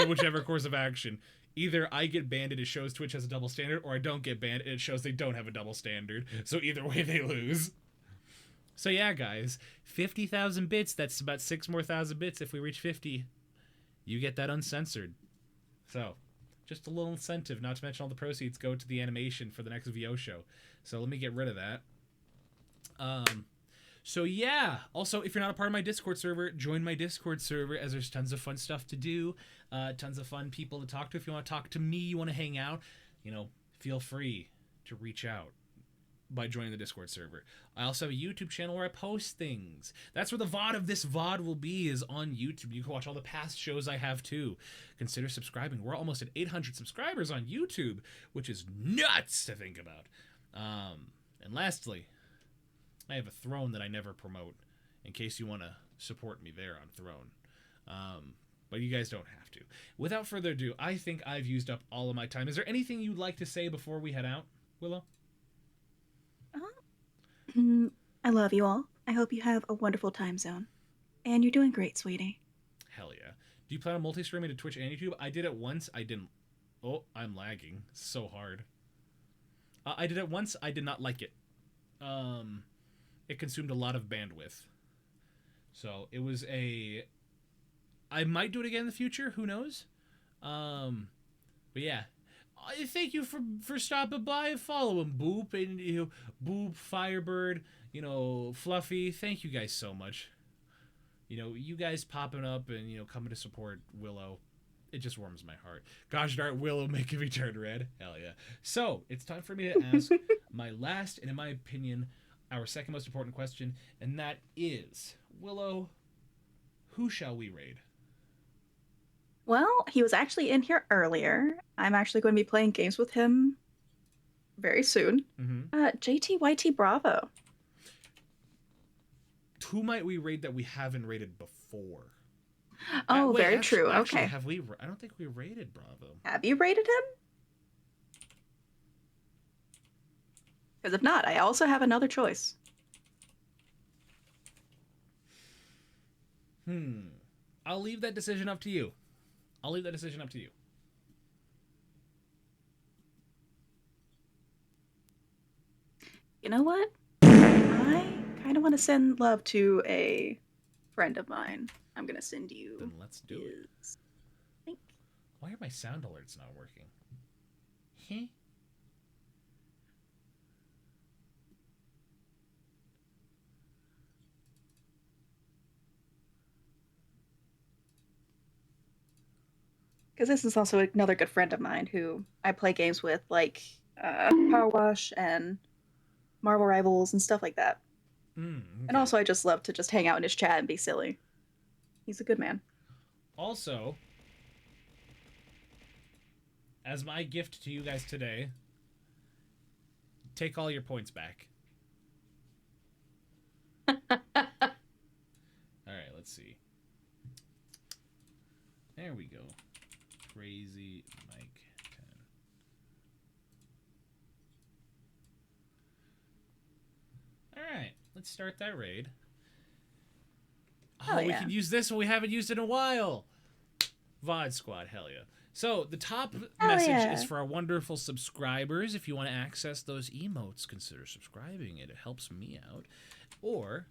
A: whichever course of action. Either I get banned and it shows Twitch has a double standard, or I don't get banned and it shows they don't have a double standard. So either way, they lose. So yeah, guys, 50,000 bits, that's about 6,000 more bits. If we reach 50, you get that uncensored. So, just a little incentive, not to mention all the proceeds go to the animation for the next VO show. So let me get rid of that. So yeah, also, if you're not a part of my Discord server, join my Discord server, as there's tons of fun stuff to do, tons of fun people to talk to. If you want to talk to me, you want to hang out, feel free to reach out by joining the Discord server. I also have a YouTube channel where I post things. That's where the VOD of this VOD will be, is on YouTube. You can watch all the past shows I have too. Consider subscribing. We're almost at 800 subscribers on YouTube, which is nuts to think about. And lastly, I have a throne that I never promote, in case you want to support me there on Throne. But you guys don't have to. Without further ado, I think I've used up all of my time. Is there anything you'd like to say before we head out, Willow?
B: I love you all. I hope you have a wonderful time zone. And you're doing great, sweetie.
A: Hell yeah. Do you plan on multi-streaming to Twitch and YouTube? I did it once. I didn't. Oh, I'm lagging. It's so hard. I did it once. I did not like it. It consumed a lot of bandwidth. So it was I might do it again in the future. Who knows? But yeah. Thank you for stopping by and following Boop and Boop, Firebird, Fluffy. Thank you guys so much. You guys popping up and coming to support Willow, it just warms my heart. Gosh darn, Willow making me turn red. Hell yeah. So it's time for me to ask my last, and in my opinion, our second most important question, and that is, Willow, who shall we raid?
B: Well, he was actually in here earlier. I'm actually going to be playing games with him very soon. JTYT Bravo.
A: Who might we raid that we haven't raided before?
B: Oh, very true.
A: Actually,
B: okay.
A: Have we? I don't think we raided Bravo.
B: Have you raided him? Because if not, I also have another choice.
A: I'll leave that decision up to you.
B: You know what? I kind of want to send love to a friend of mine. I'm going to send you.
A: Then let's do it. Why are my sound alerts not working?
B: Because this is also another good friend of mine who I play games with, like Power Wash and Marvel Rivals and stuff like that.
A: Mm,
B: And
A: okay.
B: also, I just love to just hang out in his chat and be silly. He's a good man.
A: Also, as my gift to you guys today, take all your points back. All right, let's see. There we go. Crazy Mike 10. All right, let's start that raid.
B: Hell
A: We
B: yeah.
A: can use this one we haven't used in a while. VOD Squad, hell yeah. So the top message
B: yeah.
A: is for our wonderful subscribers. If you want to access those emotes, consider subscribing. It helps me out. Or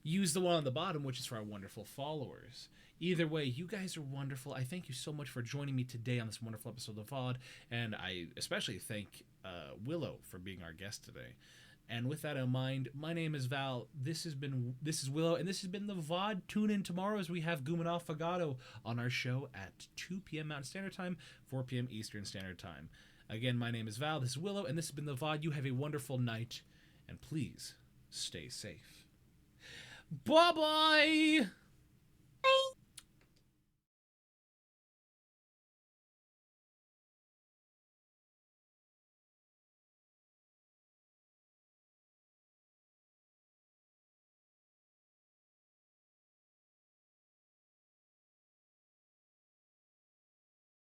A: use the one on the bottom, which is for our wonderful followers. Either way, you guys are wonderful. I thank you so much for joining me today on this wonderful episode of VOD, and I especially thank Willow for being our guest today. And with that in mind, my name is Val. This is Willow, and this has been the VOD. Tune in tomorrow as we have Gumanov Fagado on our show at 2 p.m. Mountain Standard Time, 4 p.m. Eastern Standard Time. Again, my name is Val. This is Willow, and this has been the VOD. You have a wonderful night, and please stay safe. Bye-bye!